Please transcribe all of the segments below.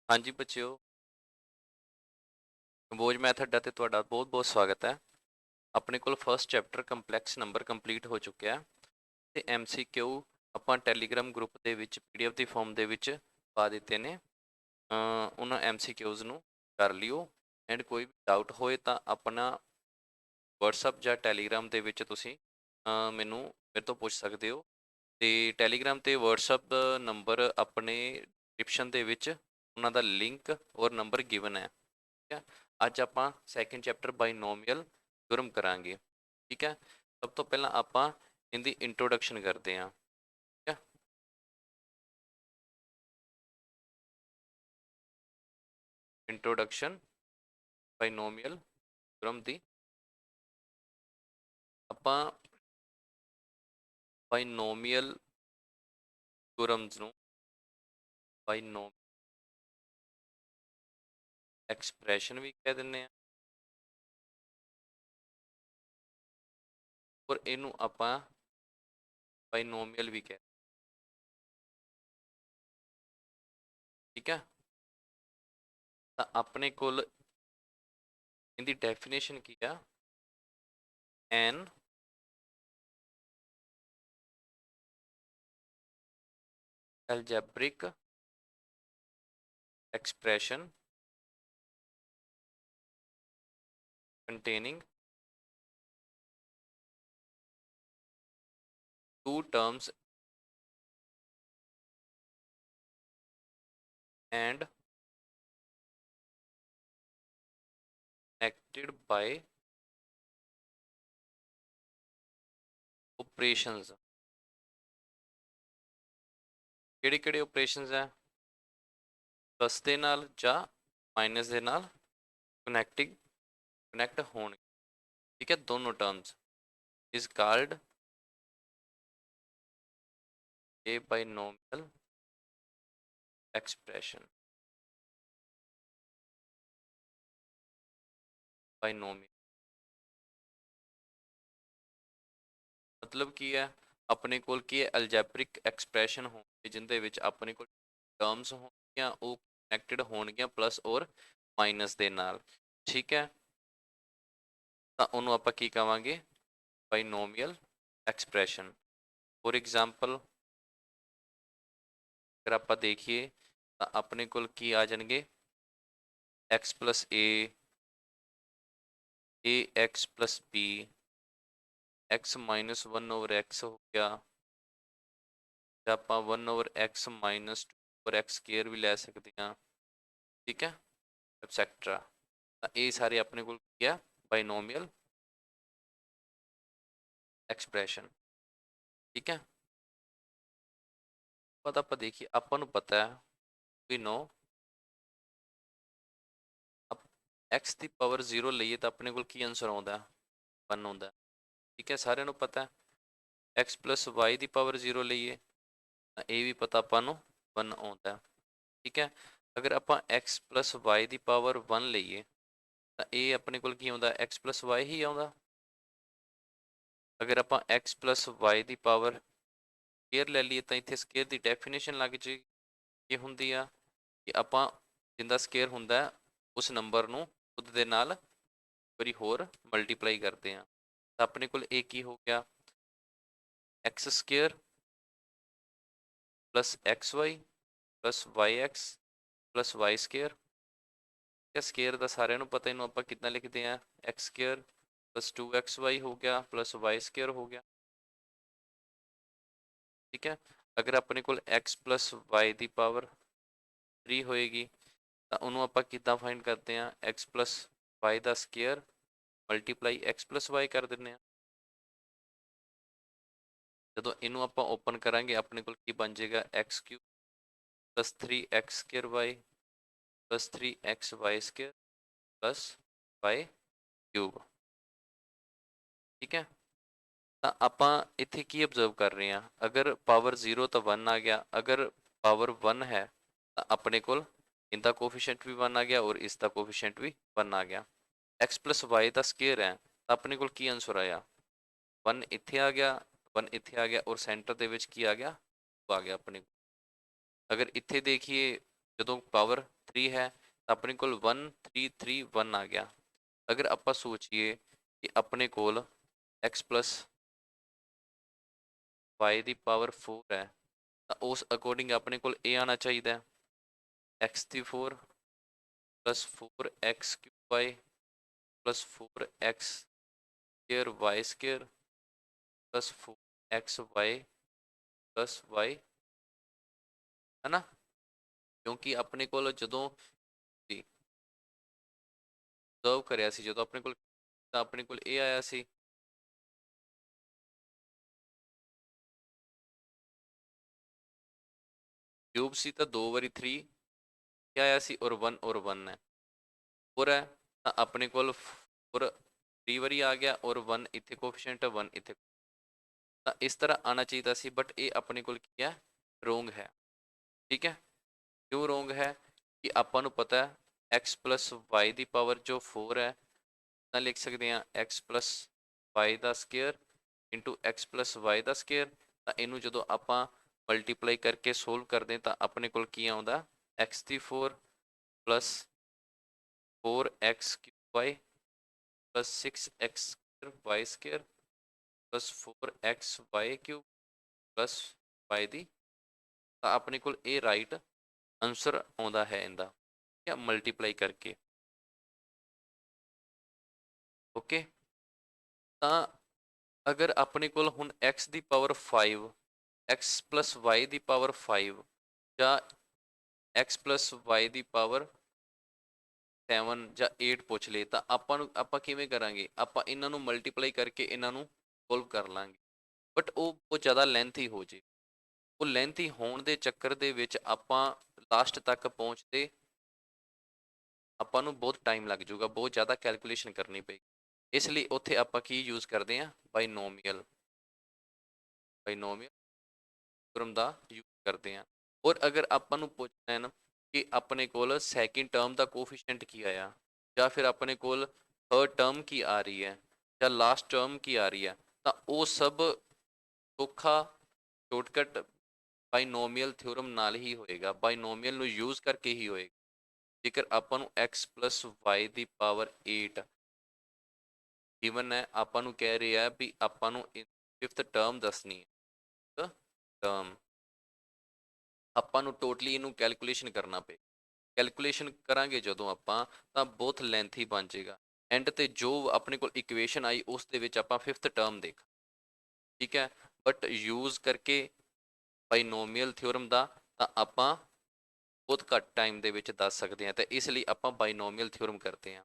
ਹਾਂਜੀ ਬੱਚਿਓ, ਕੰਬੋਜ ਮੈਥਡ ਅਤੇ ਤੁਹਾਡਾ ਬਹੁਤ-ਬਹੁਤ ਸਵਾਗਤ ਹੈ। ਆਪਣੇ ਕੋਲ first chapter complex number complete ਹੋ ਚੁੱਕਿਆ ਤੇ MCQ ਆਪਾਂ ਟੈਲੀਗ੍ਰਾਮ ਗਰੁੱਪ ਦੇ ਵਿੱਚ PDF ਦੀ ਫਾਰਮ ਦੇ ਵਿੱਚ ਪਾ ਦਿੱਤੇ ਨੇ। ਉਹਨਾਂ MCQs ਨੂੰ ਕਰ ਲਿਓ ਐਂਡ ਕੋਈ ਵੀ ਡਾਊਟ ਹੋਏ ਤਾਂ ਆਪਣਾ WhatsApp ਜਾਂ ਟੈਲੀਗ੍ਰਾਮ ਦੇ ਵਿੱਚ ਤੁਸੀਂ ਮੇਰੇ ਤੋਂ ਪੁੱਛ ਸਕਦੇ ਹੋ। ਤੇ ਟੈਲੀਗ੍ਰਾਮ ਤੇ WhatsApp ਦਾ ਨੰਬਰ ਆਪਣੇ ਡਿਸਕ੍ਰਿਪਸ਼ਨ ਦੇ ਵਿੱਚ ਉਹਨਾਂ ਦਾ ਲਿੰਕ ਔਰ ਨੰਬਰ ਗਿਵਨ ਹੈ। ਠੀਕ ਹੈ, ਅੱਜ ਆਪਾਂ ਸੈਕਿੰਡ ਚੈਪਟਰ ਬਾਈਨੋਮੀਅਲ ਥਿਊਰਮ ਕਰਾਂਗੇ। ਠੀਕ ਹੈ, ਸਭ ਤੋਂ ਪਹਿਲਾਂ ਆਪਾਂ ਇਹਦੀ ਇੰਟਰੋਡਕਸ਼ਨ ਕਰਦੇ ਹਾਂ। ਠੀਕ ਹੈ, ਇੰਟਰੋਡਕਸ਼ਨ ਬਾਈਨੋਮੀਅਲ ਥਿਊਰਮ ਦੀ ਆਪਾਂ ਬਾਈਨੋਮੀਅਲ ਥਿਊਰਮਸ ਨੂੰ ਬਾਈਨੋਮੀਅਲ ਐਕਸਪ੍ਰੈਸ਼ਨ ਵੀ ਕਹਿ ਦਿੰਦੇ ਆ ਔਰ ਇਹਨੂੰ ਆਪਾਂ ਬਾਈਨੋਮੀਅਲ ਵੀ ਕਹਿ। ਠੀਕ ਹੈ, ਤਾਂ ਆਪਣੇ ਕੋਲ ਇਹਦੀ ਡੈਫੀਨੇਸ਼ਨ ਕੀ ਆ? ਐਨ algebraic expression containing two terms and connected by operations। ਕਿਹੜੇ ਕਿਹੜੇ ਆਪਰੇਸ਼ਨਸ ਹੈ? ਪਲੱਸ ਦੇ ਨਾਲ ਜਾਂ ਮਾਈਨਸ ਦੇ ਨਾਲ ਕਨੈਕਟ ਹੋਣ। ਠੀਕ ਹੈ, ਦੋਨੋਂ terms is called a binomial expression। ਬਾਈਨੋਮੀਅਲ ਮਤਲਬ ਕੀ ਹੈ? ਆਪਣੇ ਕੋਲ ਕੀ ਹੈ? ਅਲਜੈਬਰਿਕ ਐਕਸਪ੍ਰੈਸ਼ਨ ਹੋਣਗੇ ਜਿੰਦੇ ਵਿੱਚ ਆਪਣੇ ਕੋਲ ਟਰਮਸ ਹੋਣਗੀਆਂ, ਉਹ ਕਨੈਕਟਡ ਹੋਣਗੀਆਂ ਪਲੱਸ ਔਰ ਮਾਈਨਸ ਦੇ ਨਾਲ। ਠੀਕ ਹੈ, ਤਾਂ ਉਹਨੂੰ ਆਪਾਂ ਕੀ ਕਵਾਂਗੇ? ਬਾਈਨੋਮੀਅਲ ਐਕਸਪ੍ਰੈਸ਼ਨ। ਫੋਰ ਐਗਜ਼ਾਮਪਲ ਅਗਰ ਆਪਾਂ ਦੇਖੀਏ ਤਾਂ ਆਪਣੇ ਕੋਲ ਕੀ ਆ ਜਾਣਗੇ? x plus ax plus b, x minus 1 over x ਹੋ ਗਿਆ, ਜਾਂ ਆਪਾਂ 1 over x minus 2 over x square ਵੀ ਲੈ ਸਕਦੇ ਹਾਂ। ਠੀਕ ਹੈ, ਐਟਸੈਟਰਾ। ਤਾਂ ਇਹ ਸਾਰੇ ਆਪਣੇ ਕੋਲ ਕੀ ਆ? ਬਾਈਨੋਮੀਅਲ ਐਕਸਪ੍ਰੈਸ਼ਨ। ਠੀਕ ਹੈ, ਪਤਾ ਆਪਾਂ ਦੇਖੀਏ, ਆਪਾਂ ਨੂੰ ਪਤਾ ਹੈ ਵੀ ਨੋ x ਦੀ ਪਾਵਰ 0 ਲਈਏ ਤਾਂ ਆਪਣੇ ਕੋਲ ਕੀ ਆਨਸਰ ਆਉਂਦਾ? 1 ਆਉਂਦਾ। ਠੀਕ ਹੈ, ਸਾਰਿਆਂ ਨੂੰ ਪਤਾ। x plus y ਦੀ ਪਾਵਰ 0 ਲਈਏ ਤਾਂ ਇਹ ਵੀ ਪਤਾ ਆਪਾਂ ਨੂੰ 1 ਆਉਂਦਾ। ਠੀਕ ਹੈ, ਅਗਰ ਆਪਾਂ x plus y ਦੀ ਪਾਵਰ 1 ਲਈਏ ਤਾਂ ਇਹ ਆਪਣੇ ਕੋਲ ਕੀ ਆਉਂਦਾ? x plus y ਹੀ ਆਉਂਦਾ। ਅਗਰ ਆਪਾਂ x plus y ਦੀ ਪਾਵਰ ਸਕੇਅਰ ਲੈ ਲਈਏ ਤਾਂ ਇੱਥੇ ਸਕੇਅਰ ਦੀ ਡੈਫੀਨੇਸ਼ਨ ਲੱਗ ਜੇ ਕੀ ਹੁੰਦੀ ਆ ਕਿ ਆਪਾਂ ਜਿੰਦਾ ਸਕੇਅਰ ਹੁੰਦਾ ਉਸ ਨੰਬਰ ਨੂੰ ਉਹਦੇ ਦੇ ਨਾਲ ਵਾਰੀ ਹੋਰ ਮਲਟੀਪਲਾਈ ਕਰਦੇ ਹਾਂ। ਤਾਂ ਆਪਣੇ ਕੋਲ ਇਹ ਕੀ ਹੋ ਗਿਆ? x square plus xy plus yx plus y square. Square ਦਾ ਸਾਰਿਆਂ ਨੂੰ ਪਤਾ, ਇਹਨੂੰ ਆਪਾਂ ਕਿੱਦਾਂ ਲਿਖਦੇ ਹਾਂ? x ਸਕੇਅਰ ਪਲੱਸ 2xy ਹੋ ਗਿਆ ਪਲੱਸ y ਸਕੇਅਰ ਹੋ ਗਿਆ। ਠੀਕ ਹੈ, ਅਗਰ ਆਪਣੇ ਕੋਲ x ਪਲੱਸ y ਦੀ ਪਾਵਰ 3 ਹੋਏਗੀ ਤਾਂ ਉਹਨੂੰ ਆਪਾਂ ਕਿੱਦਾਂ ਫਾਈਂਡ ਕਰਦੇ ਹਾਂ? x ਪਲੱਸ y ਦਾ square multiply x plus y ਕਰ ਦਿੰਦੇ ਹਾਂ। ਜਦੋਂ ਇਹਨੂੰ ਆਪਾਂ ਓਪਨ ਕਰਾਂਗੇ ਆਪਣੇ ਕੋਲ ਕੀ ਬਣ ਜਾਏਗਾ? x cube plus 3x square y plus 3xy square plus y cube. ਠੀਕ ਹੈ, ਤਾਂ ਆਪਾਂ ਇੱਥੇ ਕੀ ਅਬਜ਼ਰਵ ਕਰ ਰਹੇ ਹਾਂ? ਅਗਰ ਪਾਵਰ 0 ਤਾਂ 1 ਆ ਗਿਆ, ਅਗਰ ਪਾਵਰ 1 ਹੈ ਤਾਂ ਆਪਣੇ ਕੋਲ ਇਹਦਾ ਕੋਫੀਸ਼ੀਐਂਟ ਵੀ 1 ਆ ਗਿਆ ਔਰ ਇਸ ਦਾ ਕੋਫੀਸ਼ੀਐਂਟ ਵੀ 1 ਆ ਗਿਆ। x ਪਲੱਸ y ਦਾ ਸਕੇਅਰ ਹੈ ਤਾਂ ਆਪਣੇ ਕੋਲ ਕੀ ਆਨਸਰ ਆਇਆ? 1 ਇੱਥੇ ਆ ਗਿਆ, 1 ਇੱਥੇ ਆ ਗਿਆ ਔਰ ਸੈਂਟਰ ਦੇ ਵਿੱਚ ਕੀ ਆ ਗਿਆ? 2 ਆ ਗਿਆ ਆਪਣੇ ਕੋਲ। ਅਗਰ ਇੱਥੇ ਦੇਖੀਏ ਜਦੋਂ ਪਾਵਰ 3 है ਤਾਂ ਆਪਣੇ ਕੋਲ 1 3 3 1 ਆ ਗਿਆ। ਅਗਰ ਆਪਾਂ ਸੋਚੀਏ ਕਿ ਆਪਣੇ ਕੋਲ x plus y ਦੀ ਪਾਵਰ 4 ਹੈ ਤਾਂ ਉਸ ਅਕੋਰਡਿੰਗ ਆਪਣੇ ਕੋਲ ਇਹ ਆਉਣਾ ਚਾਹੀਦਾ ਹੈ x ਦੀ 4 plus 4x cube y plus 4x square y square plus 4xy plus y ਹੈ ਨਾ, ਕਿਉਂਕਿ ਆਪਣੇ ਕੋਲ ਜਦੋਂ observe ਕਰਿਆ ਸੀ, ਜਦੋਂ ਆਪਣੇ ਕੋਲ ਤਾਂ ਆਪਣੇ ਕੋਲ ਇਹ ਆਇਆ ਸੀ ਕਿਊਬ ਸੀ ਤਾਂ 2 ਵਾਰੀ 3 ਕੀ ਆਇਆ ਸੀ ਔਰ 1 ਔਰ 1 ਹੈ 4 ਹੈ ਤਾਂ ਆਪਣੇ ਕੋਲ 4 3 ਵਾਰੀ ਆ ਗਿਆ ਔਰ 1 ਇੱਥੇ ਕੋਫੀਸ਼ੀਐਂਟ 1 ਇੱਥੇ, ਤਾਂ ਇਸ ਤਰ੍ਹਾਂ ਆਉਣਾ ਚਾਹੀਦਾ ਸੀ ਬਟ ਇਹ ਆਪਣੇ ਕੋਲ ਕੀ ਹੈ ਰੋਂਗ ਹੈ। ਠੀਕ ਹੈ, ਕਿਉਂ ਰੋਂਗ ਹੈ ਕਿ ਆਪਾਂ ਨੂੰ ਪਤਾ ਹੈ x plus y ਦੀ ਪਾਵਰ ਜੋ 4 ਹੈ ਤਾਂ ਲਿਖ ਸਕਦੇ ਹਾਂ x plus y ਦਾ square into x plus y ਦਾ ਸਕੇਅਰ, ਤਾਂ ਇਹਨੂੰ ਜਦੋਂ ਆਪਾਂ ਮਲਟੀਪਲਾਈ ਕਰਕੇ ਸੋਲਵ ਕਰਦੇ ਤਾਂ ਆਪਣੇ ਕੋਲ ਕੀ ਆਉਂਦਾ x ਦੀ 4 plus 4x cube y plus 6x y square plus 4x y cube plus y ਦੀ, ਤਾਂ ਆਪਣੇ ਕੋਲ ਇਹ ਰਾਈਟ ਆਨਸਰ ਆਉਂਦਾ ਹੈ ਇਹਦਾ, ਜਾਂ ਮਲਟੀਪਲਾਈ ਕਰਕੇ। ਓਕੇ, ਤਾਂ ਅਗਰ ਆਪਣੇ ਕੋਲ ਹੁਣ x ਦੀ ਪਾਵਰ 5 x plus y ਦੀ ਪਾਵਰ 5 ਜਾਂ x plus y ਦੀ ਪਾਵਰ 7 ਜਾਂ 8 ਪੁੱਛ ਲਏ ਤਾਂ ਆਪਾਂ ਕਿਵੇਂ ਕਰਾਂਗੇ, ਆਪਾਂ ਇਹਨਾਂ ਨੂੰ ਮਲਟੀਪਲਾਈ ਕਰਕੇ ਇਹਨਾਂ ਨੂੰ ਸੋਲਵ ਕਰ ਲਾਂਗੇ, ਬਟ ਉਹ ਬਹੁਤ ਜ਼ਿਆਦਾ ਲੈਂਥੀ ਹੋ ਜੇ, ਉਹ ਲੈਂਥੀ ਹੋਣ ਦੇ ਚੱਕਰ ਦੇ ਵਿੱਚ ਆਪਾਂ ਲਾਸਟ ਤੱਕ ਪਹੁੰਚਦੇ ਆਪਾਂ ਨੂੰ ਬਹੁਤ ਟਾਈਮ ਲੱਗ ਜਾਊਗਾ, ਬਹੁਤ ਜ਼ਿਆਦਾ ਕੈਲਕੂਲੇਸ਼ਨ ਕਰਨੀ ਪਏਗੀ। ਇਸ ਲਈ ਉੱਥੇ ਆਪਾਂ ਕੀ ਯੂਜ਼ ਕਰਦੇ ਹਾਂ ਬਾਈਨੋਮੀਅਲ ਥਿਓਰਮ ਦਾ ਯੂਜ਼ ਕਰਦੇ ਹਾਂ। ਔਰ ਅਗਰ ਆਪਾਂ ਨੂੰ ਪੁੱਛਣਾ ਹੈ ਨਾ ਕਿ ਆਪਣੇ ਕੋਲ ਸੈਕਿੰਡ ਟਰਮ ਦਾ ਕੋਫੀਸ਼ੀਐਂਟ ਕੀ ਆਇਆ ਜਾਂ ਫਿਰ ਆਪਣੇ ਕੋਲ ਥਰਡ ਟਰਮ ਕੀ ਆ ਰਹੀ ਹੈ ਜਾਂ ਲਾਸਟ ਟਰਮ ਕੀ ਆ ਰਹੀ ਹੈ, ਤਾਂ ਉਹ ਸਭ ਸੌਖਾ ਸ਼ਾਰਟਕਟ ਬਾਈਨੋਮੀਅਲ ਥਿਓਰਮ ਨਾਲ ਹੀ ਹੋਏਗਾ, ਬਾਈਨੋਮੀਅਲ ਨੂੰ ਯੂਜ਼ ਕਰਕੇ ਹੀ ਹੋਏਗਾ। ਜੇਕਰ ਆਪਾਂ ਨੂੰ x plus y ਦੀ ਪਾਵਰ 8 ਗਿਵਨ ਹੈ, ਆਪਾਂ ਨੂੰ ਕਹਿ ਰਿਹਾ ਵੀ ਆਪਾਂ ਨੂੰ ਫਿਫਥ ਟਰਮ ਦੱਸਣੀ ਹੈ, ਟਰਮ ਆਪਾਂ ਨੂੰ ਟੋਟਲੀ ਇਹਨੂੰ ਕੈਲਕੂਲੇਸ਼ਨ ਕਰਨਾ ਪਏ, ਕੈਲਕੂਲੇਸ਼ਨ ਕਰਾਂਗੇ ਜਦੋਂ ਆਪਾਂ ਤਾਂ ਬਹੁਤ ਲੈਂਥੀ ਬਣ ਜਾਏਗਾ, ਐਂਡ ਤੇ ਜੋ ਆਪਣੇ ਕੋਲ ਇਕੁਏਸ਼ਨ ਆਈ ਉਸ ਦੇ ਵਿੱਚ ਆਪਾਂ ਫਿਫਥ ਟਰਮ ਦੇਖ, ਠੀਕ ਹੈ, ਬਟ ਯੂਜ਼ ਕਰਕੇ ਬਾਈਨੋਮੀਅਲ ਥਿਓਰਮ ਦਾ ਤਾਂ ਆਪਾਂ ਬਹੁਤ ਘੱਟ ਟਾਈਮ ਦੇ ਵਿੱਚ ਦੱਸ ਸਕਦੇ ਹਾਂ, ਤੇ ਇਸ ਲਈ ਆਪਾਂ ਬਾਈਨੋਮੀਅਲ ਥਿਓਰਮ ਕਰਦੇ ਹਾਂ।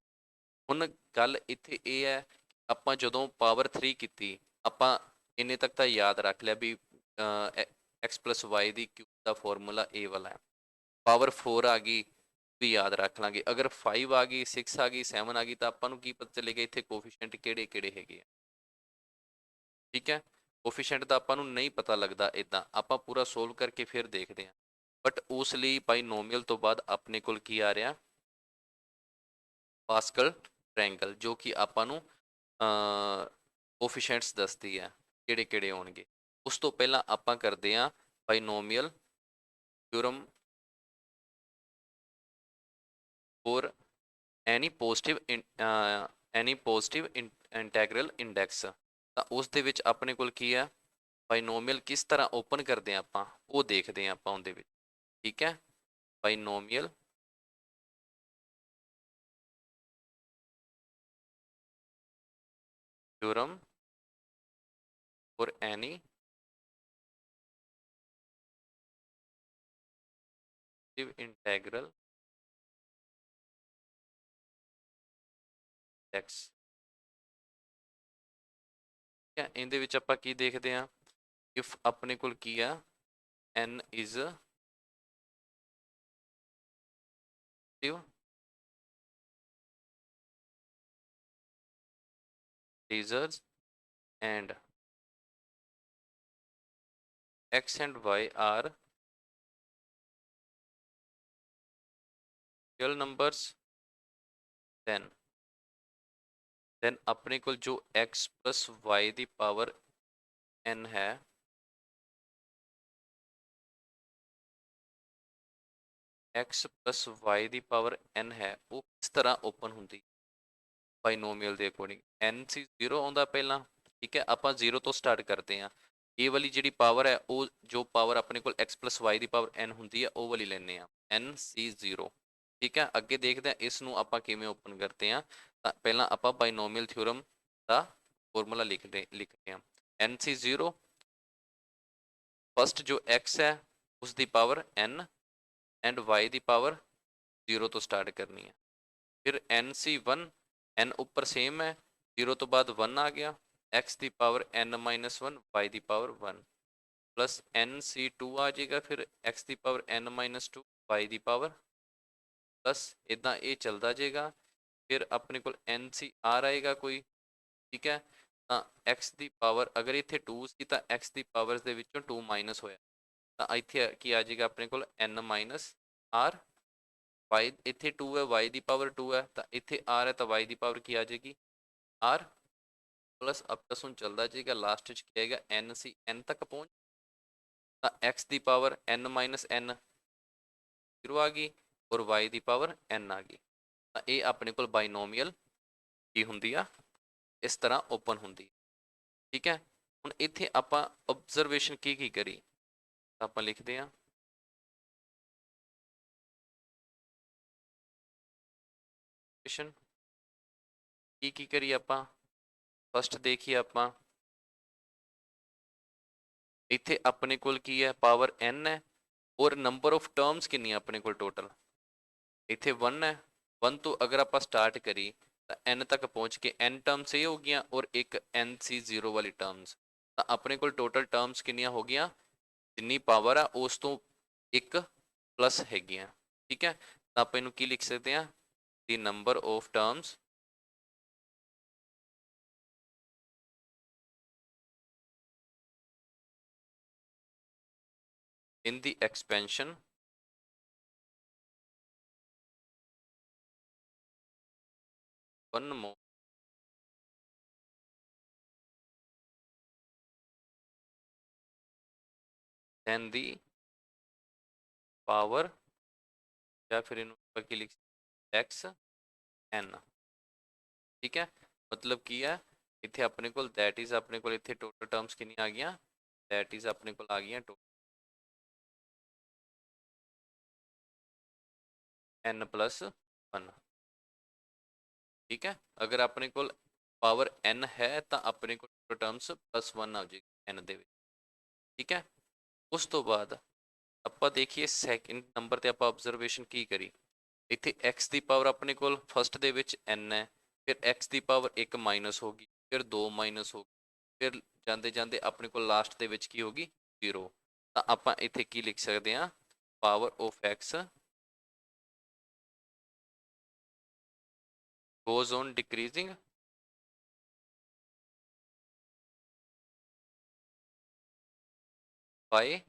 ਹੁਣ ਗੱਲ ਇੱਥੇ ਇਹ ਹੈ ਆਪਾਂ ਜਦੋਂ ਪਾਵਰ 3 ਕੀਤੀ ਆਪਾਂ ਇੰਨੇ ਤੱਕ ਤਾਂ ਯਾਦ ਰੱਖ ਲਿਆ ਵੀ x plus y ਦੀ ਕਿਊਬ ਦਾ ਫਾਰਮੂਲਾ ਇਹ ਵਾਲਾ ਹੈ, ਪਾਵਰ 4 ਆ ਗਈ ਵੀ ਯਾਦ ਰੱਖ ਲਾਂਗੇ, ਅਗਰ 5 ਆ ਗਈ 6 ਆ ਗਈ 7 ਆ ਗਈ ਤਾਂ ਆਪਾਂ ਨੂੰ ਕੀ ਪਤਾ ਚੱਲੇਗਾ ਇੱਥੇ ਕੋਫੀਸ਼ੀਐਂਟ ਕਿਹੜੇ ਕਿਹੜੇ ਹੈਗੇ ਆ। ਠੀਕ ਹੈ, ਕੋਫੀਸ਼ੀਐਂਟ ਦਾ ਆਪਾਂ ਨੂੰ ਨਹੀਂ ਪਤਾ ਲੱਗਦਾ, ਇੱਦਾਂ ਆਪਾਂ ਪੂਰਾ ਸੋਲਵ ਕਰਕੇ ਫਿਰ ਦੇਖਦੇ ਹਾਂ, ਬਟ ਉਸ ਲਈ ਬਾਈਨੋਮੀਅਲ ਤੋਂ ਬਾਅਦ ਆਪਣੇ ਕੋਲ ਕੀ ਆ ਰਿਹਾ ਪਾਸਕਲ ਟ੍ਰਾਇੰਗਲ, ਜੋ ਕਿ ਆਪਾਂ ਨੂੰ ਕੋਫੀਸ਼ੀਐਂਟਸ ਦੱਸਦੀ ਹੈ ਕਿਹੜੇ ਕਿਹੜੇ ਹੋਣਗੇ। ਉਸ ਤੋਂ ਪਹਿਲਾਂ ਆਪਾਂ ਕਰਦੇ ਹਾਂ ਬਾਈਨੋਮੀਅਲ ਥਿਓਰਮ ਫੋਰ ਐਨੀ ਪੋਜ਼ਿਟਿਵ ਇੰਟੈਗਰਲ ਇੰਡੈਕਸ, ਤਾਂ ਉਸ ਦੇ ਵਿੱਚ ਆਪਣੇ ਕੋਲ ਕੀ ਆ ਬਾਈਨੋਮੀਅਲ ਕਿਸ ਤਰ੍ਹਾਂ ਓਪਨ ਕਰਦੇ ਹਾਂ ਆਪਾਂ ਉਹ ਦੇਖਦੇ ਹਾਂ ਆਪਾਂ ਉਹਦੇ ਵਿੱਚ। ਠੀਕ ਹੈ, binomial theorem for any integral x। ਠੀਕ ਹੈ, ਇਹਦੇ ਵਿੱਚ ਆਪਾਂ ਕੀ ਦੇਖਦੇ ਹਾਂ ਇਫ ਆਪਣੇ ਕੋਲ ਕੀ ਆ n is integers and x and y are real numbers, then ਆਪਣੇ ਕੋਲ ਜੋ x plus y ਦੀ ਪਾਵਰ n ਹੈ x प्लस y ਦੀ ਪਾਵਰ n ਹੈ ਉਹ ਕਿਸ ਤਰ੍ਹਾਂ ਓਪਨ ਹੁੰਦੀ ਬਾਈਨੋਮੀਅਲ ਦੇ ਅਕੋਰਡਿੰਗ n ਸੀ 0 ਆਉਂਦਾ ਪਹਿਲਾਂ ਠੀਕ ਹੈ ਆਪਾਂ 0 ਤੋਂ ਸਟਾਰਟ ਕਰਦੇ ਹਾਂ ਇਹ ਵਾਲੀ ਜਿਹੜੀ ਪਾਵਰ ਹੈ ਉਹ ਜੋ ਪਾਵਰ ਆਪਣੇ ਕੋਲ x plus y ਦੀ ਪਾਵਰ n ਹੁੰਦੀ ਹੈ ਉਹ ਵਾਲੀ ਲੈਣੇ ਆ n ਸੀ 0 ਠੀਕ ਹੈ ਅੱਗੇ ਦੇਖਦੇ ਹਾਂ ਇਸ ਨੂੰ ਆਪਾਂ ਕਿਵੇਂ ਓਪਨ ਕਰਦੇ ਹਾਂ ਤਾਂ ਪਹਿਲਾਂ ਆਪਾਂ ਬਾਈਨੋਮੀਅਲ ਥਿਊਰਮ ਦਾ ਫਾਰਮੂਲਾ ਲਿਖਦੇ ਹਾਂ n ਸੀ 0 ਫਸਟ ਜੋ x ਹੈ ਉਸ ਦੀ ਪਾਵਰ n ਐਂਡ y ਦੀ ਪਾਵਰ 0 ਤੋਂ ਸਟਾਰਟ ਕਰਨੀ ਹੈ ਫਿਰ n ਸੀ 1 n ਉੱਪਰ ਸੇਮ ਹੈ 0 ਤੋਂ ਬਾਅਦ 1 ਆ ਗਿਆ x ਦੀ ਪਾਵਰ n ਮਾਈਨਸ 1 y ਦੀ ਪਾਵਰ 1 ਪਲਸ n ਸੀ 2 ਆ ਜਾਏਗਾ ਫਿਰ x ਦੀ ਪਾਵਰ n ਮਾਈਨਸ 2 y ਦੀ ਪਾਵਰ ਪਲਸ ਇਦਾਂ ਇਹ ਚੱਲਦਾ ਜਾਏਗਾ ਫਿਰ ਆਪਣੇ ਕੋਲ n ਸੀ r ਆਏਗਾ ਕੋਈ ਠੀਕ ਹੈ ਤਾਂ x ਦੀ ਪਾਵਰ ਅਗਰ ਇੱਥੇ 2 ਸੀ ਤਾਂ x ਦੀ ਪਾਵਰਸ ਦੇ ਵਿੱਚੋਂ 2 ਮਾਈਨਸ ਹੋਇਆ ਤਾਂ ਇੱਥੇ ਕੀ ਆ ਜਾਏਗਾ ਆਪਣੇ ਕੋਲ n ਮਾਈਨਸ r y ਇੱਥੇ 2 ਹੈ y ਦੀ ਪਾਵਰ 2 ਹੈ ਤਾਂ ਇੱਥੇ r ਹੈ ਤਾਂ y ਦੀ ਪਾਵਰ ਕੀ ਆ ਜਾਏਗੀ r ਪਲਸ ਅਪ ਤੱਕ ਹੁਣ ਚੱਲਦਾ ਜਾਏਗਾ ਲਾਸਟ ਵਿੱਚ ਕੀ ਆਏਗਾ n ਸੀ n ਤੱਕ ਪਹੁੰਚ ਤਾਂ x ਦੀ ਪਾਵਰ n ਮਾਈਨਸ n 0 ਆ ਗਈ ਔਰ y ਦੀ ਪਾਵਰ n ਆ ਗਈ ਤਾਂ ਇਹ ਆਪਣੇ ਕੋਲ ਬਾਈਨੋਮੀਅਲ ਕੀ ਹੁੰਦੀ ਆ ਇਸ ਤਰ੍ਹਾਂ ਓਪਨ ਹੁੰਦੀ ਠੀਕ ਹੈ ਹੁਣ ਇੱਥੇ ਆਪਾਂ ਆਬਜ਼ਰਵੇਸ਼ਨ ਕੀ ਕਰੀ ਤਾਂ ਆਪਾਂ ਲਿਖਦੇ ਹਾਂ ਕੀ ਕਰੀ ਆਪਾਂ ਫਸਟ ਦੇਖੀਏ ਆਪਾਂ ਇੱਥੇ ਆਪਣੇ ਕੋਲ ਕੀ ਹੈ ਪਾਵਰ n ਹੈ ਔਰ ਨੰਬਰ ਆਫ ਟਰਮਸ ਕਿੰਨੀ ਆਪਣੇ ਕੋਲ ਟੋਟਲ ਇੱਥੇ 1 ਹੈ 1 ਤੋਂ ਅਗਰ ਆਪਾਂ ਸਟਾਰਟ ਕਰੀ ਤਾਂ n ਤੱਕ ਪਹੁੰਚ ਕੇ n ਟਰਮਸ ਇਹ ਹੋ ਗਈਆਂ ਔਰ ਇੱਕ n ਸੀ 0 ਵਾਲੀ ਟਰਮਸ ਤਾਂ ਆਪਣੇ ਕੋਲ ਟੋਟਲ ਟਰਮਸ ਕਿੰਨੀਆਂ ਹੋ ਗਈਆਂ ਜਿੰਨੀ ਪਾਵਰ ਆ ਉਸ ਤੋਂ ਇੱਕ ਪਲੱਸ ਹੈਗੀਆਂ ਠੀਕ ਹੈ ਤਾਂ ਆਪਾਂ ਇਹਨੂੰ ਕੀ ਲਿਖ ਸਕਦੇ ਹਾਂ ਦੀ number of terms in the expansion one more than the power ਜਾਂ ਫਿਰ ਇਹਨੂੰ ਆਪਾਂ ਕੀ ਲਿਖ x n ਠੀਕ ਹੈ ਮਤਲਬ ਕੀ ਹੈ ਇੱਥੇ ਆਪਣੇ ਕੋਲ that is ਆਪਣੇ ਕੋਲ ਇੱਥੇ ਟੋਟਲ ਟਰਮਸ ਕਿੰਨੀਆਂ ਆ ਗਈਆਂ that is ਆਪਣੇ ਕੋਲ ਆ ਗਈਆਂ n plus 1 ਠੀਕ ਹੈ ਅਗਰ ਆਪਣੇ ਕੋਲ ਪਾਵਰ n ਹੈ ਤਾਂ ਆਪਣੇ ਕੋਲ ਟਰਮਸ plus 1 ਆ ਜਾਏਗੀ n ਦੇ ਵਿੱਚ ਠੀਕ ਹੈ ਉਸ ਤੋਂ ਬਾਅਦ ਆਪਾਂ ਦੇਖੀਏ ਸੈਕਿੰਡ ਨੰਬਰ ਤੇ ਆਪਾਂ ਆਬਜ਼ਰਵੇਸ਼ਨ ਕੀ ਕਰੀ ਇੱਥੇ x ਦੀ ਪਾਵਰ ਆਪਣੇ ਕੋਲ ਫਸਟ ਦੇ ਵਿੱਚ n ਹੈ ਫਿਰ x ਦੀ ਪਾਵਰ 1 ਮਾਈਨਸ ਹੋ ਗਈ ਫਿਰ 2 ਮਾਈਨਸ ਹੋ ਗਈ ਫਿਰ ਜਾਂਦੇ ਜਾਂਦੇ ਆਪਣੇ ਕੋਲ ਲਾਸਟ ਦੇ ਵਿੱਚ ਕੀ ਹੋਗੀ 0 ਤਾਂ ਆਪਾਂ ਇੱਥੇ ਕੀ ਲਿਖ ਸਕਦੇ ਹਾਂ power of x goes on decreasing by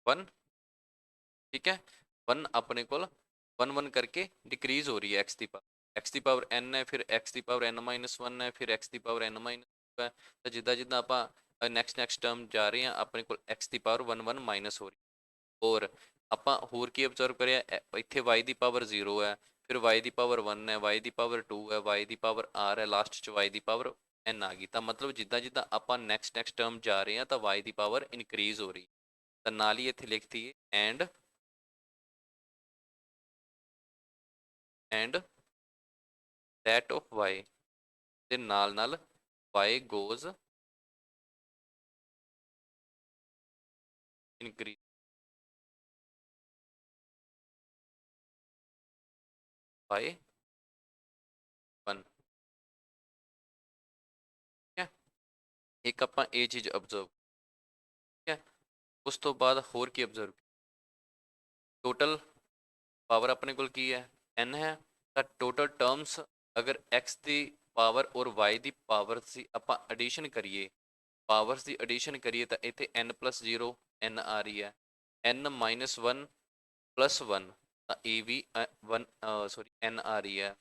1 ठीक है 1 अपने को 1 1 करके डिक्रीज हो रही है x ਦੀ ਪਾਵਰ n ਹੈ ਫਿਰ x ਦੀ ਪਾਵਰ n ਮਾਈਨਸ 1 ਹੈ ਫਿਰ x ਦੀ ਪਾਵਰ n ਮਾਈਨਸ 2 ਹੈ ਤਾਂ ਜਿੱਦਾਂ ਜਿੱਦਾਂ ਆਪਾਂ ਨੈਕਸਟ ਟਰਮ ਜਾ ਰਹੇ ਹਾਂ ਆਪਣੇ ਕੋਲ x ਦੀ ਪਾਵਰ 1 1 ਮਾਈਨਸ ਹੋ ਰਹੀ ਔਰ ਆਪਾਂ ਹੋਰ ਕੀ ਅਬਜ਼ਰਵ ਕਰਿਆ ਇੱਥੇ y ਦੀ ਪਾਵਰ 0 ਹੈ ਫਿਰ y ਦੀ ਪਾਵਰ 1 ਹੈ y ਦੀ ਪਾਵਰ 2 ਹੈ y ਦੀ ਪਾਵਰ r ਹੈ ਲਾਸਟ 'ਚ y ਦੀ ਪਾਵਰ n ਆ ਗਈ ਤਾਂ ਮਤਲਬ ਜਿੱਦਾਂ ਜਿੱਦਾਂ ਆਪਾਂ ਨੈਕਸਟ ਟਰਮ ਜਾ ਰਹੇ ਹਾਂ ਤਾਂ y ਦੀ ਪਾਵਰ ਇਨਕਰੀਜ਼ ਹੋ ਰਹੀ ਤਾਂ ਨਾਲ ਹੀ ਇੱਥੇ ਲਿਖਤੀ ਹੈ and that of y ਦੇ ਨਾਲ ਨਾਲ y goes increase by 1 ਠੀਕ ਹੈ ਇੱਕ ਆਪਾਂ ਇਹ ਚੀਜ਼ ਅਬਜ਼ਰਵ ਠੀਕ ਹੈ ਉਸ ਤੋਂ ਬਾਅਦ ਹੋਰ ਕੀ ਅਬਜ਼ਰਵ ਟੋਟਲ ਪਾਵਰ ਆਪਣੇ ਕੋਲ ਕੀ ਹੈ n ਹੈ ਤਾਂ ਟੋਟਲ ਟਰਮਸ ਅਗਰ x ਦੀ ਪਾਵਰ ਔਰ y ਦੀ ਪਾਵਰ ਦੀ ਆਪਾਂ ਐਡੀਸ਼ਨ ਕਰੀਏ ਪਾਵਰਸ ਦੀ ਐਡੀਸ਼ਨ ਕਰੀਏ ਤਾਂ ਇੱਥੇ n plus 0 n ਆ ਰਹੀ ਹੈ n minus 1 plus 1 ਤਾਂ ਇਹ ਵੀ 1 ਸੌਰੀ n ਆ ਰਹੀ ਹੈ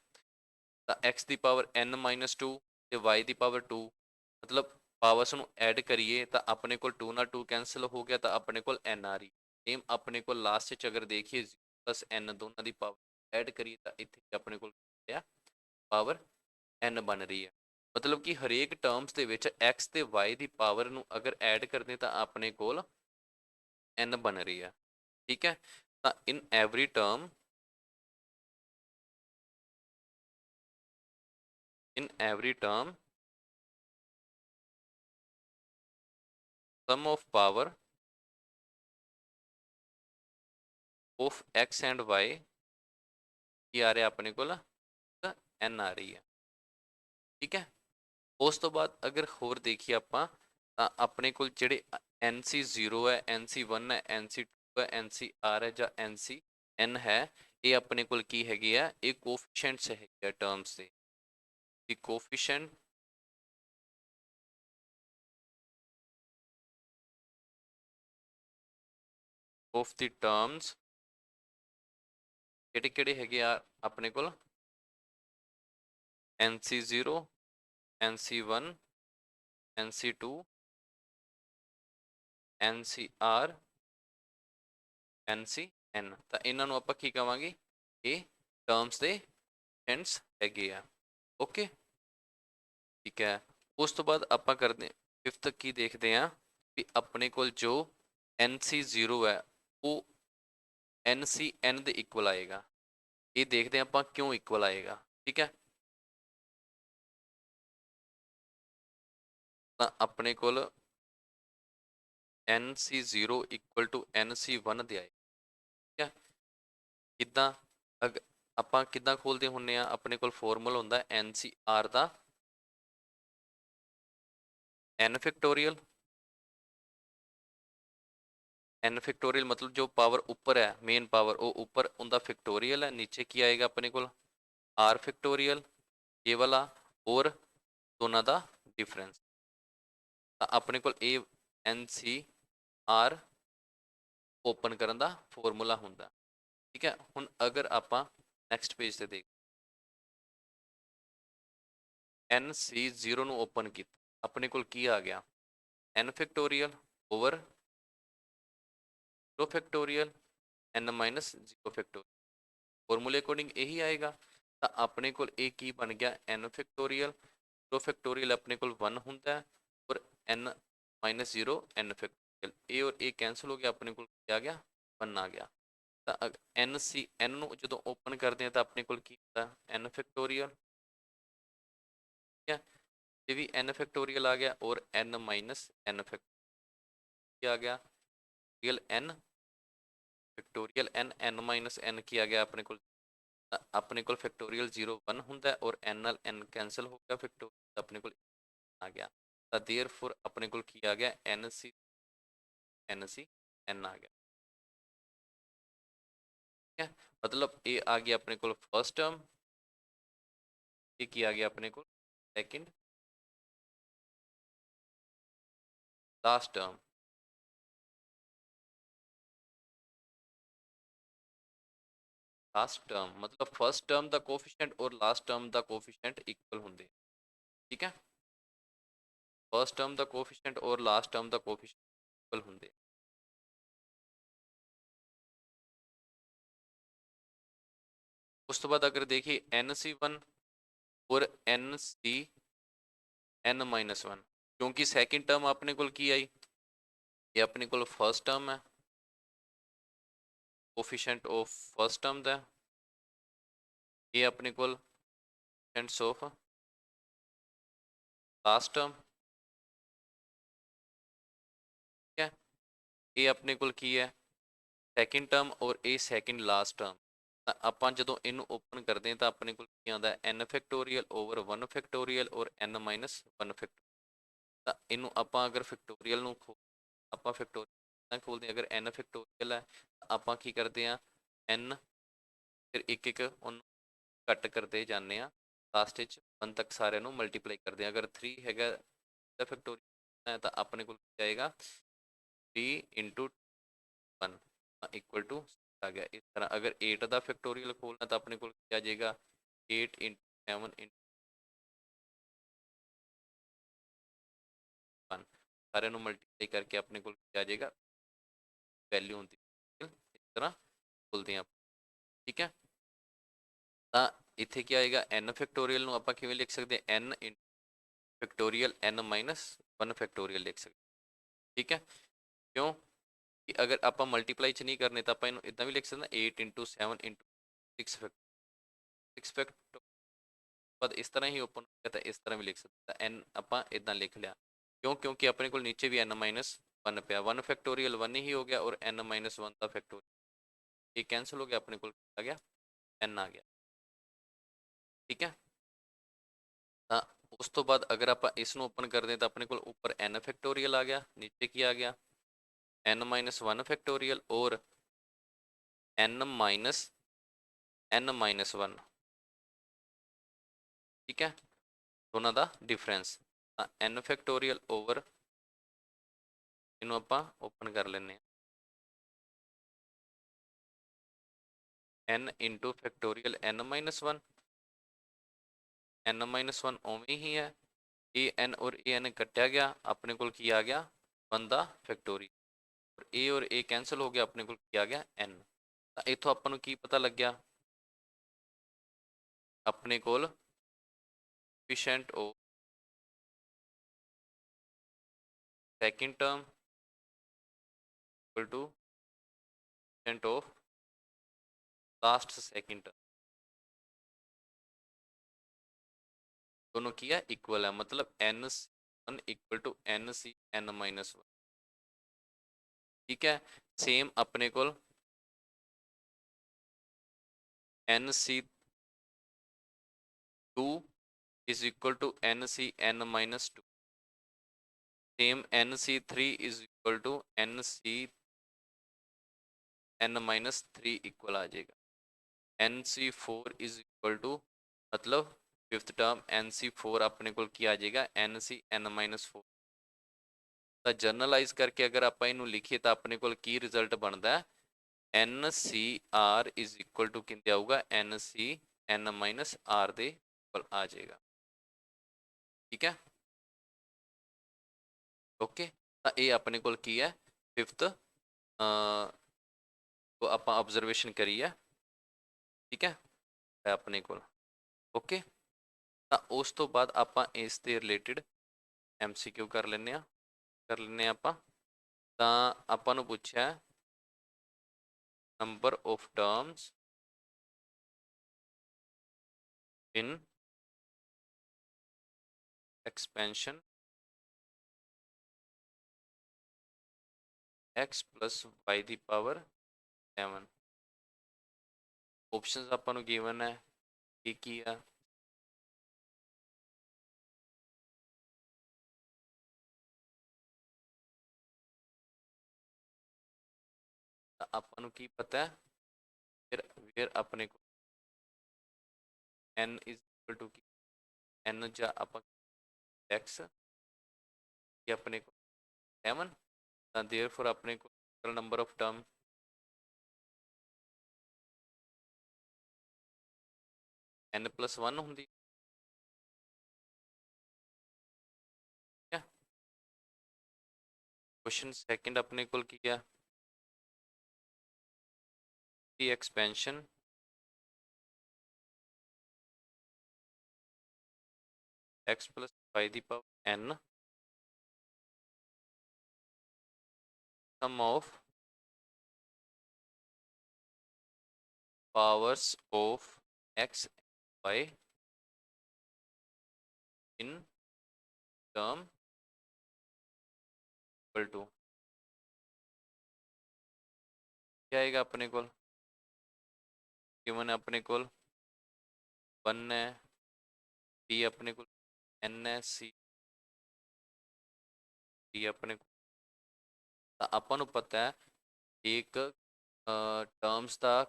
ਤਾਂ x ਦੀ ਪਾਵਰ n minus 2 ਤੇ y ਦੀ ਪਾਵਰ 2 ਮਤਲਬ ਪਾਵਰਸ ਨੂੰ ਐਡ ਕਰੀਏ ਤਾਂ ਆਪਣੇ ਕੋਲ 2 ਨਾਲ 2 ਕੈਂਸਲ ਹੋ ਗਿਆ ਤਾਂ ਆਪਣੇ ਕੋਲ n ਆ ਰਹੀ ਸੇਮ ਆਪਣੇ ਕੋਲ ਲਾਸਟ ਵਿੱਚ ਅਗਰ ਦੇਖੀਏ प्लस n दोनों की पावर ऐड करिए तो इत्थे अपने कोल पावर n बन रही है। मतलब कि हरेक टर्म्स ਦੇ ਵਿੱਚ x ਤੇ y ਦੀ ਪਾਵਰ ਨੂੰ ਅਗਰ ਐਡ ਕਰਦੇ ਤਾਂ ਆਪਣੇ ਕੋਲ n ਬਣ ਰਹੀ ਹੈ। ਠੀਕ ਹੈ, ਤਾਂ ਇਨ every term sum of power of x and y ਕੀ ਆ ਰਿਹਾ ਆਪਣੇ ਕੋਲ n ਆ ਰਹੀ ਹੈ। ਠੀਕ ਹੈ, ਉਸ ਤੋਂ ਬਾਅਦ ਅਗਰ ਹੋਰ ਦੇਖੀਏ ਆਪਾਂ ਤਾਂ ਆਪਣੇ ਕੋਲ ਜਿਹੜੇ NC0 ਹੈ, NC1 ਹੈ, NC2 ਹੈ, NCR ਹੈ ਜਾਂ NCN ਹੈ, ਇਹ ਆਪਣੇ ਕੋਲ ਕੀ ਹੈਗੇ ਆ, ਇਹ ਕੋਫੀਸ਼ੀਐਂਟਸ ਹੈਗੇ ਆ ਟਰਮਸ ਦੇ। ਦੀ ਕੋਫੀਸ਼ੀਐਂਟ ਆਫ ਦੀ ਟਰਮਸ ਕਿਹੜੇ ਕਿਹੜੇ ਹੈਗੇ ਆ ਆਪਣੇ ਕੋਲ NC0, NC1, NC2, NCR, NCN। ਤਾਂ ਇਹਨਾਂ ਨੂੰ ਆਪਾਂ ਕੀ ਕਵਾਂਗੇ, ਇਹ ਟਰਮਸ ਦੇ ਕੋਫੀਸ਼ੀਐਂਟਸ ਹੈਗੇ ਆ। ਓਕੇ, ਠੀਕ ਹੈ। ਉਸ ਤੋਂ ਬਾਅਦ ਆਪਾਂ ਕਰਦੇ ਫਿਫਥ ਕੀ ਦੇਖਦੇ ਹਾਂ ਵੀ ਆਪਣੇ ਕੋਲ ਜੋ NC0 ਹੈ ਉਹ NCN ਦੇ ਇਕੁਅਲ ਆਏਗਾ। ਇਹ ਦੇਖਦੇ ਆਪਾਂ ਕਿਉਂ ਇਕੁਅਲ ਆਏਗਾ। ਠੀਕ ਹੈ, ਤਾਂ ਆਪਣੇ ਕੋਲ NC0 ਇਕੁਅਲ ਟੂ NC1 ਦੇ ਆਏ। ਠੀਕ ਹੈ, ਕਿੱਦਾਂ ਆਪਾਂ ਕਿੱਦਾਂ ਖੋਲਦੇ ਹੁੰਦੇ ਆ, ਆਪਣੇ ਕੋਲ ਫਾਰਮੂਲਾ ਹੁੰਦਾ NCR ਦਾ n ਫੈਕਟੋਰੀਅਲ। n फैक्टोरियल मतलब जो पावर ऊपर है मेन पावर वो ऊपर उनका फैक्टोरियल है, नीचे की आएगा अपने को r फैक्टोरियल ये वाला और दोनों का डिफरेंस। अपने को ए NCR ओपन करने का फॉर्मूला होंगे। ठीक है, हुण अगर आप नैक्सट पेज से देख NC0 नू ओपन किया अपने को की आ गया n factorial over 0 factorial n minus 0 factorial. फॉर्मूले अकॉर्डिंग यही आएगा। तो अपने को की बन गया n फैक्टोरियल, 0 फैक्टोरियल अपने को 1 होंगे और n माइनस 0 n फैक्टोरियल, ए और ए कैंसल हो गया, अपने को आ गया 1 आ गया। तो NCN जो ओपन करते हैं तो अपने को n फैक्टोरियल। ठीक है, ये भी n फैक्टोरियल आ गया और n माइनस n फैक्टोरियल आ गया, real n factorial n minus n की आ गया अपने को फैक्टोरियल 0 1 होंगे और n नाल n कैंसल हो गया, फैक्टोरियल अपने को आ गया। तो देयरफॉर अपने को की आ गया NCN आ गया। ठीक है, मतलब ये आ गया अपने को फर्स्ट टर्म, ये की आ गया अपने को second last term. Last term मतलब फर्स्ट टर्म का कोफिशिएंट और लास्ट टर्म का कोफिशिएंट इक्वल होंगे। ठीक है, फर्स्ट टर्म का कोफिशिएंट और लास्ट टर्म का कोफिशिएंट इक्वल होंगे। उस तो बाद अगर देखिए NC1 और NCN माइनस 1, क्योंकि सैकेंड टर्म अपने को की आई, ये अपने को फर्स्ट टर्म है, कोफिशिएंट ऑफ फर्स्ट टर्म का, ये अपने को कोफिशिएंट्स ऑफ लास्ट टर्म। ठीक है, ये अपने को की है सैकेंड टर्म और ये सैकेंड लास्ट टर्म। ਆਪਾਂ ਜਦੋਂ ਇਹਨੂੰ ਓਪਨ ਕਰਦੇ ਹਾਂ ਤਾਂ ਆਪਣੇ ਕੋਲ ਕੀ ਆਉਂਦਾ n ਫੈਕਟੋਰੀਅਲ ਓਵਰ 1 ਫੈਕਟੋਰੀਅਲ ਔਰ n ਮਾਈਨਸ 1 ਫੈਕਟੋਰੀਅਲ। ਤਾਂ ਇਹਨੂੰ ਆਪਾਂ ਅਗਰ ਫੈਕਟੋਰੀਅਲ ਨੂੰ ਆਪਾਂ ਫੈਕਟੋਰੀਅਲ ਖੋਲਦੇ ਹਾਂ, ਅਗਰ n ਫੈਕਟੋਰੀਅਲ ਹੈ ਆਪਾਂ ਕੀ ਕਰਦੇ ਹਾਂ n ਫਿਰ ਇੱਕ ਇੱਕ ਉਹਨੂੰ ਕੱਟ ਕਰਦੇ ਜਾਂਦੇ ਹਾਂ, ਲਾਸਟ ਵਿੱਚ 1 ਤੱਕ ਸਾਰਿਆਂ ਨੂੰ ਮਲਟੀਪਲਾਈ ਕਰਦੇ ਹਾਂ। ਅਗਰ 3 ਹੈਗਾ ਤਾਂ ਫੈਕਟੋਰੀਅਲ ਤਾਂ ਆਪਣੇ ਕੋਲ ਕੀ ਆਏਗਾ 3 इंटू 1 इक्वल टू आ गया। इस तरह अगर 8 का फैक्टोरियल खोलना तो अपने को क्या आ जाएगा 8 इंटू 7 इंटू 1 सारे मल्टीप्लाई करके अपने को क्या आ जाएगा वैल्यू होती है। इस तरह खोलते हैं आप। ठीक है। ਤਾਂ ਇੱਥੇ ਕੀ ਆਏਗਾ n ਫੈਕਟੋਰੀਅਲ ਨੂੰ ਆਪਾਂ ਕਿਵੇਂ ਲਿਖ ਸਕਦੇ ਹਾਂ n factorial n minus 1 factorial ਲਿਖ ਸਕਦੇ, ਠੀਕ ਹੈ। ਕਿਉਂ ਕਿ ਅਗਰ ਆਪਾਂ ਮਲਟੀਪਲਾਈ ਚ ਨਹੀਂ ਕਰਨੇ ਤਾਂ ਆਪਾਂ ਇਹਨੂੰ ਇਦਾਂ ਵੀ ਲਿਖ ਸਕਦੇ ਹਾਂ 8 ਇੰਟੂ 7 ਇੰਟੂ 6 ਫੈਕਟੋਰੀਅਲ ਬਾਅਦ ਇਸ ਤਰ੍ਹਾਂ ਹੀ ਓਪਨ ਹੋ ਗਿਆ ਤਾਂ ਇਸ ਤਰ੍ਹਾਂ ਵੀ ਲਿਖ ਸਕਦੇ ਤਾਂ n ਆਪਾਂ ਇਦਾਂ ਲਿਖ ਲਿਆ। ਕਿਉਂ ਕਿਉਂਕਿ ਆਪਣੇ ਕੋਲ ਨੀਚੇ ਵੀ n ਮਾਈਨਸ 1 ਪਿਆ 1 ਫੈਕਟੋਰੀਅਲ 1 ਹੀ ਹੋ ਗਿਆ ਔਰ n ਮਾਈਨਸ 1 ਦਾ ਫੈਕਟੋਰੀਅਲ ਇਹ ਕੈਂਸਲ ਹੋ ਗਿਆ ਆਪਣੇ ਕੋਲ ਆ ਗਿਆ n ਆ ਗਿਆ, ਠੀਕ ਹੈ। ਤਾਂ ਉਸ ਤੋਂ ਬਾਅਦ ਅਗਰ ਆਪਾਂ ਇਸ ਨੂੰ ਓਪਨ ਕਰਦੇ ਤਾਂ ਆਪਣੇ ਕੋਲ ਉੱਪਰ n ਫੈਕਟੋਰੀਅਲ ਆ ਗਿਆ, ਨੀਚੇ ਕੀ ਆ ਗਿਆ n ਮਾਈਨਸ 1 ਫੈਕਟੋਰੀਅਲ ਔਰ n ਮਾਈਨਸ 1, ਠੀਕ ਹੈ, ਦੋਨਾਂ ਦਾ ਡਿਫਰੈਂਸ। ਤਾਂ n ਫੈਕਟੋਰੀਅਲ ਓਵਰ ਇਹਨੂੰ ਆਪਾਂ ਓਪਨ ਕਰ ਲੈਂਦੇ ਹਾਂ n into factorial n minus 1 n minus 1 ਉਵੇਂ ਹੀ ਹੈ ਇਹ n ਔਰ ਇਹ n ਕੱਟਿਆ ਗਿਆ ਆਪਣੇ ਕੋਲ ਕੀ ਆ ਗਿਆ 1 ਦਾ ਫੈਕਟੋਰੀਅਲ ਔਰ ਇਹ ਕੈਂਸਲ ਹੋ ਗਿਆ ਆਪਣੇ ਕੋਲ ਕੀ ਆ ਗਿਆ n। ਤਾਂ ਇੱਥੋਂ ਆਪਾਂ ਨੂੰ ਕੀ ਪਤਾ ਲੱਗਿਆ ਆਪਣੇ ਕੋਲ coefficient of second term equal to coefficient of last second term दोनों की है इक्वल है मतलब n1 equal to n c n minus 1, ठीक है। सेम अपने को nc2 is equal to nc n minus 2, same nc3 is equal to nc n minus 3 equal आ जाएगा, nc4 is equal to मतलब फिफ्थ टर्म nc4 अपने को की आ जाएगा nc n माइनस 4। ਤਾਂ ਜਰਨਲਾਈਜ਼ ਕਰਕੇ ਅਗਰ ਆਪਾਂ ਇਹਨੂੰ ਲਿਖੀਏ ਤਾਂ ਆਪਣੇ ਕੋਲ ਕੀ ਰਿਜ਼ਲਟ ਬਣਦਾ ਹੈ NCR is equal to ਕਿੰਨੇ ਆਊਗਾ NC n minus R ਦੇ ਇਕੁਅਲ ਆ ਜਾਏਗਾ, ਠੀਕ ਹੈ ਓਕੇ। ਤਾਂ ਇਹ ਆਪਣੇ ਕੋਲ ਕੀ ਹੈ ਫਿਫਥ ਉਹ ਆਪਾਂ ਆਬਜ਼ਰਵੇਸ਼ਨ ਕਰੀ ਹੈ, ਠੀਕ ਹੈ ਆਪਣੇ ਕੋਲ ਓਕੇ। ਤਾਂ ਉਸ ਤੋਂ ਬਾਅਦ ਆਪਾਂ ਇਸ ਦੇ ਰਿਲੇਟਿਡ MCQ ਕਰ ਲੈਂਦੇ ਹਾਂ ਆਪਾਂ। ਤਾਂ ਆਪਾਂ ਨੂੰ ਪੁੱਛਿਆ number of terms in expansion x plus y ਦੀ ਪਾਵਰ 7। ਆਪਸ਼ਨਸ ਆਪਾਂ ਨੂੰ ਗਿਵਨ ਹੈ ਕੀ ਆ ਤਾਂ ਆਪਾਂ ਨੂੰ ਕੀ ਪਤਾ ਹੈ ਫਿਰ ਆਪਣੇ ਕੋਲ n is equal to Ki n ਜਾਂ ਆਪਾਂ x ਇਹ ਆਪਣੇ ਕੋਲ 7 ਤਾਂ therefore ਆਪਣੇ ਕੋਲ total number of term n plus 1 ਹੁੰਦੀ ਹੈ। क्वेश्चन सेकंड अपने को की है the expansion x plus y the power n sum of powers of x and y in term equal to क्या आएगा अपने को गिवन है अपने को 1 है b अपने को n है c d अपने को ਤਾਂ ਆਪਾਂ ਨੂੰ ਪਤਾ ਹੈ ਇੱਕ ਟਰਮਸ ਦਾ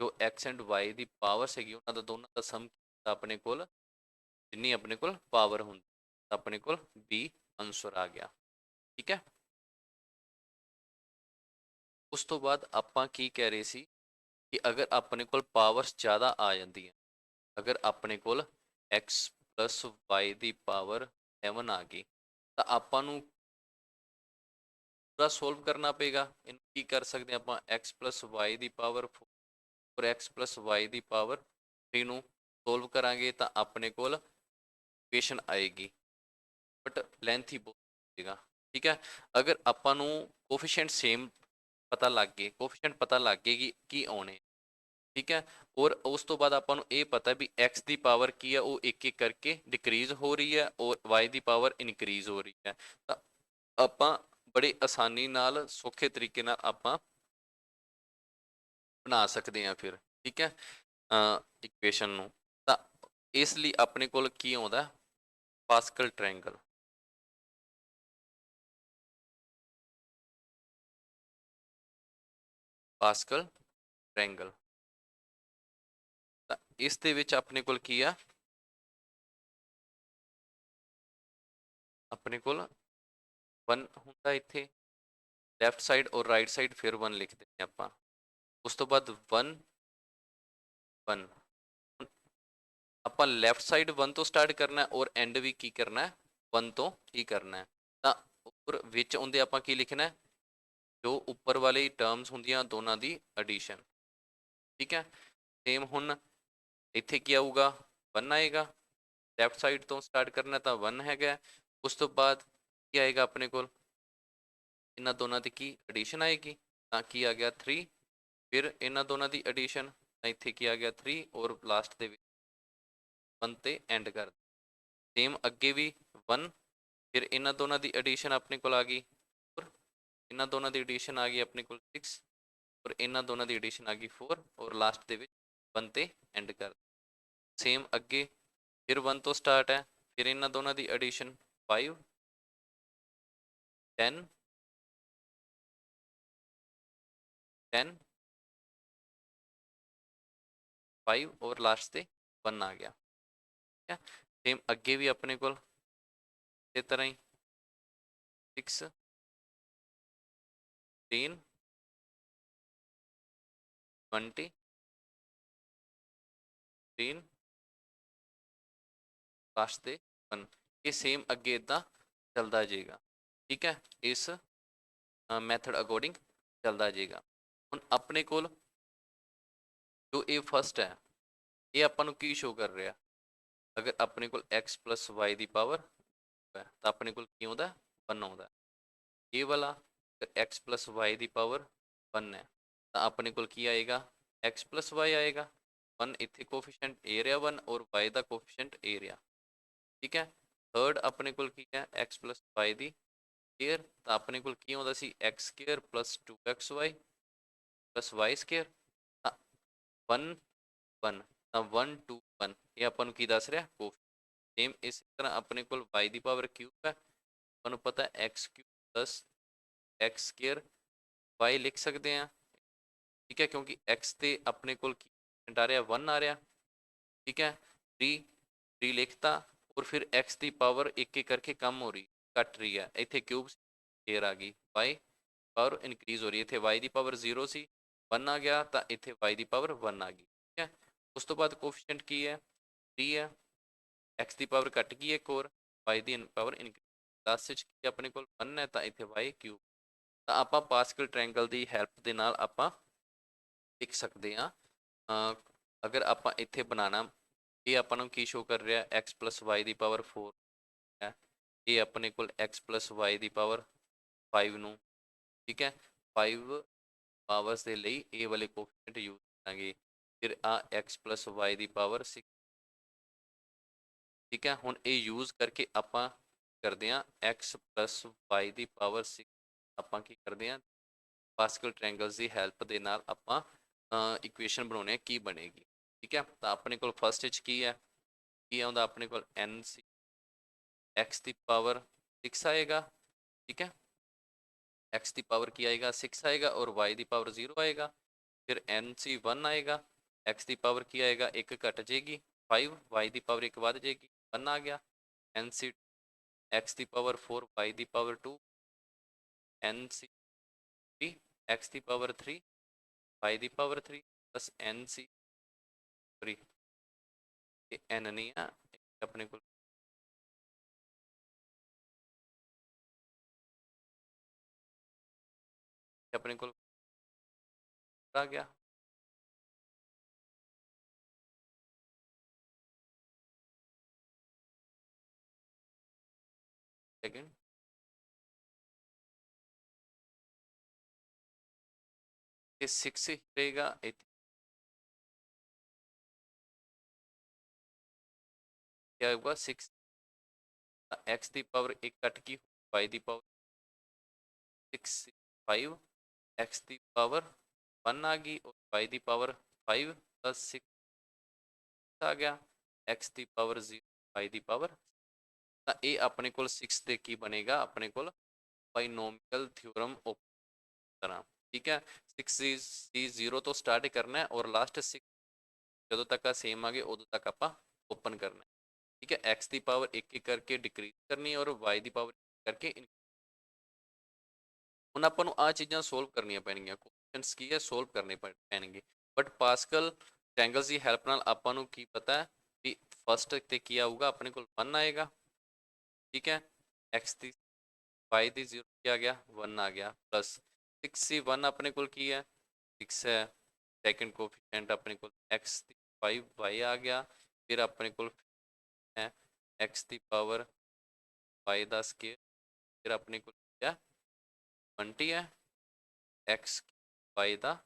ਜੋ x ਐਂਡ y ਦੀ ਪਾਵਰ ਸੀਗੀ ਉਹਨਾਂ ਦਾ ਦੋਨਾਂ ਦਾ ਸਮ ਆਪਣੇ ਕੋਲ ਜਿੰਨੀ ਆਪਣੇ ਕੋਲ ਪਾਵਰ ਹੁੰਦੀ ਤਾਂ ਆਪਣੇ ਕੋਲ b ਆਨਸਰ ਆ ਗਿਆ, ਠੀਕ ਹੈ। ਉਸ ਤੋਂ ਬਾਅਦ ਆਪਾਂ ਕੀ ਕਹਿ ਰਹੇ ਸੀ ਕਿ ਅਗਰ ਆਪਣੇ ਕੋਲ ਪਾਵਰਸ ਜ਼ਿਆਦਾ ਆ ਜਾਂਦੀਆਂ ਅਗਰ ਆਪਣੇ ਕੋਲ x plus y ਦੀ ਪਾਵਰ 7 ਆ ਗਈ ਤਾਂ ਆਪਾਂ ਨੂੰ ਪੂਰਾ ਸੋਲਵ ਕਰਨਾ ਪਏਗਾ। ਇਹਨੂੰ ਕੀ ਕਰ ਸਕਦੇ ਆਪਾਂ x plus y ਦੀ ਪਾਵਰ 4 और x प्लस वाई की पावर 3 ਨੂੰ ਸੋਲਵ ਕਰਾਂਗੇ ਤਾਂ ਆਪਣੇ ਕੋਲ ਇਕੁਏਸ਼ਨ ਆਏਗੀ ਬਟ ਲੈਂਥ ਹੀ ਬਹੁਤ ਹੋਏਗਾ। ਠੀਕ ਹੈ, ਅਗਰ ਆਪਾਂ ਨੂੰ ਕੋਫੀਸ਼ੀਐਂਟ ਸੇਮ ਪਤਾ ਲੱਗ ਗਏ, ਕੋਫੀਸ਼ੀਐਂਟ ਪਤਾ ਲੱਗ ਗਏ ਕੀ ਆਉਣੇ, ਠੀਕ ਹੈ, ਔਰ ਉਸ ਤੋਂ ਬਾਅਦ ਆਪਾਂ ਨੂੰ ਇਹ ਪਤਾ ਵੀ x ਦੀ ਪਾਵਰ ਕੀ ਹੈ ਉਹ ਇੱਕ ਇੱਕ ਕਰਕੇ ਡਿਕਰੀਜ਼ ਹੋ ਰਹੀ ਹੈ ਔਰ y ਦੀ ਪਾਵਰ ਇਨਕਰੀਜ਼ ਹੋ ਰਹੀ ਹੈ, ਤਾਂ ਆਪਾਂ ਬੜੇ ਆਸਾਨੀ ਨਾਲ ਸੌਖੇ ਤਰੀਕੇ ਨਾਲ ਆਪਾਂ ਬਣਾ ਸਕਦੇ ਹਾਂ ਫਿਰ, ਠੀਕ ਹੈ, ਇਕੁਏਸ਼ਨ ਨੂੰ। ਤਾਂ ਇਸ ਲਈ ਆਪਣੇ ਕੋਲ ਕੀ ਆਉਂਦਾ, ਪਾਸਕਲ ਟ੍ਰਾਇੰਗਲ। ਪਾਸਕਲ ਟ੍ਰਾਇੰਗਲ, ਤਾਂ ਇਸ ਦੇ ਵਿੱਚ ਆਪਣੇ ਕੋਲ ਕੀ ਆ, ਆਪਣੇ ਕੋਲ 1 ਹੁੰਦਾ ਇੱਥੇ ਲੈਫਟ ਸਾਈਡ ਔਰ ਰਾਈਟ ਸਾਈਡ, ਫਿਰ 1 ਲਿਖ ਦਿੰਦੇ ਆਪਾਂ। ਉਸ ਤੋਂ ਬਾਅਦ 1 1 ਆਪਾਂ ਲੈਫਟ ਸਾਈਡ 1 ਤੋਂ ਸਟਾਰਟ ਕਰਨਾ ਔਰ ਐਂਡ ਵੀ ਕੀ ਕਰਨਾ 1 ਤੋਂ ਹੀ ਕਰਨਾ। ਤਾਂ ਉੱਪਰ ਵਿੱਚ ਆਉਂਦੇ ਆਪਾਂ ਕੀ ਲਿਖਣਾ, ਜੋ ਉੱਪਰ ਵਾਲੀ ਟਰਮਸ ਹੁੰਦੀਆਂ ਦੋਨਾਂ ਦੀ ਐਡੀਸ਼ਨ। ਠੀਕ ਹੈ, ਸੇਮ ਹੁਣ ਇੱਥੇ ਕੀ ਆਊਗਾ 1 ਆਏਗਾ, ਲੈਫਟ ਸਾਈਡ ਤੋਂ ਸਟਾਰਟ ਕਰਨਾ ਤਾਂ 1 ਹੈਗਾ। ਉਸ ਤੋਂ ਬਾਅਦ ਕੀ ਆਏਗਾ ਆਪਣੇ ਕੋਲ, ਇਹਨਾਂ ਦੋਨਾਂ ਦੀ ਕੀ ਐਡੀਸ਼ਨ ਆਏਗੀ, ਤਾਂ ਕੀ ਆ ਗਿਆ 3, ਫਿਰ ਇਹਨਾਂ ਦੋਨਾਂ ਦੀ ਐਡੀਸ਼ਨ ਤਾਂ ਇੱਥੇ ਕੀ ਆ ਗਿਆ 3 ਔਰ ਲਾਸਟ ਦੇ ਵਿੱਚ 1 ਤੇ ਐਂਡ ਕਰ। ਸੇਮ ਅੱਗੇ ਵੀ 1, ਫਿਰ ਇਹਨਾਂ ਦੋਨਾਂ ਦੀ ਐਡੀਸ਼ਨ ਆਪਣੇ ਕੋਲ ਆ ਗਈ 4, ਇਹਨਾਂ ਦੋਨਾਂ ਦੀ ਐਡੀਸ਼ਨ ਆ ਗਈ ਆਪਣੇ ਕੋਲ 6 ਔਰ ਇਹਨਾਂ ਦੋਨਾਂ ਦੀ ਐਡੀਸ਼ਨ ਆ ਗਈ 4 ਔਰ ਲਾਸਟ ਦੇ ਵਿੱਚ 1 ਤੇ ਐਂਡ ਕਰ। ਸੇਮ ਅੱਗੇ ਫਿਰ 1 ਤੋਂ ਸਟਾਰਟ ਹੈ, ਫਿਰ ਇਹਨਾਂ ਦੋਨਾਂ ਦੀ ਐਡੀਸ਼ਨ 5 10 10 5 ਔਰ ਲਾਸਟ ਤੇ 1 ਆ ਗਿਆ। ਠੀਕ ਹੈ, ਸੇਮ ਅੱਗੇ ਵੀ ਆਪਣੇ ਕੋਲ ਇਸੇ ਤਰ੍ਹਾਂ ਹੀ 6 10 20 10 ਲਾਸਟ ਤੇ 1, ਇਹ ਸੇਮ ਅੱਗੇ ਇੱਦਾਂ ਚੱਲਦਾ ਜਾਏਗਾ। ਠੀਕ ਹੈ, ਇਸ ਮੈਥਡ ਅਕੋਰਡਿੰਗ ਚੱਲਦਾ ਜਾਏਗਾ। ਹੁਣ ਆਪਣੇ ਕੋਲ ਜੋ ਇਹ ਫਸਟ ਹੈ, ਇਹ ਆਪਾਂ ਨੂੰ ਕੀ ਸ਼ੋ ਕਰ ਰਿਹਾ, ਅਗਰ ਆਪਣੇ ਕੋਲ x ਪਲਸ ਵਾਈ ਦੀ ਪਾਵਰ ਹੈ ਤਾਂ ਆਪਣੇ ਕੋਲ ਕੀ ਆਉਂਦਾ 1 ਆਉਂਦਾ। ਇਹ ਵਾਲਾ x ਪਲਸ ਵਾਈ ਦੀ ਪਾਵਰ 1 ਹੈ ਤਾਂ ਆਪਣੇ ਕੋਲ ਕੀ ਆਏਗਾ x ਪਲਸ ਵਾਈ ਆਏਗਾ। 1 ਇੱਥੇ ਕੋਫੀਸ਼ੀਐਂਟ a ਰਿਹਾ 1 ਔਰ y ਦਾ ਕੋਫੀਸ਼ੀਐਂਟ a ਰਿਹਾ। ਠੀਕ ਹੈ, ਥਰਡ ਆਪਣੇ ਕੋਲ ਕੀ ਹੈ x ਪਲਸ ਵਾਈ ਦੀ ਸਕੇਅਰ, ਤਾਂ ਆਪਣੇ ਕੋਲ ਕੀ ਆਉਂਦਾ ਸੀ x square plus 2xy plus y square, ਤਾਂ 1 1 ਤਾਂ 1 2 1 ਇਹ ਆਪਾਂ ਨੂੰ ਕੀ ਦੱਸ ਰਿਹਾ ਕੋਫੀਸ਼ੀਐਂਟ। ਸੇਮ ਇਸੇ ਤਰ੍ਹਾਂ ਆਪਣੇ ਕੋਲ y ਦੀ ਪਾਵਰ ਕਿਊਬ ਹੈ, ਤੁਹਾਨੂੰ ਪਤਾ x cube plus x square y ਲਿਖ ਸਕਦੇ ਹਾਂ। ਠੀਕ ਹੈ, ਕਿਉਂਕਿ x ਤੇ ਆਪਣੇ ਕੋਲ ਕੀ ਆ ਰਿਹਾ 1 ਆ ਰਿਹਾ। ਠੀਕ ਹੈ, 3 ਲਿਖਤਾ ਔਰ ਫਿਰ x ਦੀ ਪਾਵਰ ਇੱਕ ਇੱਕ ਕਰਕੇ ਕਮ ਹੋ ਰਹੀ ਘਟ ਰਹੀ ਹੈ, ਇੱਥੇ ਕਿਊਬ ਸਕੇਅਰ ਆ ਗਈ, y ਪਾਵਰ ਇਨਕਰੀਜ਼ ਹੋ ਰਹੀ ਹੈ, ਇੱਥੇ y ਦੀ ਪਾਵਰ 0 ਸੀ 1 ਆ ਗਿਆ ਤਾਂ ਇੱਥੇ y ਦੀ ਪਾਵਰ 1 ਆ ਗਈ। ਠੀਕ ਹੈ, ਉਸ ਤੋਂ ਬਾਅਦ ਕੋਫੀਸ਼ੀਐਂਟ ਕੀ ਹੈ 3 ਹੈ, x ਦੀ ਪਾਵਰ ਘਟ ਗਈ ਇੱਕ ਹੋਰ, y ਦੀ ਪਾਵਰ ਇਨਕਰੀਜ਼। 10 ਵਿੱਚ ਕੀ ਆਪਣੇ ਕੋਲ 1 ਹੈ ਤਾਂ ਇੱਥੇ y ਕਿਊਬ। ਤਾਂ ਆਪਾਂ ਪਾਸਕਲ ਟ੍ਰਾਇੰਗਲ ਦੀ ਹੈਲਪ ਦੇ ਨਾਲ ਆਪਾਂ ਲਿਖ ਸਕਦੇ ਹਾਂ। ਅਗਰ ਆਪਾਂ ਇੱਥੇ ਬਣਾਉਣਾ, ਇਹ ਆਪਾਂ ਨੂੰ ਕੀ ਸ਼ੋ ਕਰ ਰਿਹਾ x ਪਲਸ ਵਾਈ ਦੀ ਪਾਵਰ 4 ਹੈ, ਇਹ ਆਪਣੇ ਕੋਲ x ਪਲਸ ਵਾਈ ਦੀ ਪਾਵਰ 5 ਨੂੰ, ਠੀਕ ਹੈ 5 ਪਾਵਰਸ ਦੇ ਲਈ ਇਹ ਵਾਲੇ ਕੋਫੀਸ਼ੀਐਂਟ ਯੂਜ਼ ਕਰਾਂਗੇ। ਫਿਰ ਆ x ਪਲਸ ਵਾਈ ਦੀ ਪਾਵਰ 6। ਠੀਕ ਹੈ, ਹੁਣ ਇਹ ਯੂਜ਼ ਕਰਕੇ ਆਪਾਂ ਕਰਦੇ ਹਾਂ x ਪਲਸ ਵਾਈ ਦੀ ਪਾਵਰ 6, ਆਪਾਂ ਕੀ ਕਰਦੇ ਹਾਂ ਪਾਸਕਲ ਟ੍ਰਾਇੰਗਲਸ ਦੀ ਹੈਲਪ ਦੇ ਨਾਲ ਆਪਾਂ ਇਕੁਏਸ਼ਨ ਬਣਾਉਣੇ ਆ ਕੀ ਬਣੇਗੀ। ਠੀਕ ਹੈ, ਤਾਂ ਆਪਣੇ ਕੋਲ ਫਸਟ ਵਿੱਚ ਕੀ ਹੈ, ਕੀ ਆਉਂਦਾ ਆਪਣੇ ਕੋਲ n ਸੀ x ਦੀ ਪਾਵਰ 6 ਆਏਗਾ। ਠੀਕ ਹੈ, x ਦੀ ਪਾਵਰ ਕੀ ਆਏਗਾ 6 ਆਏਗਾ ਔਰ y ਦੀ ਪਾਵਰ 0 ਆਏਗਾ। ਫਿਰ n ਸੀ 1 ਆਏਗਾ, x ਦੀ ਪਾਵਰ ਕੀ ਆਏਗਾ 1 ਘਟ ਜਾਏਗੀ 5, y ਦੀ ਪਾਵਰ 1 ਵੱਧ ਜਾਏਗੀ 1 ਆ ਗਿਆ। n ਸੀ x ਦੀ ਪਾਵਰ 4 y ਦੀ ਪਾਵਰ 2, n ਸੀ 3 x ਦੀ ਪਾਵਰ 3 y ਦੀ ਪਾਵਰ 3 ਪਲਸ n ਸੀ 3, ਤੇ n ਨਹੀਂ ਆ ਆਪਣੇ ਕੋਲ ਆ ਗਿਆ। सेकेंड, ये 6 ही रहेगा, क्या होगा 6 एक्स दी पावर एक कट की वाई दी पावर 6 5 एक्स दी पावर 1 आ गई और वाई दी पावर 5 प्लस 6 आ गया एक्स दी पावर 0 वाई दी पावर। ਤਾਂ ਇਹ ਆਪਣੇ ਕੋਲ 6 ਦੇ ਕੀ ਬਣੇਗਾ, ਆਪਣੇ ਕੋਲ ਬਾਈਨੋਮੀਅਲ ਥਿਓਰਮ ਤਰ੍ਹਾਂ। ਠੀਕ ਹੈ, 6 ਸੀ 0 ਤੋਂ ਸਟਾਰਟ ਕਰਨਾ ਹੈ ਔਰ ਲਾਸਟ 6 ਜਦੋਂ ਤੱਕ ਆ ਸੇਮ ਆ ਗਏ ਉਦੋਂ ਤੱਕ ਆਪਾਂ ਓਪਨ ਕਰਨਾ ਹੈ। ਠੀਕ ਹੈ, x ਦੀ ਪਾਵਰ ਇੱਕ ਇੱਕ ਕਰਕੇ ਡਿਕਰੀਜ਼ ਕਰਨੀ ਹੈ ਔਰ y ਦੀ ਪਾਵਰ ਕਰਕੇ ਹੁਣ ਆਪਾਂ ਨੂੰ ਆ ਚੀਜ਼ਾਂ ਸੋਲਵ ਕਰਨੀਆਂ ਪੈਣਗੀਆਂ, ਕੁਐਸਚਨਸ ਕੀ ਹੈ ਸੋਲਵ ਕਰਨੇ ਪੈਣਗੇ। But Pascal triangles the help ਨਾਲ ਆਪਾਂ ਨੂੰ ਕੀ ਪਤਾ ਹੈ ਵੀ ਫਸਟ ਤੇ ਕੀ ਆਊਗਾ, ਆਪਣੇ ਕੋਲ 1 ਆਏਗਾ। ठीक है, x ਦੀ y ਦੀ 0 ਕੀ ਆ ਗਿਆ 1 ਆ ਗਿਆ ਪਲਸ 6c1 ਆਪਣੇ ਕੋਲ ਕੀ ਹੈ 6 ਹੈ, ਸੈਕੰਡ ਕੋਫੀਸ਼ੀਐਂਟ ਆਪਣੇ ਕੋਲ x ਦੀ 5y ਆ ਗਿਆ, ਫਿਰ ਆਪਣੇ ਕੋਲ ਹੈ x ਦੀ ਪਾਵਰ y ਦਾ ਸਕੁਅਰ, ਫਿਰ ਆਪਣੇ ਕੋਲ ਕੀ ਹੈ 20 ਹੈ x y ਦਾ।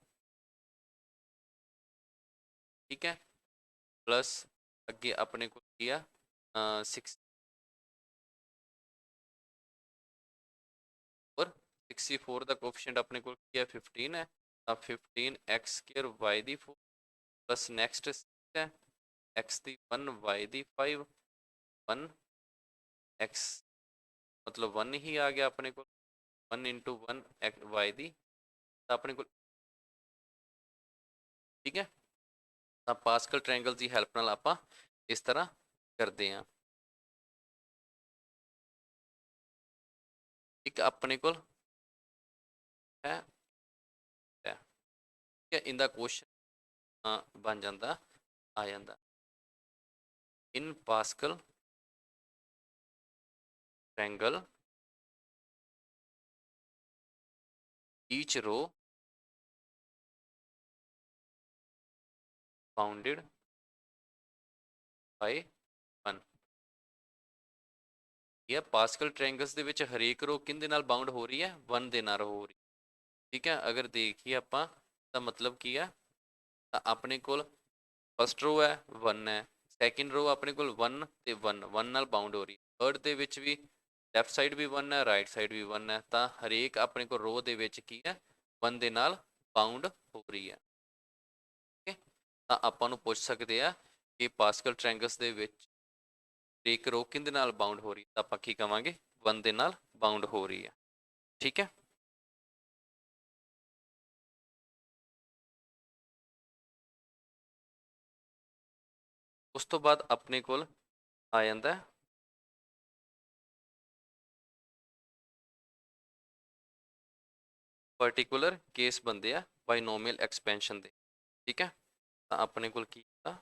ਠੀਕ ਹੈ, ਪਲਸ ਅੱਗੇ ਆਪਣੇ ਕੋਲ ਕੀ ਆ 6 और 64 ਦਾ ਕੋਫੀਸ਼ੀਐਂਟ ਆਪਣੇ ਕੋਲ ਕੀ ਹੈ 15 ਹੈ, ਤਾਂ 15 x ਸਕੁਅਰ y ਦੀ 4 ਪਲਸ ਨੈਕਸਟ ਹੈ x ਦੀ 1 y ਦੀ 5 1 x मतलब 1 ही आ गया अपने को 1 इंटू 1 y ਦੀ ਤਾਂ ਆਪਣੇ ਕੋਲ। ਠੀਕ ਹੈ, ਤਾਂ ਪਾਸਕਲ ਟ੍ਰਾਇੰਗਲ ਦੀ ਹੈਲਪ ਨਾਲ ਆਪਾਂ ਇਸ ਤਰ੍ਹਾਂ ਕਰਦੇ ਹਾਂ। ਇੱਕ ਆਪਣੇ ਕੋਲ ਹੈ ਠੀਕ ਹੈ, ਇਹਦਾ ਕੁਐਸਚਨ ਬਣ ਜਾਂਦਾ ਆ ਜਾਂਦਾ ਇਨ Pascal triangle each row bounded by 1। ਇਹ ਪਾਸਕਲ ਟ੍ਰਾਇੰਗਲਸ ਦੇ ਵਿੱਚ ਹਰੇਕ ਰੋ ਕਿਹਦੇ ਨਾਲ ਬਾਉਂਡ ਹੋ ਰਹੀ ਹੈ 1 ਦੇ ਨਾਲ ਹੋ ਰਹੀ। ਠੀਕ ਹੈ, ਅਗਰ ਦੇਖੀਏ ਆਪਾਂ ਤਾਂ ਮਤਲਬ ਕੀ ਹੈ, ਤਾਂ ਆਪਣੇ ਕੋਲ ਫਸਟ ਰੋ ਹੈ 1 ਹੈ, ਸੈਕਿੰਡ ਰੋ ਆਪਣੇ ਕੋਲ 1 ਤੇ 1 ਨਾਲ ਬਾਉਂਡ ਹੋ ਰਹੀ ਹੈ, ਥਰਡ ਦੇ ਵਿੱਚ ਵੀ ਲੈਫਟ ਸਾਈਡ ਵੀ 1 ਹੈ ਰਾਈਟ ਸਾਈਡ ਵੀ 1 ਹੈ, ਤਾਂ ਹਰੇਕ ਆਪਣੇ ਕੋਲ ਰੋ ਦੇ ਵਿੱਚ ਕੀ ਹੈ 1 ਦੇ ਨਾਲ ਬਾਉਂਡ ਹੋ ਰਹੀ ਹੈ। ਠੀਕ ਹੈ, ਤਾਂ ਆਪਾਂ ਨੂੰ ਪੁੱਛ ਸਕਦੇ ਆ ਕਿ ਪਾਸਕਲ ਟ੍ਰਾਇੰਗਲਸ ਦੇ ਵਿੱਚ ਇੱਕ ਰੋ ਕਿਹਦੇ ਨਾਲ ਬਾਉਂਡ ਹੋ ਰਹੀ, ਤਾਂ ਆਪਾਂ ਕੀ ਕਵਾਂਗੇ 1 ਦੇ ਨਾਲ ਬਾਉਂਡ ਹੋ ਰਹੀ ਹੈ। ਠੀਕ ਹੈ, ਉਸ ਤੋਂ ਬਾਅਦ ਆਪਣੇ ਕੋਲ ਆ ਜਾਂਦਾ ਪਾਰਟਿਕੂਲਰ ਕੇਸ ਬੰਦੇ ਆ ਬਾਈਨੋਮੀਅਲ ਐਕਸਪੈਂਸ਼ਨ ਦੇ। ਠੀਕ ਹੈ, ਤਾਂ ਆਪਣੇ ਕੋਲ ਕੀ ਆ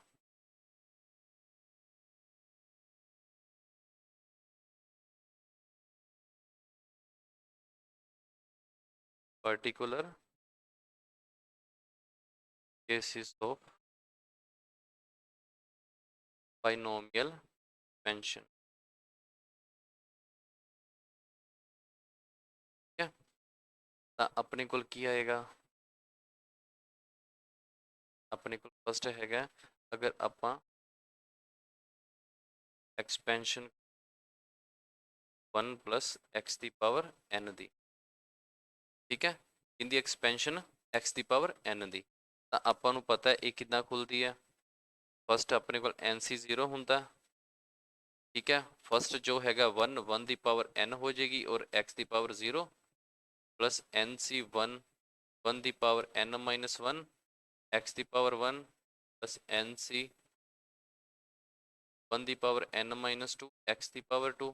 particular cases of binomial expansion। ठीक है, ਤਾਂ ਆਪਣੇ ਕੋਲ ਕੀ ਆਏਗਾ, ਆਪਣੇ ਕੋਲ ਫਸਟ ਹੈਗਾ ਅਗਰ ਆਪਾਂ ਐਕਸਪੈਂਸ਼ਨ 1 plus x ਦੀ ਪਾਵਰ n ਦੀ। ਠੀਕ ਹੈ, ਇਹਦੀ ਐਕਸਪੈਂਸ਼ਨ x ਦੀ ਪਾਵਰ n ਦੀ, ਤਾਂ ਆਪਾਂ ਨੂੰ ਪਤਾ ਇਹ ਕਿੱਦਾਂ ਖੁੱਲਦੀ ਹੈ, ਫਸਟ ਆਪਣੇ ਕੋਲ nc0 ਹੁੰਦਾ। ਠੀਕ ਹੈ, ਫਸਟ ਜੋ ਹੈਗਾ 1 ਦੀ ਪਾਵਰ n ਹੋ ਜਾਏਗੀ ਔਰ x ਦੀ ਪਾਵਰ 0 ਪਲਸ nc1 1 ਦੀ ਪਾਵਰ n ਮਾਈਨਸ 1 x ਦੀ ਪਾਵਰ 1 ਪਲਸ nc 1 ਦੀ ਪਾਵਰ n ਮਾਈਨਸ 2 x ਦੀ ਪਾਵਰ 2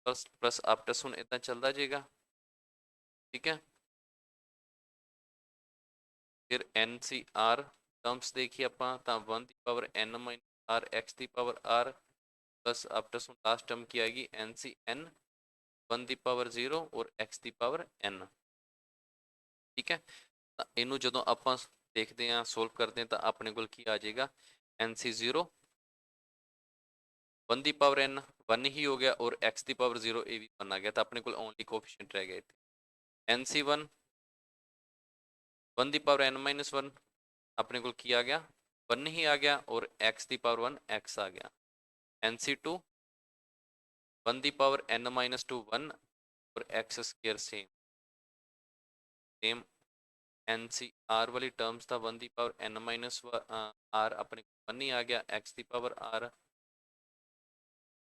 ਪਲਸ ਆਪਟਸ ਹੁਣ ਇਦਾਂ ਚੱਲਦਾ ਜਾਏਗਾ। ਠੀਕ ਹੈ, ਫਿਰ NCR ਟਰਮਸ ਦੇਖੀਏ ਆਪਾਂ ਤਾਂ 1 ਦੀ power n minus r x ਦੀ ਪਾਵਰ r प्लस आफ्टर सुन लास्ट टर्म की आएगी NCN 1 ਦੀ ਪਾਵਰ 0 ਔਰ x ਦੀ ਪਾਵਰ n। ਠੀਕ ਹੈ, ਤਾਂ ਇਹਨੂੰ ਜਦੋਂ ਆਪਾਂ ਦੇਖਦੇ ਹਾਂ ਸੋਲਵ ਕਰਦੇ ਹਾਂ ਤਾਂ ਆਪਣੇ ਕੋਲ ਕੀ ਆ ਜਾਏਗਾ NC0 1 ਦੀ ਪਾਵਰ n वन ही हो गया और एक्स दी पावर 0 ये भी 1 आ गया, तो अपने को ओनली कोफिशिएंट रह गए थे एन सी वन दी पावर n माइनस वन अपने को किया गया 1 ही आ गया और एक्स दी पावर 1 एक्स आ गया। एन सी टू वन दी पावर n माइनस टू 1 और एक्स स्क्र सेम एन सी आर वाली टर्म्स था 1 दी पावर n माइनस आर अपने को 1 ही आ गया एक्स दी power r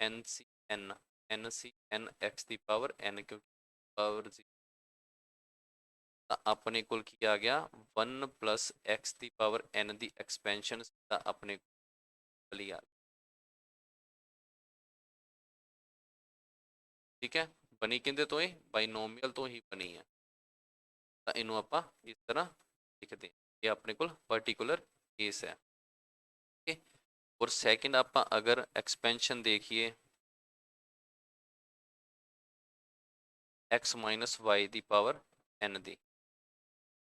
n c n x दी पावर n क्योंकि पावर अपने को किया गया 1 प्लस एक्स दी पावर n दी एक्सपेंशन अपने को लिया। ठीक है, बनी कहते तो ये बाइनोमियल तो ही बनी है, तो इनू आप इस तरह लिखते हैं, ये अपने को पर्टिकुलर केस है। ठीक है, और सेकंड आप अगर एक्सपेंशन देखिए x माइनस वाई दी पावर n दी,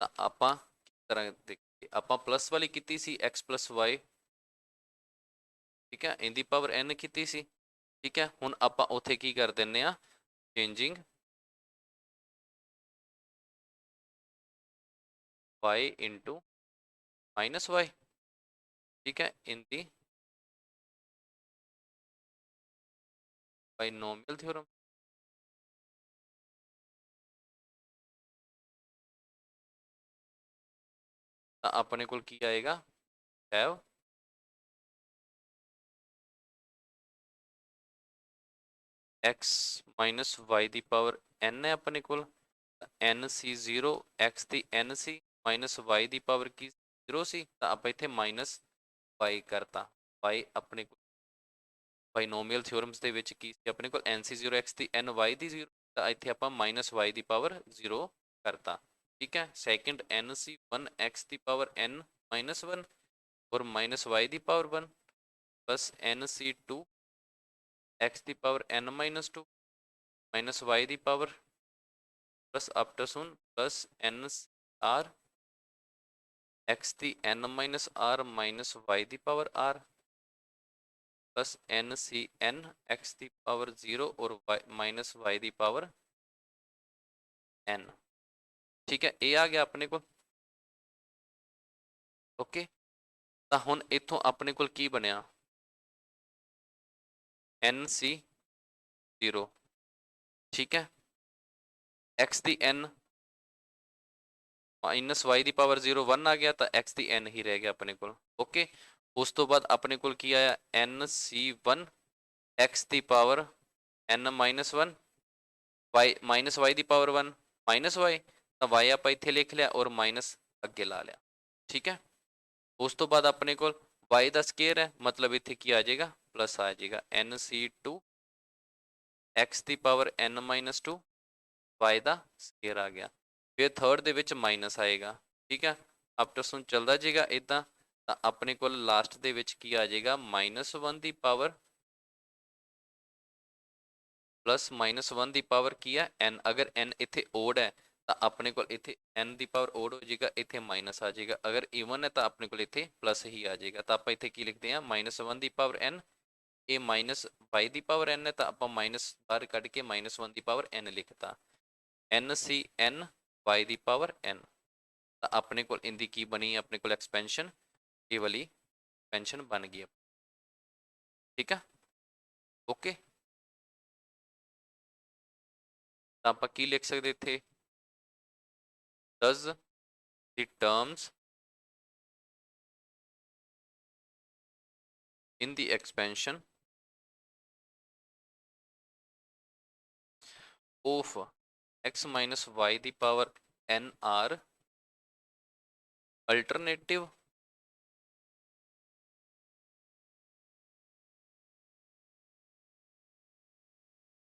तो आप किस तरह देखिए आप प्लस वाली की सी x प्लस वाई, ठीक है, इन दी पावर n की सी। ठीक है, हुण आप उत्थे की कर देने आ changing y into minus y. ठीक है, इन दी बाइनोमियल थ्योरम। तो अपने को की आएगा हैव x माइनस वाई दी पावर n है अपने को n सी 0 x दी n सी माइनस वाई दी पावर की 0 सी, तो आप इतने माइनस वाई करता y अपने को बाइनोमियल थ्योरम्स ਦੇ ਵਿੱਚ ਕੀ ਸੀ ਆਪਣੇ ਕੋਲ nc0 x ਦੀ ny ਦੀ 0, ਤਾਂ ਇੱਥੇ ਆਪਾਂ -y ਦੀ ਪਾਵਰ 0 ਕਰਤਾ। ਠੀਕ ਹੈ, ਸੈਕੰਡ nc1 x ਦੀ ਪਾਵਰ n -1 और -y ਦੀ ਪਾਵਰ 1 प्लस nc2 x ਦੀ ਪਾਵਰ n -2 -y ਦੀ ਪਾਵਰ प्लस आफ्टर सुन प्लस nr x ਦੀ n -r -y ਦੀ power r plus n c n x की पावर 0 और माइनस वाई की पावर n। ठीक है, ये आ गया अपने को। ओके, तो हुण इथों अपने को की बनया एन सी 0। ठीक है, एक्स की n माइनस वाई की पावर 0 1 आ गया, तो एक्स की n ही रह गया अपने को। ओके, उस तो बाद अपने को की आया एन सी 1 एक्स की power n -1 y minus y की पावर 1 माइनस वाई, तो वाई आप इतने लिख लिया और माइनस अगे ला लिया। ठीक है, उस तो बाद अपने को y का स्केयर है, मतलब इतने की आ जाएगा प्लस आ जाएगा एन सी टू एक्स की पावर n -2 y का स्केयर आ गया। फिर थर्ड दे विच माइनस आएगा। ठीक है, आफ्टर सुन चलता जाएगा इदा, तो अपने को लास्ट दे विच की आ जाएगा -1 की पावर प्लस -1 की पावर की है n। अगर n इतने ओड है तो अपने को इतने n की पावर ओड हो जाएगा, इतने माइनस आ जाएगा। अगर इवन है तो अपने को इतने प्लस ही आ जाएगा। तो आप इतने की लिखते हैं -1 की पावर n, ये माइनस वाई की पावर n है, तो आप माइनस बाहर कट के -1 की पावर n लिखता एन सी एन वाई की पावर n। तो अपने को इनकी की बनी अपने को एक्सपेंशन, ये वाली एक्सपेंशन बन गई। ठीक है, ओके, तो आप की लिख सकते थे does the terms in the expansion of x minus y the power n are alternative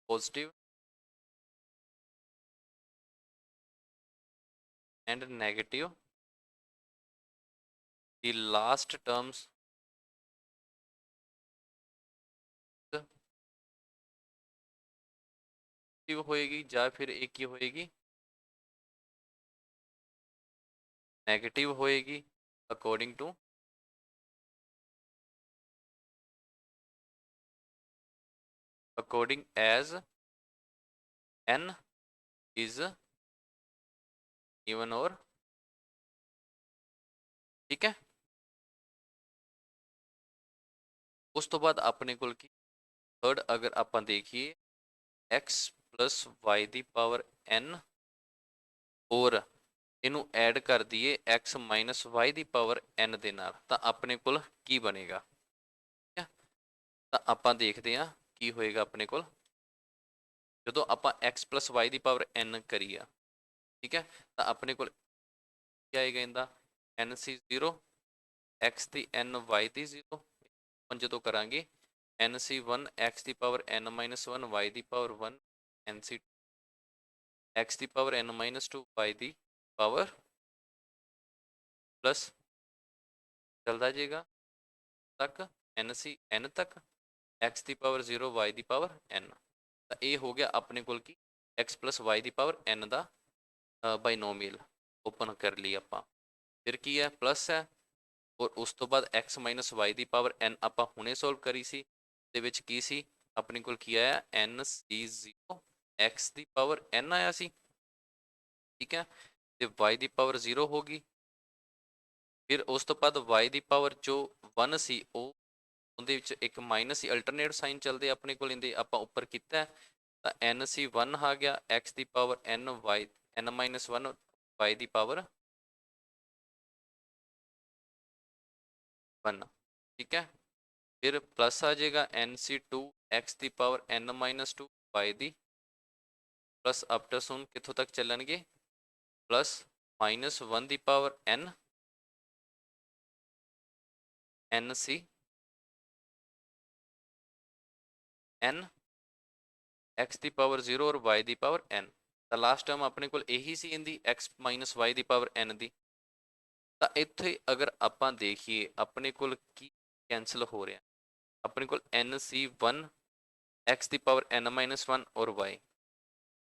positive and negative, the last terms होएगी या फिर एक ही होएगी नेगेटिव होएगी according to according as n is even or, ठीक है। उस तो बाद अपने कोल की थर्ड अगर आप देखिए x प्लस वाई दी पावर n और इनू ऐड कर दिए x माइनस वाई दी पावर n ਦੇ ਨਾਲ ਤਾਂ ਆਪਣੇ ਕੋਲ ਕੀ ਬਣੇਗਾ, ਠੀਕ ਹੈ। ਤਾਂ ਆਪਾਂ ਦੇਖਦੇ ਹਾਂ ਕੀ ਹੋਏਗਾ ਆਪਣੇ ਕੋਲ ਜਦੋਂ ਆਪਾਂ x plus y ਦੀ ਪਾਵਰ n ਕਰੀ ਆ, ਠੀਕ ਹੈ। ਤਾਂ ਆਪਣੇ ਕੋਲ ਕੀ ਆਏਗਾ ਇਹਦਾ nc 0 x ਦੀ n y ਦੀ 0 ਹੁਣ ਜਦੋਂ ਕਰਾਂਗੇ nc 1 x ਦੀ ਪਾਵਰ n minus 1 y ਦੀ ਪਾਵਰ 1 nc x ਦੀ ਪਾਵਰ n minus 2 y ਦੀ ਪਾਵਰ प्लस चलता जाएगा तक nc n तक x ਦੀ ਪਾਵਰ 0 y ਦੀ ਪਾਵਰ n। ਤਾਂ ਇਹ ਹੋ ਗਿਆ ਆਪਣੇ ਕੋਲ ਕੀ x plus y ਦੀ ਪਾਵਰ n ਦਾ ਬਾਈਨੋਮੀਅਲ ਓਪਨ ਕਰ ਲਈ ਆਪਾਂ। ਫਿਰ ਕੀ ਹੈ ਪਲੱਸ ਹੈ ਔਰ ਉਸ ਤੋਂ ਬਾਅਦ x ਮਾਈਨਸ y ਦੀ ਪਾਵਰ n ਆਪਾਂ ਹੁਣੇ ਸੋਲਵ ਕਰੀ ਸੀ, ਦੇ ਵਿੱਚ ਕੀ ਸੀ ਆਪਣੇ ਕੋਲ ਕੀ ਆਇਆ nc0 x ਦੀ ਪਾਵਰ n ਆਇਆ ਸੀ, ਠੀਕ ਹੈ। ਤੇ y ਦੀ ਪਾਵਰ 0 ਹੋ ਗਈ। ਫਿਰ ਉਸ ਤੋਂ ਬਾਅਦ y ਦੀ ਪਾਵਰ ਜੋ 1 ਸੀ ਉਹ ਉਹਦੇ ਵਿੱਚ ਇੱਕ ਮਾਈਨਸ ਸੀ, ਅਲਟਰਨੇਟ ਸਾਈਨ ਚੱਲਦੇ ਆਪਣੇ ਕੋਲ ਇਹਦੇ ਆਪਾਂ ਉੱਪਰ ਕੀਤਾ ਤਾਂ nc1 ਆ ਗਿਆ x ਦੀ power n y n minus 1 y ਦੀ ਪਾਵਰ 1, ਠੀਕ ਹੈ। ਫਿਰ ਪਲੱਸ ਆ ਜਾਏਗਾ nc2 x ਦੀ ਪਾਵਰ n minus 2 y ਦੀ ਪਲੱਸ ਆਫਟਰ ਸੁਣ ਕਿੱਥੋਂ ਤੱਕ ਚੱਲਣਗੇ ਪਲੱਸ ਮਾਈਨਸ 1 ਦੀ power n nc n x ਦੀ ਪਾਵਰ 0 ਔਰ y ਦੀ ਪਾਵਰ n। ਤਾਂ ਲਾਸਟ ਟਰਮ ਆਪਣੇ ਕੋਲ ਇਹੀ ਸੀ ਇਹਦੀ x ਮਾਈਨਸ y ਦੀ ਪਾਵਰ n ਦੀ। ਤਾਂ ਇੱਥੇ ਅਗਰ ਆਪਾਂ ਦੇਖੀਏ ਆਪਣੇ ਕੋਲ ਕੀ ਕੈਂਸਲ ਹੋ ਰਿਹਾ, ਆਪਣੇ ਕੋਲ nc1 x ਦੀ ਪਾਵਰ n ਮਾਈਨਸ 1 ਔਰ y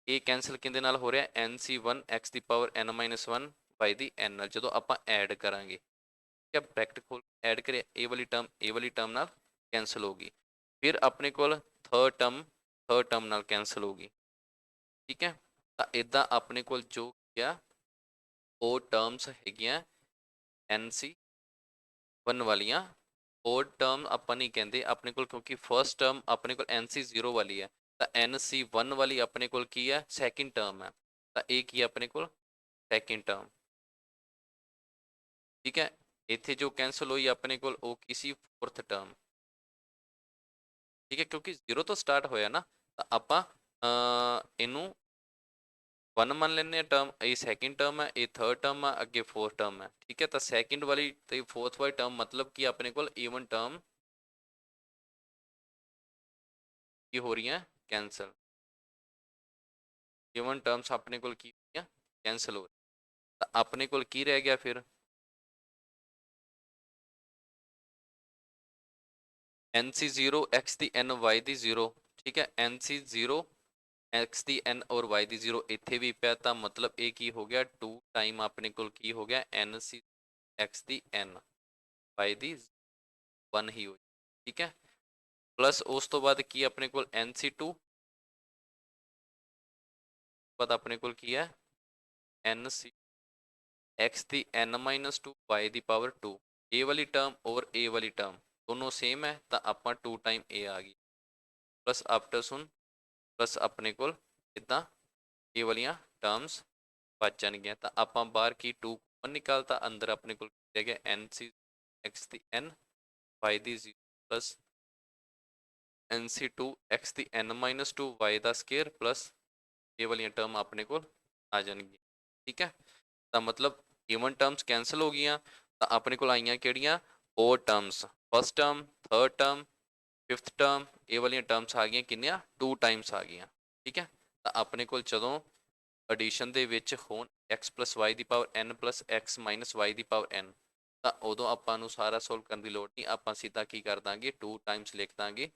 ਇਹ ਕੈਂਸਲ ਕਿਹਦੇ ਨਾਲ ਹੋ ਰਿਹਾ nc1 x ਦੀ ਪਾਵਰ n ਮਾਈਨਸ 1 y ਦੀ n ਨਾਲ ਜਦੋਂ ਆਪਾਂ ਐਡ ਕਰਾਂਗੇ, ਠੀਕ ਹੈ। ਬ੍ਰੈਕਟ ਖੋਲ ਐਡ ਕਰੇ ਇਹ ਵਾਲੀ ਟਰਮ ਨਾਲ ਕੈਂਸਲ ਹੋਗੀ। ਫਿਰ ਆਪਣੇ ਕੋਲ ਥਰਡ ਟਰਮ ਨਾਲ ਕੈਂਸਲ ਹੋਗੀ, ਠੀਕ ਹੈ। ਤਾਂ ਇਦਾਂ ਆਪਣੇ ਕੋਲ ਜੋ ਗਿਆ ਉਹ ਟਰਮਸ ਹੈਗੀਆਂ nc1 ਵਾਲੀਆਂ। ਹੋਰ ਟਰਮ ਆਪਾਂ ਨਹੀਂ ਕਹਿੰਦੇ ਆਪਣੇ ਕੋਲ ਕਿਉਂਕਿ ਫਰਸਟ ਟਰਮ ਆਪਣੇ ਕੋਲ nc0 ਵਾਲੀ ਹੈ ਤਾਂ nc1 ਵਾਲੀ ਆਪਣੇ ਕੋਲ ਕੀ ਹੈ ਸੈਕਿੰਡ ਟਰਮ ਹੈ। ਤਾਂ ਇਹ ਕੀ ਆਪਣੇ ਕੋਲ ਸੈਕਿੰਡ ਟਰਮ, ਠੀਕ ਹੈ। ਇੱਥੇ ਜੋ ਕੈਂਸਲ ਹੋਈ ਆਪਣੇ ਕੋਲ ਉਹ ਕੀ ਸੀ ਫੋਰਥ ਟਰਮ, ਠੀਕ ਹੈ। ਕਿਉਂਕਿ 0 ਤੋਂ ਸਟਾਰਟ ਹੋਇਆ ਨਾ ਤਾਂ ਆਪਾਂ ਇਹਨੂੰ 1 ਮੰਨ ਲੈਂਦੇ ਹਾਂ ਟਰਮ, ਇਹ ਸੈਕਿੰਡ ਟਰਮ ਹੈ, ਇਹ ਥਰਡ ਟਰਮ ਹੈ, ਅੱਗੇ ਫੋਰਥ ਟਰਮ ਹੈ, ਠੀਕ ਹੈ। ਤਾਂ ਸੈਕਿੰਡ ਵਾਲੀ ਤੇ ਫੋਰਥ ਵਾਲੀ ਟਰਮ ਮਤਲਬ ਕਿ ਆਪਣੇ ਕੋਲ ਈਵਨ ਟਰਮ ਕੀ ਹੋ ਰਹੀਆਂ ਕੈਂਸਲ, ਈਵਨ ਟਰਮਸ ਆਪਣੇ ਕੋਲ ਕੀ ਹੋ ਰਹੀਆਂ ਕੈਂਸਲ ਹੋ ਰਹੀਆਂ। ਤਾਂ ਆਪਣੇ ਕੋਲ ਕੀ ਰਹਿ ਗਿਆ ਫਿਰ nc0 x ਦੀ n y ਦੀ 0, ਠੀਕ ਹੈ। nc0 x ਦੀ n ਔਰ y ਦੀ 0 ਇੱਥੇ ਵੀ ਪਿਆ ਤਾਂ ਮਤਲਬ ਇਹ ਕੀ ਹੋ ਗਿਆ 2 ਟਾਈਮ ਆਪਣੇ ਕੋਲ ਕੀ ਹੋ ਗਿਆ nc x ਦੀ n y ਦੀ 1 ਹੀ ਹੋ, ਠੀਕ ਹੈ। ਪਲੱਸ ਉਸ ਤੋਂ ਬਾਅਦ ਕੀ ਆਪਣੇ ਕੋਲ nc2 ਬਾਅਦ ਆਪਣੇ ਕੋਲ ਕੀ ਹੈ nc x ਦੀ n minus 2 y ਦੀ ਪਾਵਰ 2 ਇਹ ਵਾਲੀ ਟਰਮ ਔਰ ਇਹ ਵਾਲੀ ਟਰਮ ਦੋਨੋਂ ਸੇਮ ਹੈ ਤਾਂ ਆਪਾਂ 2 ਟਾਈਮ ਇਹ ਆ ਗਈ ਪਲੱਸ ਆਫਟਰ ਸੁਨ ਪਲੱਸ ਆਪਣੇ ਕੋਲ ਇੱਦਾਂ ਇਹ ਵਾਲੀਆਂ ਟਰਮਸ ਬਚ ਜਾਣਗੀਆਂ। ਤਾਂ ਆਪਾਂ ਬਾਹਰ ਕੀ 2 ਕਾਮਨ ਨਿਕਾਲਤਾ ਅੰਦਰ ਆਪਣੇ ਕੋਲ ਰਹਿ ਗਿਆ nc x ਦੀ n y ਦੀ 0 ਪਲੱਸ nc2 x ਦੀ n minus 2 y ਦਾ ਸਕੇਅਰ ਪਲੱਸ ਇਹ ਵਾਲੀਆਂ ਟਰਮ ਆਪਣੇ ਕੋਲ ਆ ਜਾਣਗੀਆਂ, ਠੀਕ ਹੈ। ਤਾਂ ਮਤਲਬ ਈਵਨ ਟਰਮਸ ਕੈਂਸਲ ਹੋ ਗਈਆਂ ਤਾਂ ਆਪਣੇ ਕੋਲ ਆਈਆਂ ਕਿਹੜੀਆਂ odd terms, first term third term fifth term ਇਹ ਵਾਲੀਆਂ ਟਰਮਸ ਆ ਗਈਆਂ ਕਿੰਨੀਆਂ 2 ਟਾਈਮਸ ਆ ਗਈਆਂ, ਠੀਕ ਹੈ। ਤਾਂ ਆਪਣੇ ਕੋਲ ਜਦੋਂ ਐਡੀਸ਼ਨ ਦੇ ਵਿੱਚ ਹੋਣ x plus y ਦੀ power n plus x minus y ਦੀ ਪਾਵਰ n ਤਾਂ ਉਦੋਂ ਆਪਾਂ ਨੂੰ ਸਾਰਾ ਸੋਲਵ ਕਰਨ ਦੀ ਲੋੜ ਨਹੀਂ, ਆਪਾਂ ਸਿੱਧਾ ਕੀ ਕਰ ਦਾਂਗੇ 2 ਟਾਈਮਸ ਲਿਖ ਦਾਂਗੇ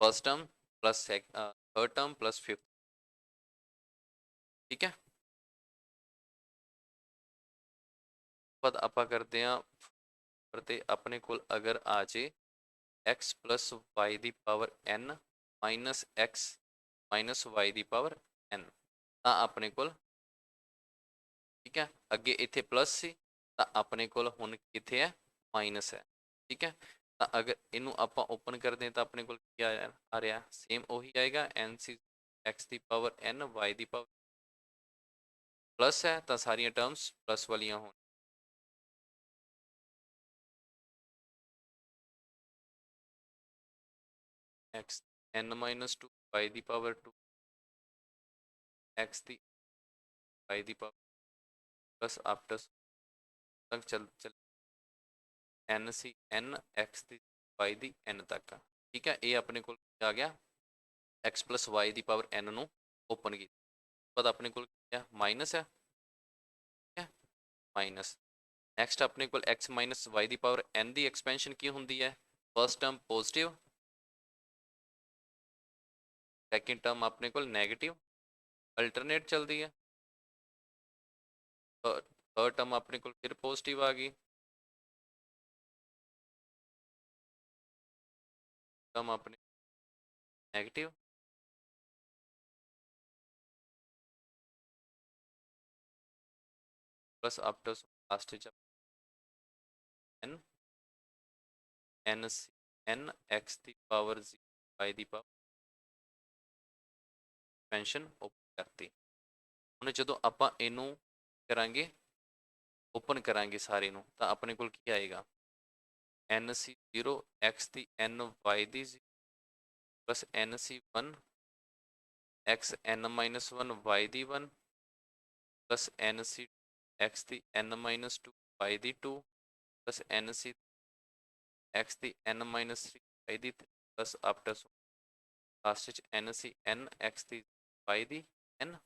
first term plus third term plus fifth, ਠੀਕ ਹੈ। ਬਾਅਦ ਆਪਾਂ ਕਰਦੇ ਹਾਂ ਤੇ ਆਪਣੇ ਕੋਲ ਅਗਰ ਆ ਜੇ x plus y ਦੀ power n minus x minus y ਦੀ ਪਾਵਰ n ਤਾਂ ਆਪਣੇ ਕੋਲ ਠੀਕ ਹੈ ਅੱਗੇ ਇੱਥੇ ਪਲੱਸ ਸੀ ਤਾਂ ਆਪਣੇ ਕੋਲ ਹੁਣ ਕਿੱਥੇ ਹੈ ਮਾਈਨਸ ਹੈ ਠੀਕ ਹੈ ਤਾਂ ਅਗਰ ਇਹਨੂੰ ਆਪਾਂ ਓਪਨ ਕਰਦੇ ਹਾਂ ਤਾਂ ਆਪਣੇ ਕੋਲ ਕੀ ਆ ਰਿਹਾ ਸੇਮ ਉਹੀ ਆਏਗਾ n ਸੀ x ਦੀ ਪਾਵਰ n y ਦੀ ਪਾਵਰ प्लस है तो सारिया टर्म्स प्लस वालियां हो x n minus 2 y the power 2 x the y the power plus after तक चल n सी n x दी y दी n तक ठीक है ये अपने को आ गया x प्लस y दी पावर n नु ओपन की बाद अपने को क्या माइनस है माइनस नैक्सट अपने को x माइनस y दी पावर n दी एक्सपेंशन की होंगी है first term positive second term अपने को नेगेटिव अल्टरनेट चलती है थर्ड टर्म अपने को फिर पॉजिटिव आ गई टर्म अपने negative plus after last n n c n x the power y the power expansion open करती ਹੁਣ ਜਦੋਂ ਆਪਾਂ ਇਹਨੂੰ ਕਰਾਂਗੇ ओपन करांगे सारे ਨੂੰ ਤਾਂ ਆਪਣੇ ਕੋਲ ਕੀ ਆਏਗਾ nc0 x ਦੀ n y ਦੀ plus nc1 x n minus 1 y ਦੀ 1 प्लस nc x ਦੀ n minus 2 y ਦੀ 2 प्लस nc x ਦੀ n minus 3 y ਦੀ 3 प्लस आफ्टर लास्ट ਵਿੱਚ nc n x ਦੀ y ਦੀ n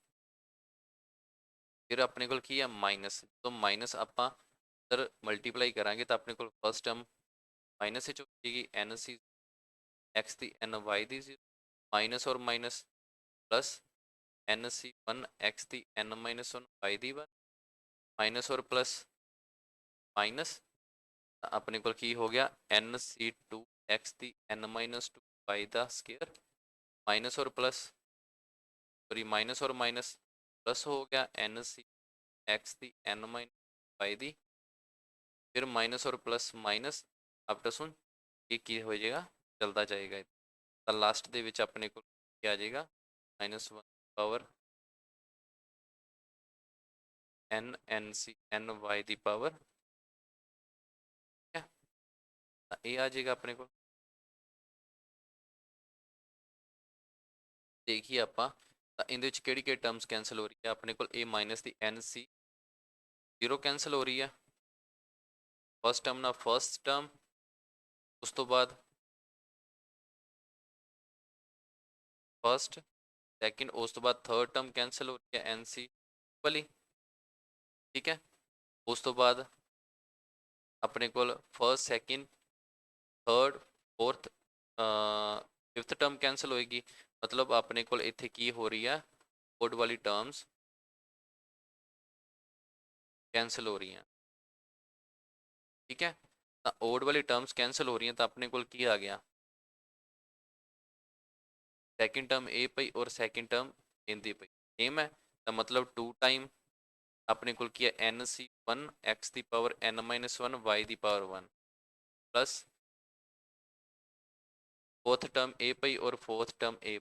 फिर अपने को की है माइनस तो माइनस आप इधर मल्टीप्लाई करांगे तो अपने को फर्स्ट टर्म माइनस हो जाएगी एन सी एक्स दी एन वाई दी माइनस और minus plus n c one x दी एन माइनस वन वाई दी वन माइनस और प्लस माइनस अपने को की हो गया एन सी टू एक्स दी एन माइनस टू वाई दा स्केयर माइनस और प्लस सॉरी माइनस और माइनस प्लस हो गया एन सी एक्स दी एन माइनस वाई दी फिर माइनस और प्लस माइनस आफ्टर सुन ये की हो जाएगा चलता जाएगा तो लास्ट ਦੇ ਵਿੱਚ ਆਪਣੇ ਕੋਲ ਕੀ ਆ ਜਾਏਗਾ -1 power n n c n y ਦੀ ਪਾਵਰ ਠੀਕ ਹੈ ਤਾਂ ਇਹ ਆ ਜਾਏਗਾ ਆਪਣੇ ਕੋਲ देखिए आप ਇਹਦੇ ਵਿੱਚ ਕਿਹੜੀ ਕਿਹੜੀ ਟਰਮਸ ਕੈਨਸਲ ਹੋ ਰਹੀ ਹੈ ਆਪਣੇ ਕੋਲ a minus the n c 0 cancel ਹੋ ਰਹੀ ਹੈ ਫਸਟ ਟਰਮ ਨਾਲ ਫਸਟ ਟਰਮ ਉਸ ਤੋਂ ਬਾਅਦ फर्स्ट सैकेंड उस तो बाद थर्ड टर्म कैंसल हो रही है NC वाली ठीक है उस तो बाद अपने को first second third fourth fifth term cancel होएगी मतलब अपने को इत्थे की हो रही है ओड वाली टर्म्स कैंसल हो रही हैं ठीक है तो ओड वाली टर्म्स कैंसल हो रही हैं तो अपने को की आ गया सैकेंड टर्म ए पई और सैकेंड टर्म इंदी पई सेम है तो मतलब 2 टाइम अपने को किया एन सी वन एक्स दी पावर n माइनस 1 वाई दी पावर 1 प्लस फोर्थ टर्म ए पई और फोर्थ टर्म ए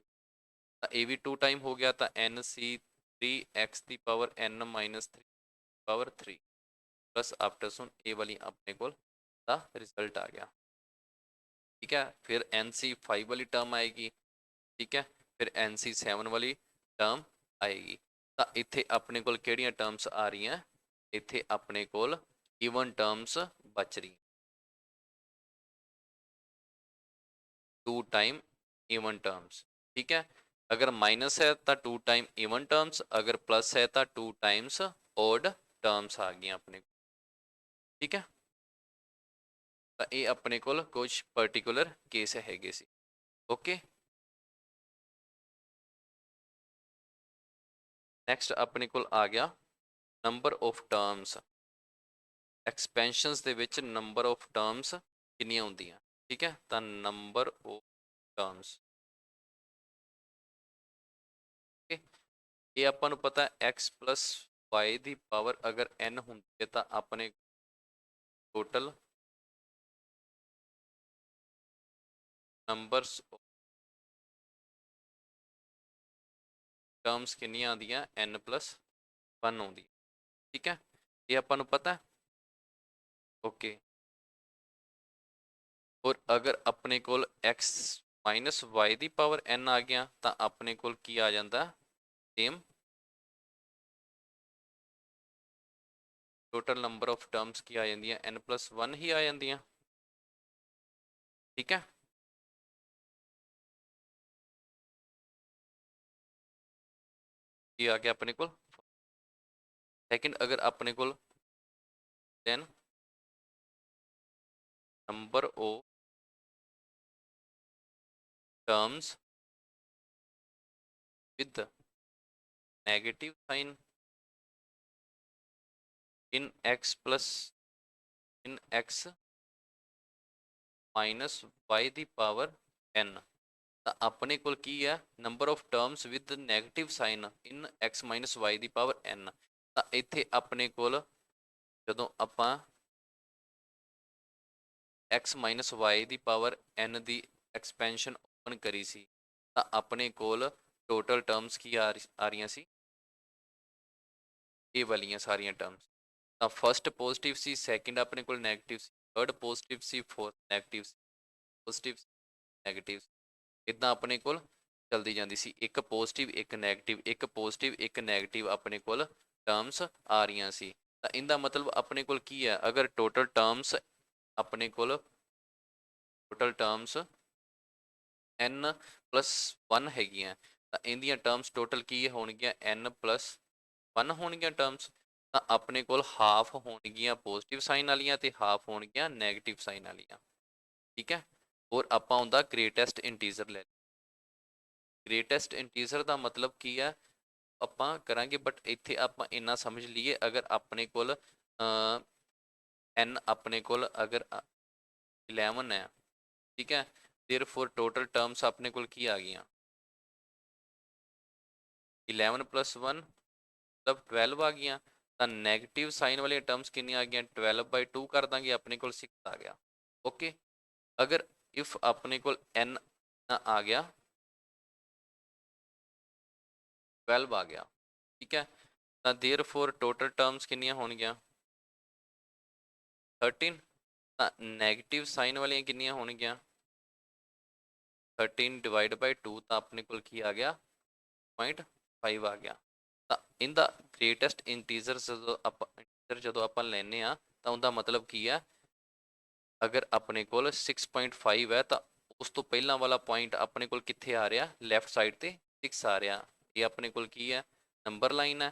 भी 2 टाइम हो गया था एन सी 3 एक्स दी power n minus 3 power 3 plus after सुन ए वाली अपने को रिजल्ट आ गया ठीक है फिर एन सी 5 वाली टर्म आएगी ठीक है फिर एन सी 7 वाली टर्म आएगी तो इत्थे अपने को किहड़ियां टर्म्स आ रही हैं इत्थे अपने को इवन टर्म्स बच रही 2 टाइम इवन टर्म्स ठीक है अगर माइनस है तो 2 टाइम इवन टर्म्स अगर प्लस है तो 2 टाइम्स ओड टर्म्स आ गई अपने को ठीक है तो ये अपने को कुछ पर्टिकुलर केस हैगे सी ओके नैक्सट अपने को आ गया नंबर ऑफ टर्म्स एक्सपेंशनस दे विच नंबर ऑफ टर्म्स कितनियां होंदियां ठीक है तो नंबर ऑफ टर्म्स ਇਹ ਆਪਾਂ ਨੂੰ ਪਤਾ x plus y ਦੀ ਪਾਵਰ ਅਗਰ n ਹੁੰਦੀ ਹੈ ਤਾਂ ਆਪਣੇ ਟੋਟਲ ਨੰਬਰਸ ਟਰਮਸ ਕਿੰਨੀਆਂ ਆਉਂਦੀਆਂ n plus 1 ਆਉਂਦੀ, ਠੀਕ ਹੈ, ਇਹ ਆਪਾਂ ਨੂੰ ਪਤਾ। ਓਕੇ, ਔਰ ਅਗਰ ਆਪਣੇ ਕੋਲ x ਮਾਈਨਸ y ਦੀ ਪਾਵਰ n ਆ ਗਿਆ ਤਾਂ ਆਪਣੇ ਕੋਲ ਕੀ ਆ ਜਾਂਦਾ, same total number of terms ਕੀ ਆ ਜਾਂਦੀਆਂ n plus 1 ਹੀ ਆ ਜਾਂਦੀਆਂ, ਠੀਕ ਹੈ। ਕੀ ਆ ਗਿਆ ਆਪਣੇ ਕੋਲ ਸੈਕਿੰਡ, ਅਗਰ ਆਪਣੇ ਕੋਲ then number of terms with negative sign in x plus in x minus y ਦੀ ਪਾਵਰ n, ਤਾਂ ਆਪਣੇ ਕੋਲ ਕੀ ਹੈ number of terms with negative sign in x minus y ਦੀ ਪਾਵਰ n। ਤਾਂ ਇੱਥੇ ਆਪਣੇ ਕੋਲ ਜਦੋਂ ਆਪਾਂ x ਮਾਈਨਸ y ਦੀ ਪਾਵਰ n ਦੀ ਐਕਸਪੈਂਸ਼ਨ ਓਪਨ ਕਰੀ ਸੀ ਤਾਂ ਆਪਣੇ ਕੋਲ ਟੋਟਲ ਟਰਮਸ ਕੀ ਆ ਰਹੀਆਂ ਸੀ, ਇਹ ਵਾਲੀਆਂ ਸਾਰੀਆਂ ਟਰਮਸ। ਤਾਂ ਫਸਟ ਪੋਜ਼ਿਟਿਵ ਸੀ, ਸੈਕਿੰਡ ਆਪਣੇ ਕੋਲ ਨੈਗੇਟਿਵ ਸੀ, ਥਰਡ ਪੋਜ਼ਿਟਿਵ ਸੀ, ਫੋਰਥ ਨੈਗੇਟਿਵ ਸੀ, ਪੋਜ਼ਿਟਿਵ ਨੈਗੇਟਿਵ, ਇੱਦਾਂ ਆਪਣੇ ਕੋਲ ਚਲਦੀ ਜਾਂਦੀ ਸੀ, ਇੱਕ ਪੋਜ਼ਿਟਿਵ ਇੱਕ ਨੈਗੇਟਿਵ, ਇੱਕ ਪੋਜ਼ਿਟਿਵ ਇੱਕ ਨੈਗੇਟਿਵ ਆਪਣੇ ਕੋਲ ਟਰਮਸ ਆ ਰਹੀਆਂ ਸੀ। ਤਾਂ ਇਹਦਾ ਮਤਲਬ ਆਪਣੇ ਕੋਲ ਕੀ ਹੈ, ਅਗਰ ਟੋਟਲ ਟਰਮਸ ਆਪਣੇ ਕੋਲ ਟੋਟਲ ਟਰਮਸ n plus 1 ਹੈਗੀਆਂ ਤਾਂ ਇਹਦੀਆਂ ਟਰਮਸ ਟੋਟਲ ਕੀ ਹੋਣਗੀਆਂ n plus 1 ਹੋਣਗੀਆਂ ਟਰਮਸ। ਤਾਂ ਆਪਣੇ ਕੋਲ ਹਾਫ ਹੋਣਗੀਆਂ ਪੋਜ਼ਿਟਿਵ ਸਾਈਨ ਵਾਲੀਆਂ ਤੇ ਹਾਫ ਹੋਣਗੀਆਂ ਨੈਗੇਟਿਵ ਸਾਈਨ ਵਾਲੀਆਂ, ਠੀਕ ਹੈ। ਔਰ ਆਪਾਂ ਉਹਦਾ ਗ੍ਰੇਟੈਸਟ ਇੰਟੀਜ਼ਰ ਲੈ, ਗ੍ਰੇਟੈਸਟ ਇੰਟੀਜ਼ਰ ਦਾ ਮਤਲਬ ਕੀ ਹੈ ਆਪਾਂ ਕਰਾਂਗੇ, ਬਟ ਇੱਥੇ ਆਪਾਂ ਇੰਨਾ ਸਮਝ ਲਈਏ ਅਗਰ ਆਪਣੇ ਕੋਲ n ਆਪਣੇ ਕੋਲ ਅਗਰ 11 ਹੈ, ਠੀਕ ਹੈ, therefore ਟੋਟਲ ਟਰਮਸ ਆਪਣੇ ਕੋਲ ਕੀ ਆ ਗਈਆਂ 11 plus 1 ਮਤਲਬ 12 ਆ ਗਈਆਂ। ਤਾਂ ਨੈਗੇਟਿਵ ਸਾਈਨ ਵਾਲੀਆਂ ਟਰਮਸ ਕਿੰਨੀਆਂ ਆ ਗਈਆਂ 12/2 ਕਰ ਦਾਂਗੇ, ਆਪਣੇ ਕੋਲ 6 ਆ ਗਿਆ। ਓਕੇ, ਅਗਰ ਇਫ ਆਪਣੇ ਕੋਲ n ਆ ਗਿਆ 12 ਆ ਗਿਆ, ਠੀਕ ਹੈ, ਤਾਂ therefore ਟੋਟਲ ਟਰਮਸ ਕਿੰਨੀਆਂ ਹੋਣਗੀਆਂ 13। ਤਾਂ ਨੈਗੇਟਿਵ ਸਾਈਨ ਵਾਲੀਆਂ ਕਿੰਨੀਆਂ ਹੋਣਗੀਆਂ 13 ਡਿਵਾਈਡ ਬਾਈ 2, ਤਾਂ ਆਪਣੇ ਕੋਲ ਕੀ ਆ ਗਿਆ 0.5 ਆ ਗਿਆ। ਤਾਂ ਇਹਦਾ ਗ੍ਰੇਟੈਸਟ ਇੰਟੀਜ਼ਰ ਜਦੋਂ ਆਪਾਂ ਲੈਨੇ ਆ ਤਾਂ ਉਹਦਾ ਮਤਲਬ ਕੀ ਹੈ, ਅਗਰ ਆਪਣੇ ਕੋਲ 6.5 ਹੈ ਤਾਂ ਉਸ ਤੋਂ ਪਹਿਲਾਂ ਵਾਲਾ ਪੁਆਇੰਟ ਆਪਣੇ ਕੋਲ ਕਿੱਥੇ ਆ ਰਿਹਾ, ਲੈਫਟ ਸਾਈਡ ਤੇ 6 ਆ ਰਿਹਾ, ਇਹ ਆਪਣੇ ਕੋਲ ਕੀ ਹੈ ਨੰਬਰ ਲਾਈਨ ਹੈ।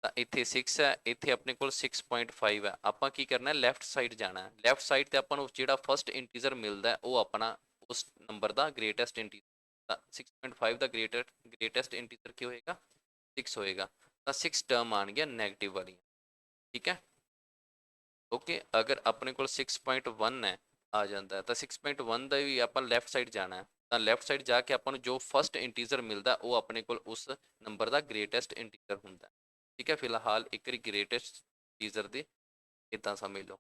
ਤਾਂ ਇੱਥੇ 6 ਹੈ, ਇੱਥੇ ਆਪਣੇ ਕੋਲ 6.5 ਹੈ, ਆਪਾਂ ਕੀ ਕਰਨਾ ਲੈਫਟ ਸਾਈਡ ਜਾਣਾ ਹੈ, ਲੈਫਟ ਸਾਈਡ ਤੇ ਆਪਾਂ ਨੂੰ ਜਿਹੜਾ ਫਸਟ ਇੰਟੀਜ਼ਰ ਮਿਲਦਾ ਉਹ ਆਪਣਾ ਉਸ ਨੰਬਰ ਦਾ ਗ੍ਰੇਟੈਸਟ ਇੰਟੀਜ਼ਰ। ਤਾਂ 6.5 ਦਾ ਗ੍ਰੇਟੈਸਟ ਇੰਟੀਜ਼ਰ ਕੀ ਹੋਏਗਾ 6 ਹੋਏਗਾ। ਤਾਂ 6 ਟਰਮ ਆਣਗੀਆਂ ਨੈਗੇਟਿਵ ਵਾਲੀਆਂ, ਠੀਕ ਹੈ। ਓਕੇ, ਅਗਰ ਆਪਣੇ ਕੋਲ 6.1 ਹੈ ਆ ਜਾਂਦਾ ਤਾਂ 6.1 ਦਾ ਵੀ ਆਪਾਂ ਲੈਫਟ ਸਾਈਡ ਜਾਣਾ ਹੈ, ਤਾਂ ਲੈਫਟ ਸਾਈਡ ਜਾ ਕੇ ਆਪਾਂ ਨੂੰ ਜੋ ਫਸਟ ਇੰਟੀਜ਼ਰ ਮਿਲਦਾ ਉਹ ਆਪਣੇ ਕੋਲ ਉਸ ਨੰਬਰ ਦਾ ਗ੍ਰੇਟੈਸਟ ਇੰਟੀਜ਼ਰ ਹੁੰਦਾ, ਠੀਕ ਹੈ। ਫਿਲਹਾਲ ਇੱਕ ਵਾਰੀ ਗ੍ਰੇਟੈਸਟ ਇੰਟੀਜ਼ਰ ਦੇ ਇੱਦਾਂ ਸਮਝ ਲਓ।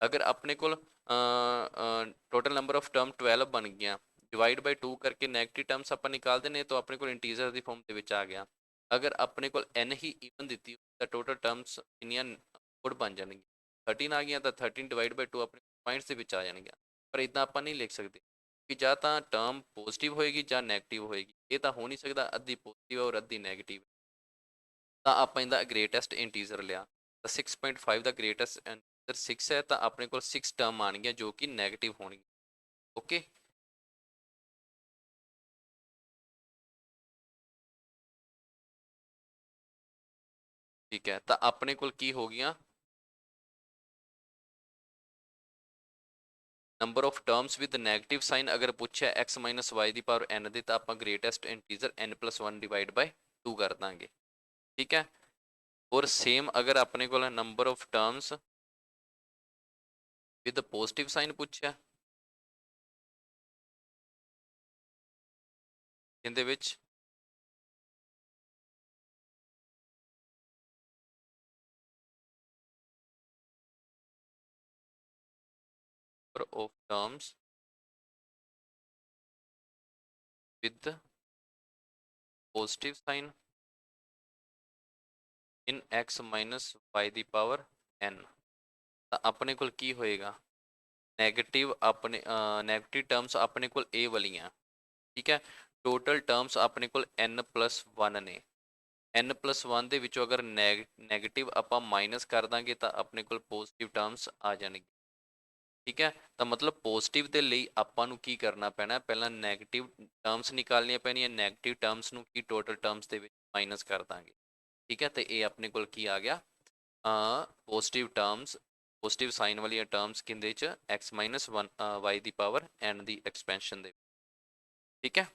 ਅਗਰ ਆਪਣੇ ਕੋਲ ਟੋਟਲ ਨੰਬਰ ਆਫ ਟਰਮ 12 ਬਣ ਗਿਆ, ਡਿਵਾਈਡ ਬਾਈ 2 ਕਰਕੇ ਨੈਗੇਟਿਵ ਟਰਮਸ ਆਪਾਂ ਨਿਕਾਲਦੇ ਨੇ ਤਾਂ ਆਪਣੇ ਕੋਲ ਇੰਟੀਜ਼ਰ ਦੀ ਫਾਰਮ ਦੇ ਵਿੱਚ ਆ ਗਿਆ। ਅਗਰ ਆਪਣੇ ਕੋਲ n ਹੀ ਈਵਨ ਦਿੱਤੀ ਤਾਂ ਟੋਟਲ ਟਰਮਸ ਕਿੰਨੀਆਂ ਗੁੱਡ ਬਣ ਜਾਣਗੀਆਂ 13 ਆ ਗਈਆਂ, ਤਾਂ 13 ਡਿਵਾਈਡ ਬਾਈ 2 ਆਪਣੇ ਪੁਆਇੰਟਸ ਦੇ ਵਿੱਚ ਆ ਜਾਣਗੀਆਂ। ਪਰ ਇੱਦਾਂ ਆਪਾਂ ਨਹੀਂ ਲਿਖ ਸਕਦੇ ਕਿ ਜਾਂ ਤਾਂ ਟਰਮ ਪੋਜ਼ਿਟਿਵ ਹੋਏਗੀ ਜਾਂ ਨੈਗੇਟਿਵ ਹੋਏਗੀ, ਇਹ ਤਾਂ ਹੋ ਨਹੀਂ ਸਕਦਾ ਅੱਧੀ ਪੋਜ਼ਿਟਿਵ ਔਰ ਅੱਧੀ ਨੈਗੇਟਿਵ। ਤਾਂ ਆਪਾਂ ਇਹਦਾ ਗ੍ਰੇਟੈਸਟ ਇੰਟੀਜ਼ਰ ਲਿਆ, ਤਾਂ 6.5 ਦਾ ਗ੍ਰੇਟੈਸਟ ਇੰਟੀਜ਼ਰ 6 ਹੈ, ਤਾਂ ਆਪਣੇ ਕੋਲ 6 ਟਰਮ ਆਣਗੀਆਂ ਜੋ ਕਿ ਨੈਗੇਟਿਵ ਹੋਣਗੀਆਂ। ਓਕੇ, ਠੀਕ ਹੈ, ਤਾਂ ਆਪਣੇ ਕੋਲ ਕੀ ਹੋ ਗਈਆਂ number of terms with negative sign ਅਗਰ ਪੁੱਛਿਆ x ਮਾਈਨਸ y ਦੀ ਪਾਵਰ n ਦੀ ਤਾਂ ਆਪਾਂ greatest integer n plus 1 divide by 2 ਕਰ ਦਾਂਗੇ, ਠੀਕ ਹੈ। ਔਰ ਸੇਮ ਅਗਰ ਆਪਣੇ ਕੋਲ number of terms with positive sign ਪੁੱਛਿਆ ਇਹਦੇ ਵਿੱਚ number of terms with positive sign in x minus y ਦੀ ਪਾਵਰ n। ਤਾਂ ਆਪਣੇ ਕੋਲ ਕੀ ਹੋਏਗਾ, ਨੈਗੇਟਿਵ ਆਪਣੇ ਨੈਗੇਟਿਵ ਟਰਮਸ ਆਪਣੇ ਕੋਲ a ਵਾਲੀਆਂ, ਠੀਕ ਹੈ। ਟੋਟਲ ਟਰਮਸ ਆਪਣੇ ਕੋਲ n+1 ਨੇ। n+1 ਦੇ ਵਿੱਚੋਂ ਅਗਰ ਨੈਗੇਟਿਵ ਆਪਾਂ ਮਾਈਨਸ ਕਰ ਦਾਂਗੇ ਤਾਂ ਆਪਣੇ ਕੋਲ ਪੋਜ਼ਿਟਿਵ ਟਰਮਸ ਆ ਜਾਣਗੇ, ਠੀਕ ਹੈ। ਤਾਂ ਮਤਲਬ ਪੋਜ਼ਿਟਿਵ ਦੇ ਲਈ ਆਪਾਂ ਨੂੰ ਕੀ ਕਰਨਾ ਪੈਣਾ, ਪਹਿਲਾਂ ਨੈਗੇਟਿਵ ਟਰਮਸ ਨਿਕਾਲਣੀਆਂ ਪੈਣੀਆਂ, ਨੈਗੇਟਿਵ ਟਰਮਸ ਨੂੰ ਕੀ ਟੋਟਲ ਟਰਮਸ ਦੇ ਵਿੱਚ ਮਾਈਨਸ ਕਰ ਦਾਂਗੇ, ਠੀਕ ਹੈ। ਤੇ ਇਹ ਆਪਣੇ ਕੋਲ ਕੀ ਆ ਗਿਆ, ਪੋਜ਼ਿਟਿਵ ਟਰਮਸ, ਪੋਜ਼ਿਟਿਵ ਸਾਈਨ ਵਾਲੀਆਂ ਟਰਮਸ ਕਿੰਦੇ ਚ x ਮਾਈਨਸ 1 y ਦੀ ਪਾਵਰ n ਦੀ ਐਕਸਪੈਂਸ਼ਨ ਦੇ, ਠੀਕ ਹੈ।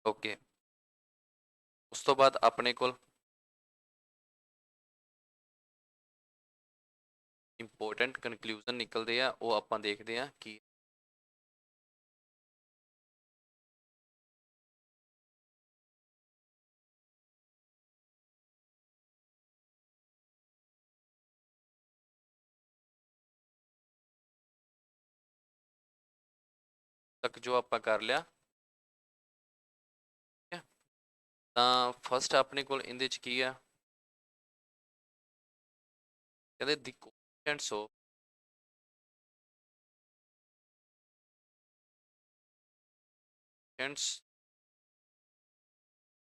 ਓਕੇ, ਉਸ ਤੋਂ ਬਾਅਦ ਆਪਣੇ ਕੋਲ ਇੰਪੋਰਟੈਂਟ ਕਨਕਲੂਜਨ ਨਿਕਲਦੇ ਆ, ਉਹ ਆਪਾਂ ਦੇਖਦੇ ਆ ਕਿ ਤੱਕ ਜੋ ਆਪਾਂ ਕਰ ਲਿਆ, ਠੀਕ ਹੈ। ਤਾਂ ਫਸਟ ਆਪਣੇ ਕੋਲ ਇਹਦੇ ਚ ਕੀ ਆ, ਕਹਿੰਦੇ ਦੀ ਕੋਐਫੀਸ਼ੀਐਂਟਸ ਆਫ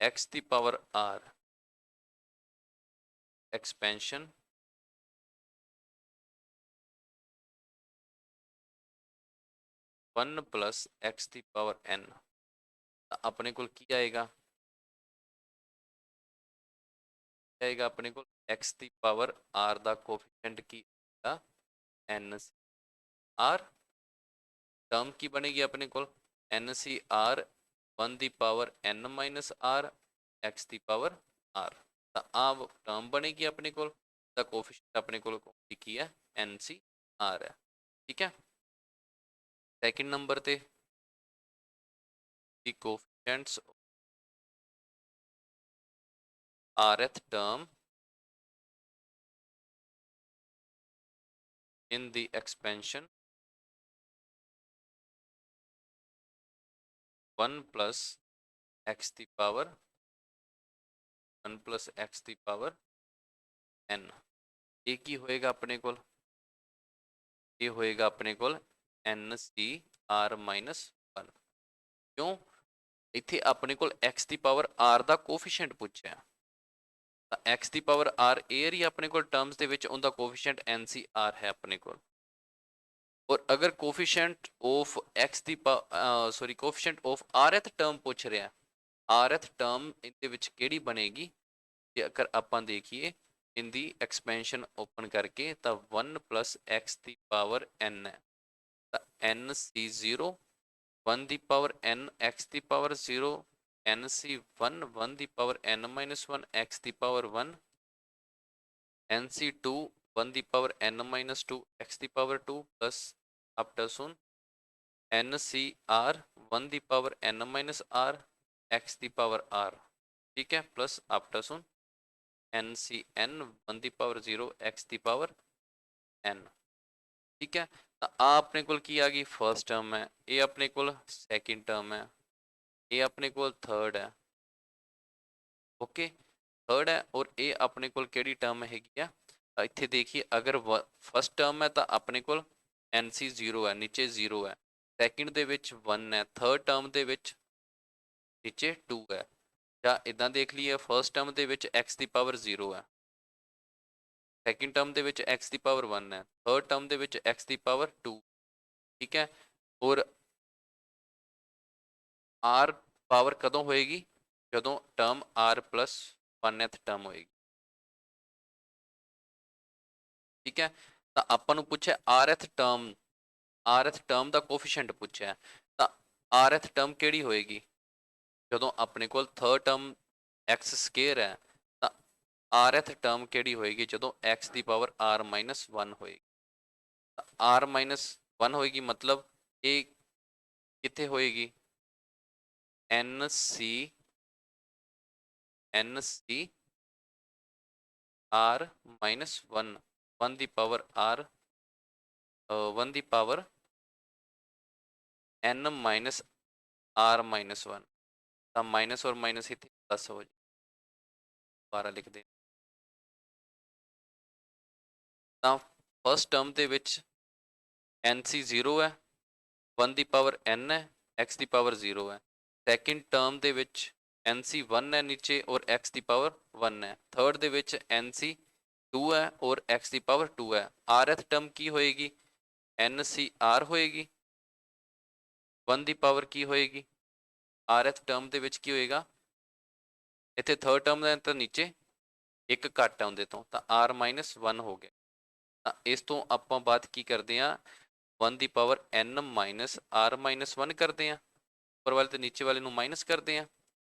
x ਦੀ power r expansion one plus x की पावर n। अपने को की आएगा, आएगा अपने को x की पावर r का कोफिशिएंट की n सी r टर्म की बनेगी अपने को n सी r 1 की power n minus r x की पावर r। तो आ टर्म बनेगी अपने को, कोफिशिएंट अपने को की है n सी r है, ठीक है। सेकंड नंबर ते the coefficients rth term in the expansion 1 plus x the power 1 plus x the power n। ये की होएगा अपने को, ये होएगा अपने को n c r माइनस 1। क्यों, इत्थे अपने को x की पावर r का कोफिशिएंट पूछा, तो x की पावर r एयर ही अपने को टर्म्स ਦੇ ਵਿੱਚ ਉਹਦਾ ਕੋਫੀਸ਼ੀਐਂਟ ncr है अपने को। और अगर coefficient of x the sorry coefficient of rth term पूछ रहा, rth टर्म ਇਹਦੇ ਵਿੱਚ ਕਿਹੜੀ ਬਣੇਗੀ, ਜੇ ਅਗਰ ਆਪਾਂ ਦੇਖੀਏ इनकी एक्सपेंशन ओपन करके तो 1 प्लस एक्स की पावर n है, तो एन सी 0 1 की पावर n एक्स की पावर 0 एन सी 1 1 की पावर n माइनस 1 एक्स की पावर 1 एन सी 2 1 की पावर n माइनस 2 एक्स की power 2 plus after soon N c are 1 की power n minus r x की power r, ठीक है, plus after सुन N c N 1 की power 0 x की power n, ठीक है। तो आ अपने को की आ गई फर्स्ट टर्म है, ये अपने को सैकेंड टर्म है, ये अपने को थर्ड है, ओके थर्ड है। और ये अपने को केड़ी टर्म हैगी आ, इत्थे देखिए अगर फर्स्ट टर्म है तो अपने को एन सी 0 है, नीचे 0 है, सैकेंड दे विच 1 है, थर्ड टर्म दे विच नीचे 2 है। ਜਾਂ ਇਦਾਂ ਦੇਖ ਲਈਏ ਫਰਸਟ ਟਰਮ ਦੇ ਵਿੱਚ x ਦੀ ਪਾਵਰ 0 ਹੈ, ਸੈਕਿੰਡ ਟਰਮ ਦੇ ਵਿੱਚ x ਦੀ ਪਾਵਰ 1 ਹੈ, ਥਰਡ ਟਰਮ ਦੇ ਵਿੱਚ x ਦੀ ਪਾਵਰ 2, ਠੀਕ ਹੈ। ਔਰ r ਪਾਵਰ ਕਦੋਂ ਹੋਏਗੀ, ਜਦੋਂ term r plus 1th term ਹੋਏਗੀ, ਠੀਕ ਹੈ। ਤਾਂ ਆਪਾਂ ਨੂੰ ਪੁੱਛਿਆ rth ਟਰਮ ਦਾ ਕੋਫੀਸ਼ੀਐਂਟ ਪੁੱਛਿਆ, ਤਾਂ rth ਟਰਮ ਕਿਹੜੀ ਹੋਏਗੀ, ਜਦੋਂ ਆਪਣੇ ਕੋਲ ਥਰਡ ਟਰਮ x ਸਕੁਅਰ ਹੈ ਤਾਂ rth ਟਰਮ ਕਿਹੜੀ ਹੋਏਗੀ, ਜਦੋਂ x ਦੀ ਪਾਵਰ r ਮਾਈਨਸ 1 ਹੋਏਗੀ। ਤਾਂ r ਮਾਈਨਸ 1 ਹੋਏਗੀ ਮਤਲਬ ਇਹ ਕਿੱਥੇ ਹੋਏਗੀ, n c r ਮਾਈਨਸ 1 1 ਦੀ ਪਾਵਰ r 1 ਦੀ power n minus r minus 1 ਤਾਂ ਮਾਈਨਸ ਔਰ ਮਾਈਨਸ ਇੱਥੇ ਪਲੱਸ ਹੋ ਜਾਏ, ਦੁਬਾਰਾ ਲਿਖਦੇ ਤਾਂ ਫਸਟ ਟਰਮ ਦੇ ਵਿੱਚ nc 0 ਹੈ, 1 ਦੀ ਪਾਵਰ n ਹੈ, x ਦੀ ਪਾਵਰ 0 ਹੈ। ਸੈਕਿੰਡ ਟਰਮ ਦੇ ਵਿੱਚ nc 1 ਹੈ ਨੀਚੇ ਔਰ x ਦੀ ਪਾਵਰ 1 ਹੈ। ਥਰਡ ਦੇ ਵਿੱਚ nc 2 ਹੈ ਔਰ x ਦੀ ਪਾਵਰ 2 ਹੈ। rth ਟਰਮ ਕੀ ਹੋਏਗੀ, ncr ਹੋਏਗੀ, 1 ਦੀ ਪਾਵਰ ਕੀ ਹੋਏਗੀ, rth ਟਰਮ ਦੇ ਵਿੱਚ ਕੀ ਹੋਏਗਾ, ਇੱਥੇ ਥਰਡ ਟਰਮ ਦਾ ਤਾਂ ਨੀਚੇ ਇੱਕ ਘੱਟ ਹੈ ਉਹਦੇ ਤੋਂ, ਤਾਂ r ਮਾਈਨਸ 1 ਹੋ ਗਿਆ। ਤਾਂ ਇਸ ਤੋਂ ਆਪਾਂ ਬਾਅਦ ਕੀ ਕਰਦੇ ਹਾਂ, 1 ਦੀ power n minus r minus 1 ਕਰਦੇ ਹਾਂ, ਉੱਪਰ ਵਾਲੇ ਤੇ ਨੀਚੇ ਵਾਲੇ ਨੂੰ ਮਾਈਨਸ ਕਰਦੇ ਹਾਂ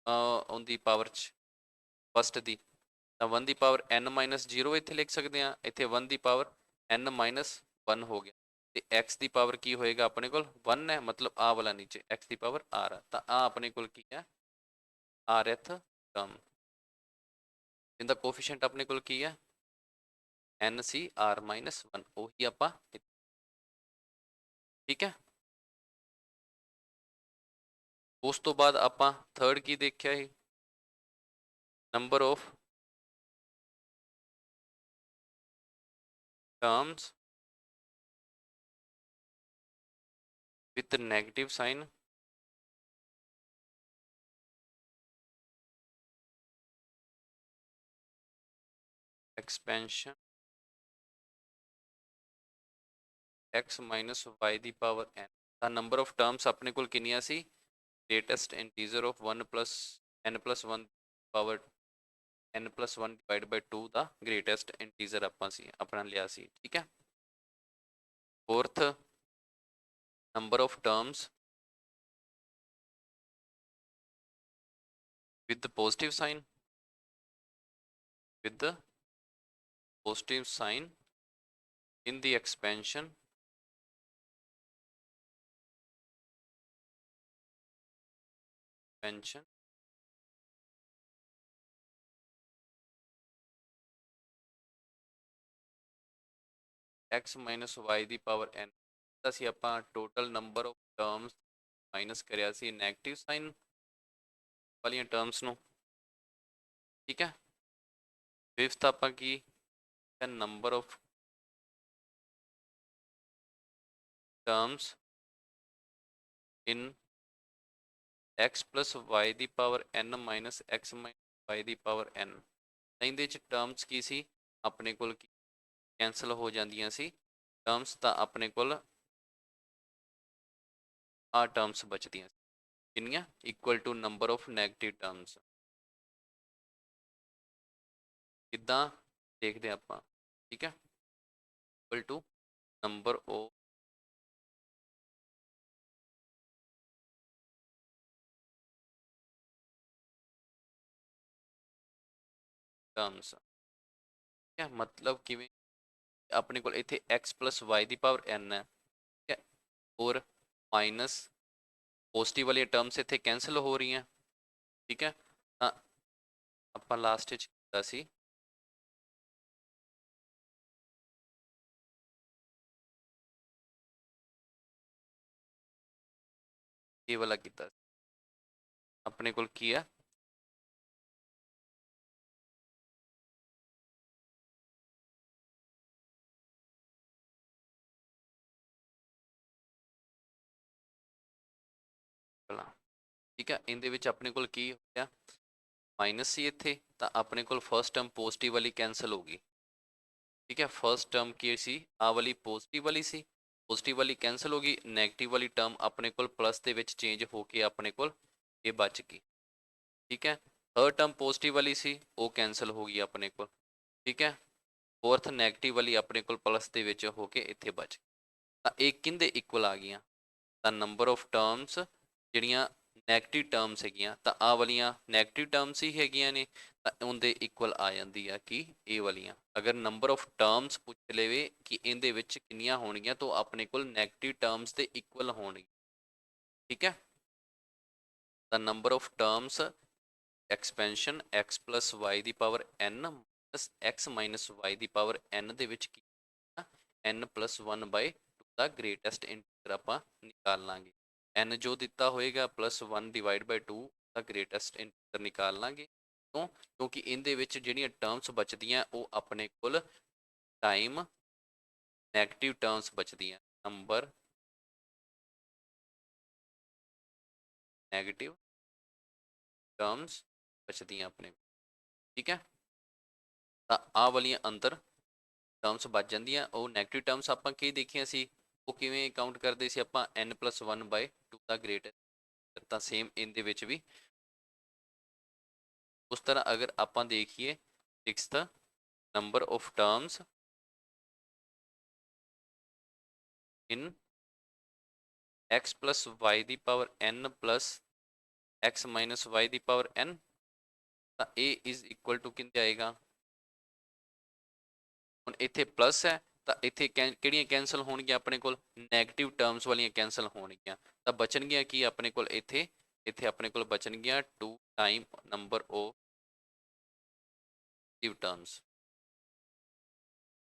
ਉਹਦੀ ਪਾਵਰ 'ਚ ਫਸਟ ਦੀ, ਤਾਂ 1 ਦੀ ਪਾਵਰ n ਮਾਈਨਸ 0 ਇੱਥੇ ਲਿਖ ਸਕਦੇ ਹਾਂ, ਇੱਥੇ 1 ਦੀ ਪਾਵਰ n ਮਾਈਨਸ 1 ਹੋ ਗਿਆ। ਤੇ x ਦੀ ਪਾਵਰ ਕੀ ਹੋਏਗਾ ਆਪਣੇ ਕੋਲ 1 ਹੈ, ਮਤਲਬ ਆਹ ਵਾਲਾ ਨੀਚੇ x ਦੀ ਪਾਵਰ r ਹੈ, ਤਾਂ ਆਹ ਆਪਣੇ ਕੋਲ ਕੀ ਹੈ rth ਟਰਮ। ਇਹਦਾ ਕੋਫੀਸ਼ੀਐਂਟ ਆਪਣੇ ਕੋਲ ਕੀ ਹੈ ncr ਮਾਈਨਸ 1, ਉਹੀ ਆਪਾਂ ਠੀਕ ਹੈ। ਉਸ ਤੋਂ ਬਾਅਦ ਆਪਾਂ ਥਰਡ ਕੀ ਦੇਖਿਆ ਸੀ, number of terms with negative sign expansion x minus y ਦੀ ਪਾਵਰ n। ਤਾਂ ਨੰਬਰ ਆਫ ਟਰਮਸ ਆਪਣੇ ਕੋਲ ਕਿੰਨੀਆਂ ਸੀ, greatest integer of 1 plus n plus 1 power n plus 1 divided by 2 ਦਾ greatest integer ਆਪਾਂ ਸੀ ਆਪਣਾ ਲਿਆ ਸੀ, ਠੀਕ ਹੈ। fourth number of terms with the positive sign, with the positive sign in the expansion x minus y ਦੀ power n। ਅਸੀਂ ਆਪਾਂ total number of terms minus ਕਰਿਆ ਸੀ ਨੈਗੇਟਿਵ ਸਾਈਨ ਵਾਲੀਆਂ ਟਰਮਸ ਨੂੰ, ਠੀਕ ਹੈ। ਫਿਫਥ ਆਪਾਂ ਕੀ, number of terms in x plus y ਦੀ power n minus x minus y ਦੀ ਪਾਵਰ n। ਇਹਦੇ ਚ ਟਰਮਸ ਕੀ ਸੀ ਆਪਣੇ ਕੋਲ, ਕੈਂਸਲ ਹੋ ਜਾਂਦੀਆਂ ਸੀ ਟਰਮਸ, ਤਾਂ ਆਪਣੇ ਕੋਲ ਆ ਟਰਮਸ ਬਚਦੀਆਂ ਸੀ ਕਿੰਨੀਆਂ, equal to number of negative terms. ਕਿੱਦਾਂ ਦੇਖਦੇ ਆਪਾਂ, ਠੀਕ ਹੈ, equal to number of terms, ਠੀਕ ਹੈ। ਮਤਲਬ ਕਿਵੇਂ, ਆਪਣੇ ਕੋਲ ਇੱਥੇ x plus y ਦੀ ਪਾਵਰ n ਹੈ, ਠੀਕ ਹੈ, ਔਰ ਮਾਈਨਸ ਪੋਜ਼ਿਟਿਵ ਵਾਲੀਆਂ ਟਰਮਸ ਇੱਥੇ ਕੈਂਸਲ ਹੋ ਰਹੀਆਂ, ਠੀਕ ਹੈ। ਤਾਂ ਆਪਾਂ ਲਾਸਟ ਵਿੱਚ ਕੀਤਾ ਸੀ ਇਹ ਵਾਲਾ ਕੀਤਾ, ਆਪਣੇ ਕੋਲ ਕੀ ਹੈ ਠੀਕ ਹੈ। ਇਹਦੇ ਵਿੱਚ ਆਪਣੇ ਕੋਲ ਕੀ ਹੋਇਆ, ਮਾਈਨਸ ਸੀ ਇੱਥੇ, ਤਾਂ ਆਪਣੇ ਕੋਲ ਫਸਟ ਟਰਮ ਪੋਜ਼ਿਟਿਵ ਵਾਲੀ ਕੈਂਸਲ ਹੋ ਗਈ, ਠੀਕ ਹੈ। ਫਸਟ ਟਰਮ ਕੀ ਸੀ, ਆਹ ਵਾਲੀ ਪੋਜ਼ਿਟਿਵ ਵਾਲੀ ਸੀ, ਪੋਜ਼ਿਟਿਵ ਵਾਲੀ ਕੈਂਸਲ ਹੋ ਗਈ, ਨੈਗੇਟਿਵ ਵਾਲੀ ਟਰਮ ਆਪਣੇ ਕੋਲ ਪਲੱਸ ਦੇ ਵਿੱਚ ਚੇਂਜ ਹੋ ਕੇ ਆਪਣੇ ਕੋਲ ਇਹ ਬਚ ਗਈ, ਠੀਕ ਹੈ। ਥਰਡ ਟਰਮ ਪੋਜ਼ਿਟਿਵ ਵਾਲੀ ਸੀ, ਉਹ ਕੈਂਸਲ ਹੋ ਗਈ ਆਪਣੇ ਕੋਲ, ਠੀਕ ਹੈ। ਫੋਰਥ ਨੈਗੇਟਿਵ ਵਾਲੀ ਆਪਣੇ ਕੋਲ ਪਲੱਸ ਦੇ ਵਿੱਚ ਹੋ ਕੇ ਇੱਥੇ ਬਚ, ਤਾਂ ਇਹ ਕਿਹਦੇ ਇਕੁਅਲ ਆ ਗਈਆਂ, ਤਾਂ ਨੰਬਰ ਆਫ ਟਰਮਸ ਜਿਹੜੀਆਂ ਨੈਗੇਟਿਵ ਟਰਮਸ ਹੈਗੀਆਂ, ਤਾਂ ਆਹ ਵਾਲੀਆਂ ਨੈਗੇਟਿਵ ਟਰਮਸ ਹੀ ਹੈਗੀਆਂ ਨੇ, ਤਾਂ ਉਹਦੇ ਇਕੁਅਲ ਆ ਜਾਂਦੀ ਆ ਕਿ ਇਹ ਵਾਲੀਆਂ। ਅਗਰ ਨੰਬਰ ਆਫ ਟਰਮਸ ਪੁੱਛ ਲਵੇ ਕਿ ਇਹਦੇ ਵਿੱਚ ਕਿੰਨੀਆਂ ਹੋਣਗੀਆਂ, ਤਾਂ ਆਪਣੇ ਕੋਲ ਨੈਗੇਟਿਵ ਟਰਮਸ ਦੇ ਇਕੁਅਲ ਹੋਣਗੇ, ਠੀਕ ਹੈ। ਤਾਂ number of terms expansion x plus y ਦੀ power n x minus y ਦੀ ਪਾਵਰ n ਦੇ ਵਿੱਚ ਕੀ n प्लस 1 बाय 2 का ग्रेटेस्ट इंटीजर ਆਪਾਂ निकाल ਲਾਂਗੇ। n जो ਦਿੱਤਾ ਹੋਏਗਾ plus 1 divide by 2 the greatest integer निकाल ਲਾਂਗੇ। क्यों? क्योंकि ਇਹਦੇ ਵਿੱਚ ਜਿਹੜੀਆਂ ਟਰਮਸ ਬਚਦੀਆਂ ਉਹ ਆਪਣੇ ਕੋਲ ਟਾਈਮ ਨੈਗੇਟਿਵ ਟਰਮਸ ਬਚਦੀਆਂ, ਨੰਬਰ ਨੈਗੇਟਿਵ ਟਰਮਸ ਬਚਦੀਆਂ ਆਪਣੇ, ਠੀਕ ਹੈ। ਤਾਂ ਆਹ ਵਾਲੀਆਂ ਅੰਦਰ ਟਰਮਸ ਬਚ ਜਾਂਦੀਆਂ। ਉਹ ਨੈਗੇਟਿਵ ਟਰਮਸ ਆਪਾਂ ਕੀ ਦੇਖੀਆਂ ਸੀ, ਉਹ ਕਿਵੇਂ ਕਾਊਂਟ ਕਰਦੇ ਸੀ ਆਪਾਂ, n ਪਲਸ 1 ਬਾਏ 2 ਦਾ ਗ੍ਰੇਟਰ। ਤਾਂ ਸੇਮ ਇਹਦੇ ਵਿੱਚ ਵੀ ਉਸ ਤਰ੍ਹਾਂ ਅਗਰ ਆਪਾਂ ਦੇਖੀਏ 6th number of terms in x plus y ਦੀ power n plus x minus y ਦੀ ਪਾਵਰ n, ਤਾਂ a is equal to ਕਿੰਨੇ ਆਏਗਾ, ਹੁਣ ਇੱਥੇ ਪਲੱਸ ਹੈ ਤਾਂ ਇੱਥੇ ਕਿਹੜੀਆਂ ਕੈਂਸਲ ਹੋਣਗੀਆਂ ਆਪਣੇ ਕੋਲ, ਨੈਗੇਟਿਵ ਟਰਮਸ ਵਾਲੀਆਂ ਕੈਂਸਲ ਹੋਣਗੀਆਂ। ਤਾਂ ਬਚਣਗੀਆਂ ਕੀ ਆਪਣੇ ਕੋਲ ਇੱਥੇ, ਇੱਥੇ ਆਪਣੇ ਕੋਲ ਬਚਣਗੀਆਂ 2 ਟਾਈਮ ਨੰਬਰ ਆਫ ਟਰਮਸ,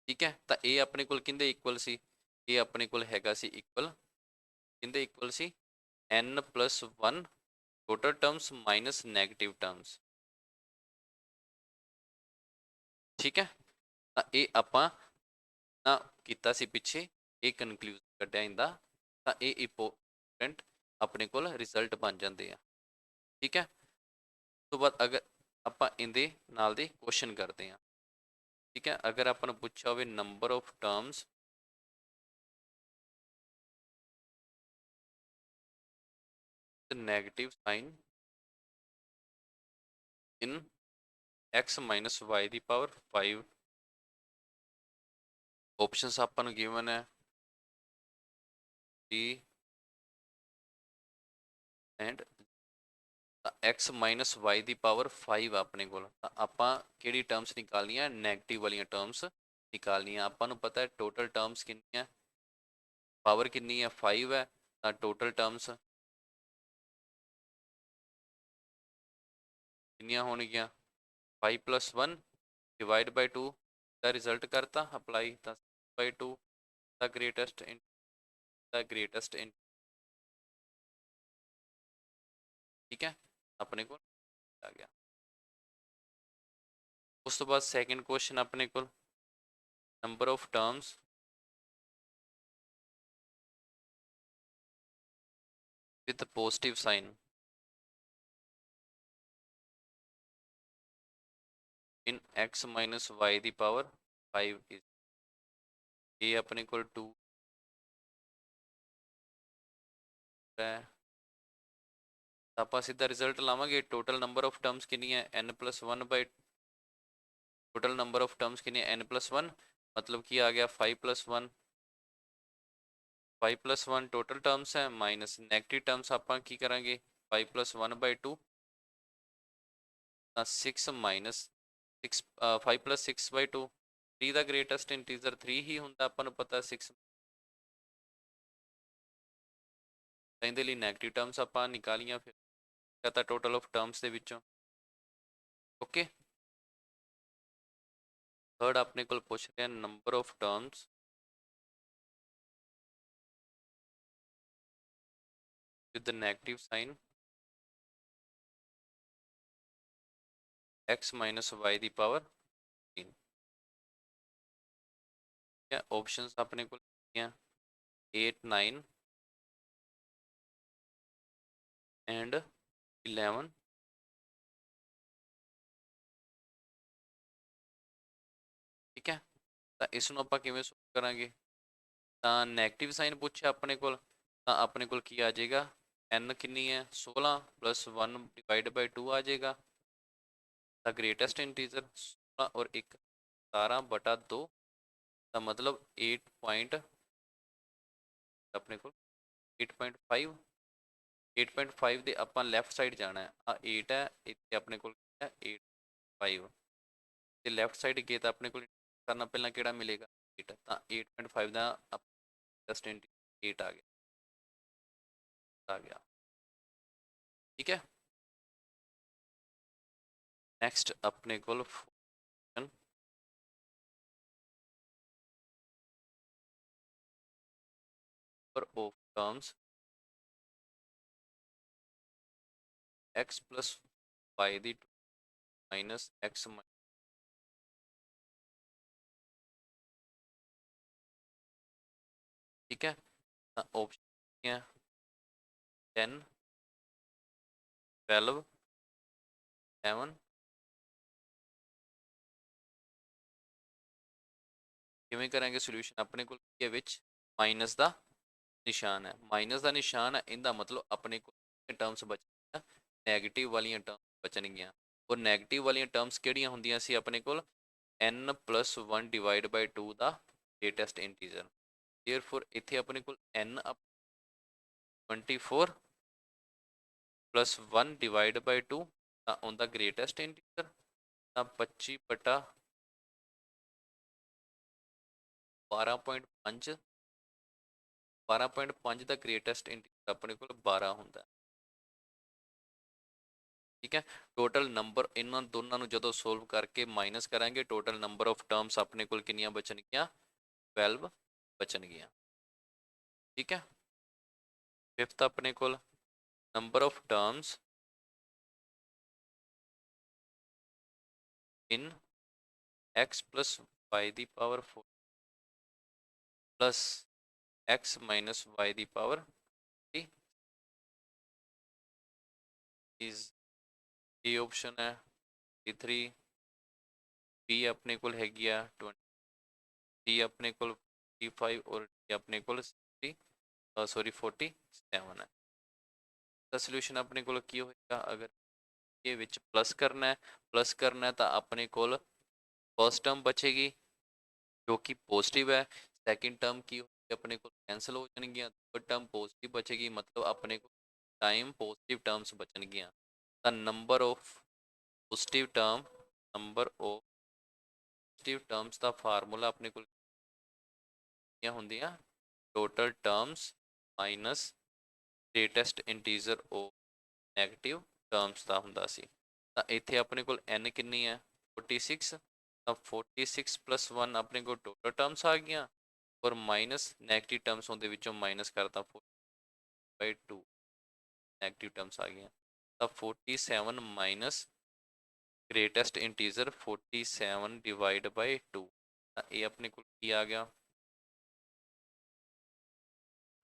ਠੀਕ ਹੈ। ਤਾਂ ਇਹ ਆਪਣੇ ਕੋਲ ਕਿੰਦੇ ਇਕੁਅਲ ਸੀ, ਇਹ ਆਪਣੇ ਕੋਲ ਹੈਗਾ ਸੀ ਇਕੁਅਲ, ਕਿੰਦੇ ਇਕੁਅਲ ਸੀ, n plus 1 total terms minus negative terms, ਠੀਕ ਹੈ। ਤਾਂ ਇਹ ਆਪਾਂ ਨਾ ਕੀਤਾ ਸੀ ਪਿੱਛੇ, ਇਹ ਕਨਕਲੂਜਨ ਕੱਢਿਆ ਇਹਦਾ, ਤਾਂ ਇਹ ਇੰਪੋਰਟੈਂਟ ਆਪਣੇ ਕੋਲ ਰਿਜ਼ਲਟ ਬਣ ਜਾਂਦੇ ਆ, ਠੀਕ ਹੈ। ਉਸ ਤੋਂ ਬਾਅਦ ਅਗਰ ਆਪਾਂ ਇਹਦੇ ਨਾਲ ਦੇ ਕੁਐਸਚਨ ਕਰਦੇ ਹਾਂ, ਠੀਕ ਹੈ। ਅਗਰ ਆਪਾਂ ਨੂੰ ਪੁੱਛਿਆ ਹੋਵੇ number of terms negative sign in x minus y ਦੀ ਪਾਵਰ 5, ਆਪਸ਼ਨਸ ਆਪਾਂ ਨੂੰ ਗਿਵਨ ਹੈ d and x minus y ਦੀ ਪਾਵਰ 5 ਆਪਣੇ ਕੋਲ। ਤਾਂ ਆਪਾਂ ਕਿਹੜੀ ਟਰਮਸ ਨਿਕਾਲਣੀਆਂ, ਨੈਗੇਟਿਵ ਵਾਲੀਆਂ ਟਰਮਸ ਨਿਕਾਲਣੀਆਂ। ਆਪਾਂ ਨੂੰ ਪਤਾ ਹੈ ਟੋਟਲ ਟਰਮਸ ਕਿੰਨੀਆਂ, ਪਾਵਰ ਕਿੰਨੀ ਹੈ 5 ਹੈ, ਤਾਂ ਟੋਟਲ ਟਰਮਸ ਕਿੰਨੀਆਂ ਹੋਣਗੀਆਂ 5 plus 1 divide by 2 the result ਕਰਤਾ ਅਪਲਾਈ, ਤਾਂ 6/2 ਦਾ ਗ੍ਰੇਟੈਸਟ ਠੀਕ ਹੈ, ਆਪਣੇ ਕੋਲ ਆ ਗਿਆ। ਉਸ ਤੋਂ ਬਾਅਦ ਸੈਕਿੰਡ ਕੁਐਸਚਨ ਆਪਣੇ ਕੋਲ number of terms with positive sign in x minus y ਦੀ ਪਾਵਰ 5 is, ਇਹ ਆਪਣੇ ਕੋਲ 2 ਹੈ। ਤਾਂ ਆਪਾਂ ਸਿੱਧਾ ਰਿਜ਼ਲਟ ਲਾਵਾਂਗੇ, ਟੋਟਲ ਨੰਬਰ ਆਫ ਟਰਮਸ ਕਿੰਨੀ ਹੈ n plus 1 by, total number of terms ਕਿੰਨੀ ਹੈ n plus 1, ਮਤਲਬ ਕੀ ਆ ਗਿਆ 5 plus 1, 5 plus 1 ਟੋਟਲ ਟਰਮਸ ਹੈ, ਮਾਈਨਸ ਨੈਗੇਟਿਵ ਟਰਮਸ ਆਪਾਂ ਕੀ ਕਰਾਂਗੇ 5 plus 1 by 2, ਤਾਂ 6 minus 6 5 plus 6 by 2, 3 the greatest integer 3 ਹੀ ਹੁੰਦਾ ਆਪਾਂ ਨੂੰ ਪਤਾ 6, ਤਾਂ ਇਹਦੇ ਲਈ ਨੈਗੇਟਿਵ ਟਰਮਸ ਆਪਾਂ ਨਿਕਾਲੀਆਂ, ਫਿਰ ਕਹਤਾ ਟੋਟਲ ਆਫ ਟਰਮਸ ਦੇ ਵਿੱਚੋਂ, ਓਕੇ। ਥਰਡ ਆਪਣੇ ਕੋਲ ਪੁੱਛ ਰਿਹਾ number of terms with the negative sign x minus y ਦੀ ਪਾਵਰ 3, ਠੀਕ ਹੈ। ਆਪਸ਼ਨਸ ਆਪਣੇ ਕੋਲ ਹੈਗੀਆਂ 8 9 ਐਂਡ 11, ਠੀਕ ਹੈ। ਤਾਂ ਇਸ ਨੂੰ ਆਪਾਂ ਕਿਵੇਂ ਸੋਲਵ ਕਰਾਂਗੇ, ਤਾਂ ਨੈਗੇਟਿਵ ਸਾਈਨ ਪੁੱਛਿਆ ਆਪਣੇ ਕੋਲ, ਤਾਂ ਆਪਣੇ ਕੋਲ ਕੀ ਆ ਜਾਏਗਾ n ਕਿੰਨੀ ਹੈ 16 plus 1 डिवाइड बाय 2 ਆ ਜਾਏਗਾ, ਤਾਂ ਗ੍ਰੇਟੈਸਟ ਇੰਟੀਜ਼ਰ 16 ਔਰ 1 17/2, ਤਾਂ ਮਤਲਬ 8 ਆਪਣੇ ਕੋਲ 8.5, 8.5 ਦੇ ਆਪਾਂ ਲੈਫਟ ਸਾਈਡ ਜਾਣਾ ਹੈ, ਆ 8 ਹੈ, ਇੱਥੇ ਆਪਣੇ ਕੋਲ ਹੈ 8.5, ਤੇ ਲੈਫਟ ਸਾਈਡ ਗਏ ਤਾਂ ਆਪਣੇ ਕੋਲ ਕਰਨਾ ਪਹਿਲਾਂ ਕਿਹੜਾ ਮਿਲੇਗਾ 8, ਤਾਂ 8.5 ਦਾ 8 ਆ ਗਿਆ, ਠੀਕ ਹੈ। ਨੈਕਸਟ ਆਪਣੇ ਕੋਲ number of terms x plus y दी माइनस एक्स, ठीक है। ऑप्शन है 10, 12, 7। किवें करेंगे सोल्यूशन, अपने को माइनस का निशान है, माइनस का निशान है, इनका मतलब अपने को टर्म्स बच नैगेटिव वाली टर्म्स बचनगियां। और नैगेटिव वाली टर्म्स किहड़ियां हुंदियां सी अपने को n प्लस 1 डिवाइड बाय 2 का ग्रेटेस्ट इंटीजर। देयरफॉर इत्थे अपने को n 24 प्लस 1 डिवाइड बाय 2 उनका ग्रेटेस्ट इंटीजर 25 बटा 12.5, 12.5 का ग्रेटेस्ट इंटीजर अपने को 12 होंदा। ठीक है। टोटल नंबर इन्हों दोनों जो सोल्व करके माइनस करांगे, टोटल नंबर ऑफ टर्म्स अपने को कितनियां बचनगियां, 12 बचनगियां। ठीक है। फिफ्थ अपने को number of terms in x plus y दी power 4 plus x minus y दी पावर 3 इज ए ऑप्शन है 3, बी अपने को हैगी आ 20, डी अपने को 45 और डी अपने को 47 है। तो सोल्यूशन अपने को की होएगा, अगर ये विच प्लस करना है, तो अपने को फर्स्ट टर्म बचेगी जो कि पॉजिटिव है, सेकंड टर्म की होगी अपने को कैंसिल हो जाएगी, थर्ड टर्म पॉजिटिव बचेगी, मतलब अपने को टाइम पॉजिटिव टर्म्स बचनगियां। The number of positive term, number of positive terms का फार्मूला अपने को क्या होंदियां, total terms minus greatest integer of negative terms का हुंदा सी। ਤਾਂ ਇੱਥੇ ਆਪਣੇ ਕੋਲ n ਕਿੰਨੀ ਹੈ 46, ਤਾਂ 46 प्लस 1 ਆਪਣੇ ਕੋਲ ਟੋਟਲ ਟਰਮਸ ਆ ਗਈਆਂ, और माइनस नैगेटिव टर्म्स होंगे विचों माइनस करता 4/2 नैगेटिव टर्म्स आ गई। तब 47 minus greatest integer 47 divide by 2, ये अपने को आ गया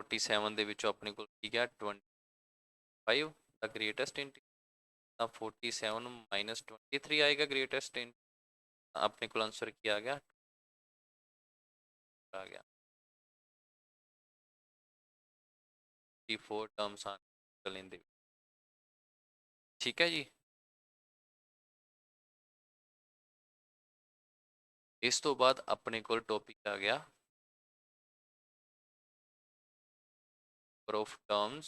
47 ਦੇ ਵਿੱਚੋਂ ਆਪਣੇ ਕੋਲ ਕੀ ਗਿਆ 25 ਦਾ ग्रेटेस्ट इंटीजर, 47 माइनस 23 आएगा ग्रेटेस्ट इंटीजर, अपने को आंसर क्या आ गया 4 टर्म्स आने। ठीक है जी। इस तो बाद अपने को टॉपिक आ गया ऑफ टर्म्स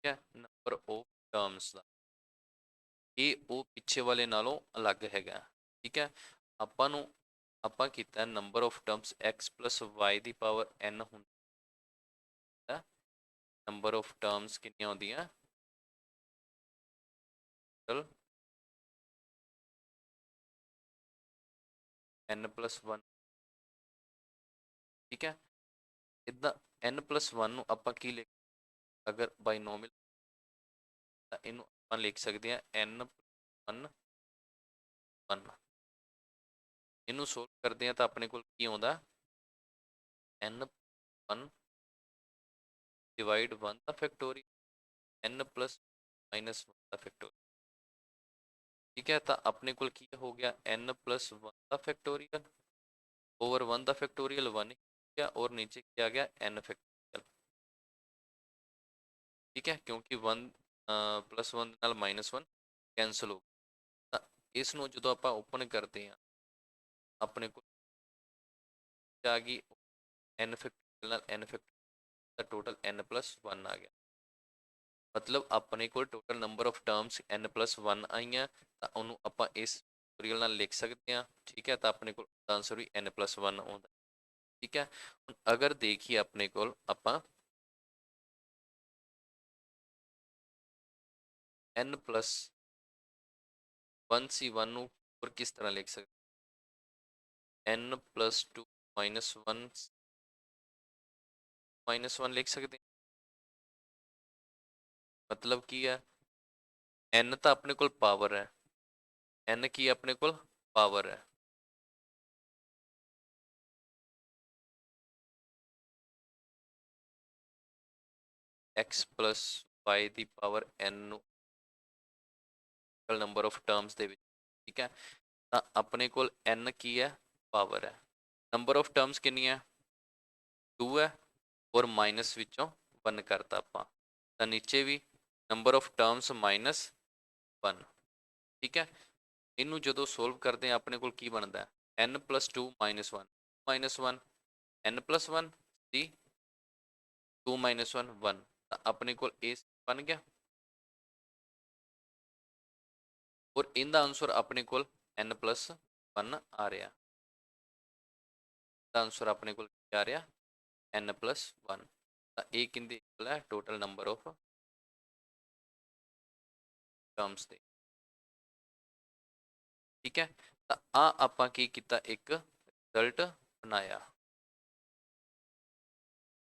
है नंबर ऑफ टर्म्स का, ये वो पिछे वाले नालों अलग हैगा। ठीक है। ਆਪਾਂ ਨੂੰ ਆਪਾਂ ਕੀਤਾ number of terms x plus y the power n ਹੁੰਦਾ, नंबर ऑफ टर्म्स कितनी होंदियां टोटल n प्लस 1। ठीक है। इदा n प्लस 1 ਨੂੰ ਆਪਾਂ ਕੀ ਲਿਖ, अगर बाइनोमियल ਤਾਂ ਇਹਨੂੰ ਆਪਾਂ ਲਿਖ ਸਕਦੇ ਹਾਂ n 1 1। ਇਹਨੂੰ ਸੋਲਵ ਕਰਦੇ ਹਾਂ ਤਾਂ ਆਪਣੇ ਕੋਲ ਕੀ ਆਉਂਦਾ n 1 डिवाइड 1 का फैक्टोरियल n प्लस माइनस 1 का फैक्टोरियल। ठीक है। तो अपने को क्या हो गया n प्लस 1 का फैक्टोरियल ओवर 1 का फैक्टोरियल 1 गया, और नीचे क्या गया n फैक्टोरियल। ठीक है। क्योंकि 1 प्लस 1 नाल माइनस 1 कैंसल हो गया। इस जो आप ओपन करते हैं अपने को आ गई n factorial n factorial, total n plus 1 आ गया, मतलब अपने को total number of terms n plus 1 आईਆਂ ਤਾਂ ਉਹਨੂੰ ਆਪਾਂ ਇਸ ਫੈਕਟੋਰੀਅਲ ਨਾਲ ਲਿਖ ਸਕਦੇ ਹਾਂ। ठीक है। तो अपने को आंसर भी n प्लस 1 ਆਉਂਦਾ। ठीक है। अगर देखिए अपने को ਆਪਾਂ n प्लस 1c1 ਨੂੰ ਹੋਰ ਕਿਸ ਤਰ੍ਹਾਂ ਲਿਖ ਸਕਦੇ n plus 2 minus 1 minus 1 ਲਿਖ ਸਕਦੇ ਹਾਂ। ਮਤਲਬ ਕੀ ਹੈ n ਤਾਂ ਆਪਣੇ ਕੋਲ ਪਾਵਰ ਹੈ, n ਕੀ ਆਪਣੇ ਕੋਲ ਪਾਵਰ ਹੈ, x plus y ਦੀ ਪਾਵਰ n ਨੂੰ ਨੰਬਰ ਆਫ ਟਰਮਸ ਦੇ ਵਿੱਚ, ਠੀਕ ਹੈ। ਤਾਂ ਆਪਣੇ ਕੋਲ n ਕੀ ਹੈ, ਪਾਵਰ ਹੈ। ਨੰਬਰ ਆਫ ਟਰਮਸ ਕਿੰਨੀਆਂ 2 ਹੈ ਔਰ ਮਾਈਨਸ ਵਿੱਚੋਂ 1 ਕਰਤਾ ਆਪਾਂ, ਤਾਂ ਨੀਚੇ ਵੀ ਨੰਬਰ ਆਫ ਟਰਮਸ ਮਾਈਨਸ 1, ਠੀਕ ਹੈ। ਇਹਨੂੰ ਜਦੋਂ ਸੋਲਵ ਕਰਦੇ ਆ ਆਪਣੇ ਕੋਲ ਕੀ ਬਣਦਾ n plus 2 minus 1 minus 1 n plus 1 3 2 minus 1 1, ਤਾਂ ਆਪਣੇ ਕੋਲ ਇਹ ਬਣ ਗਿਆ ਔਰ ਇਹਦਾ ਆਨਸਰ ਆਪਣੇ ਕੋਲ n plus 1 ਆ ਰਿਹਾ। ਦਾ ਆਨਸਰ ਆਪਣੇ ਕੋਲ ਕੀ ਆ ਰਿਹਾ n plus 1, ਤਾਂ ਇਹ ਕਿੰਦੇ ਇਕੁਅਲ ਹੈ ਟੋਟਲ ਨੰਬਰ ਆਫ ਟਰਮਸ ਦੇ, ਠੀਕ ਹੈ। ਤਾਂ ਆ ਆਪਾਂ ਕੀ ਕੀਤਾ, ਇੱਕ ਰਿਜ਼ਲਟ ਬਣਾਇਆ।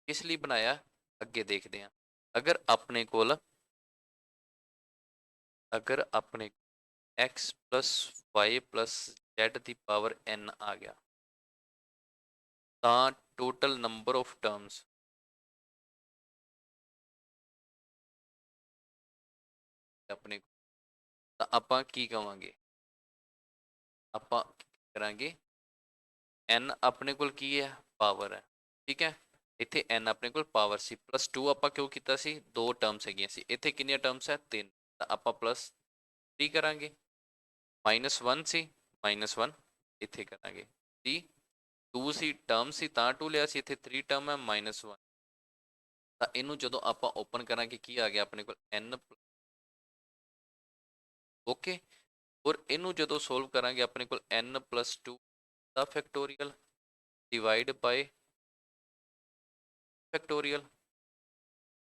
ਕਿਸ ਲਈ ਬਣਾਇਆ ਅੱਗੇ ਦੇਖਦੇ ਹਾਂ। ਅਗਰ ਆਪਣੇ ਕੋਲ x plus y plus z ਦੀ ਪਾਵਰ n ਆ ਗਿਆ, ਤਾਂ ਟੋਟਲ ਨੰਬਰ ਆਫ ਟਰਮਸ ਆਪਣੇ, ਤਾਂ ਆਪਾਂ ਕੀ ਕਵਾਂਗੇ, ਆਪਾਂ ਕਰਾਂਗੇ n ਆਪਣੇ ਕੋਲ ਕੀ ਹੈ, ਪਾਵਰ ਹੈ, ਠੀਕ ਹੈ। ਇੱਥੇ n ਆਪਣੇ ਕੋਲ ਪਾਵਰ ਸੀ, ਪਲੱਸ 2 ਆਪਾਂ ਕਿਉਂ ਕੀਤਾ ਸੀ, ਦੋ ਟਰਮਸ ਹੈਗੀਆਂ ਸੀ, ਇੱਥੇ ਕਿੰਨੀਆਂ ਟਰਮਸ ਹੈ 3, ਤਾਂ ਆਪਾਂ ਪਲੱਸ 3 ਕਰਾਂਗੇ। ਮਾਈਨਸ 1 ਸੀ, ਮਾਈਨਸ 1 ਇੱਥੇ ਕਰਾਂਗੇ, 3 2 ਸੀ ਟਰਮ ਸੀ ਤਾਂ 2 ਲਿਆ ਸੀ, ਇੱਥੇ 3 ਟਰਮ ਹੈ ਮਾਈਨਸ 1, ਤਾਂ ਇਹਨੂੰ ਜਦੋਂ ਆਪਾਂ ਓਪਨ ਕਰਾਂਗੇ ਕੀ ਆ ਗਿਆ ਆਪਣੇ ਕੋਲ n, ਓਕੇ। ਔਰ ਇਹਨੂੰ ਜਦੋਂ ਸੋਲਵ ਕਰਾਂਗੇ ਆਪਣੇ ਕੋਲ n plus 2 ਦਾ ਫੈਕਟੋਰੀਅਲ ਡਿਵਾਈਡ ਬਾਈ ਫੈਕਟੋਰੀਅਲ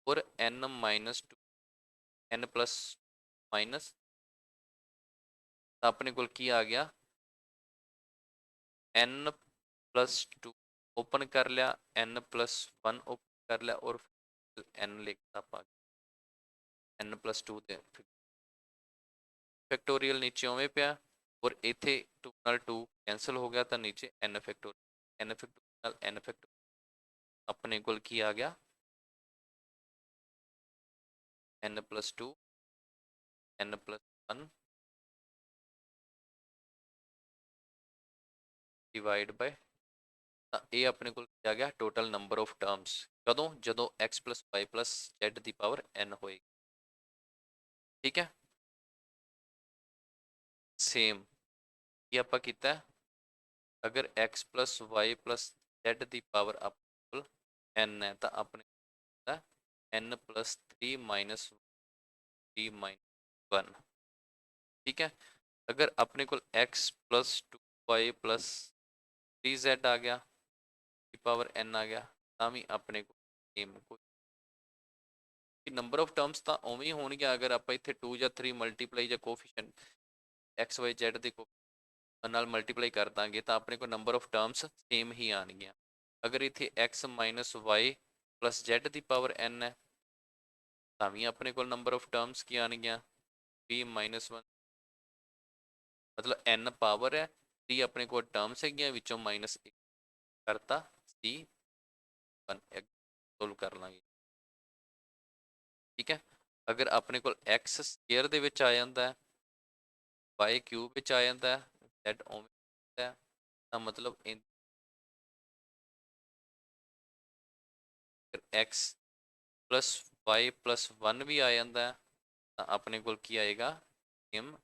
ਔਰ n minus 2 n plus minus, ਤਾਂ ਆਪਣੇ ਕੋਲ ਕੀ ਆ ਗਿਆ n plus 2 ਓਪਨ ਕਰ ਲਿਆ, n plus 1 ਓਪਨ ਕਰ ਲਿਆ ਔਰ n ਲਿਖਤਾ ਆਪਾਂ n plus 2 ਦੇ ਫੈਕਟੋਰੀਅਲ ਨੀਚੇ ਉਵੇਂ ਪਿਆ ਔਰ ਇੱਥੇ 2 ਨਾਲ 2 ਕੈਂਸਲ ਹੋ ਗਿਆ, ਤਾਂ ਨੀਚੇ n ਫੈਕਟੋਰੀਅਲ ਨਾਲ n ਫੈਕਟੋਰੀਅਲ, ਆਪਣੇ ਕੋਲ ਕੀ ਆ ਗਿਆ n plus 2 n plus 1 divide ਬਾਈ, ਤਾਂ ਇਹ ਆਪਣੇ ਕੋਲ ਕੀ ਆ ਗਿਆ ਟੋਟਲ ਨੰਬਰ ਆਫ ਟਰਮਸ, ਕਦੋਂ, ਜਦੋਂ x plus y plus z ਦੀ ਪਾਵਰ n ਹੋਏਗੀ, ਠੀਕ ਹੈ। ਸੇਮ ਇਹ ਆਪਾਂ ਕੀਤਾ, ਅਗਰ x plus y plus z ਦੀ ਪਾਵਰ ਆਪਣੇ ਕੋਲ n ਹੈ, ਤਾਂ ਆਪਣੇ n plus 3 minus 3 minus 1, ਠੀਕ ਹੈ। ਅਗਰ ਆਪਣੇ ਕੋਲ x plus 2y plus 3z ਆ ਗਿਆ ਦੀ ਪਾਵਰ n ਆ ਗਿਆ, ਤਾਂ ਵੀ ਆਪਣੇ ਕੋਲ ਸੇਮ ਨੰਬਰ ਆਫ ਟਰਮਸ ਤਾਂ ਉਵੇਂ ਹੀ ਹੋਣਗੀਆਂ। ਅਗਰ ਆਪਾਂ ਇੱਥੇ 2 ਜਾਂ 3 ਮਲਟੀਪਲਾਈ ਜਾਂ ਕੋਫੀਸ਼ੀਐਂਟ x y z ਦੇ ਨਾਲ ਮਲਟੀਪਲਾਈ ਕਰ ਦਾਂਗੇ, ਤਾਂ ਆਪਣੇ ਕੋਲ ਨੰਬਰ ਆਫ ਟਰਮਸ ਸੇਮ ਹੀ ਆਉਣਗੀਆਂ। ਅਗਰ ਇੱਥੇ x minus y plus z ਦੀ ਪਾਵਰ n ਹੈ, ਤਾਂ ਵੀ ਆਪਣੇ ਕੋਲ ਨੰਬਰ ਆਫ ਟਰਮਸ ਕੀ ਆਉਣਗੀਆਂ 3 minus 1, ਮਤਲਬ n ਪਾਵਰ ਹੈ, 3 ਆਪਣੇ ਕੋਲ ਟਰਮਸ ਹੈਗੀਆਂ, ਵਿੱਚੋਂ ਮਾਈਨਸ ਕਰਤਾ c 1 ਸੋਲਵ ਕਰ ਲਾਂਗੇ, ਠੀਕ ਹੈ। ਅਗਰ ਆਪਣੇ ਕੋਲ x ਸਕੇਅਰ ਦੇ ਵਿੱਚ ਆ ਜਾਂਦਾ ਹੈ, y ਕਿਊਬ ਵਿੱਚ ਆ ਜਾਂਦਾ ਹੈ, z ਓਵੇਂ ਹੈ, ਤਾਂ ਮਤਲਬ x plus y plus 1 ਵੀ ਆ ਜਾਂਦਾ ਹੈ, ਤਾਂ ਆਪਣੇ ਕੋਲ ਕੀ ਆਏਗਾ ਸੇਮ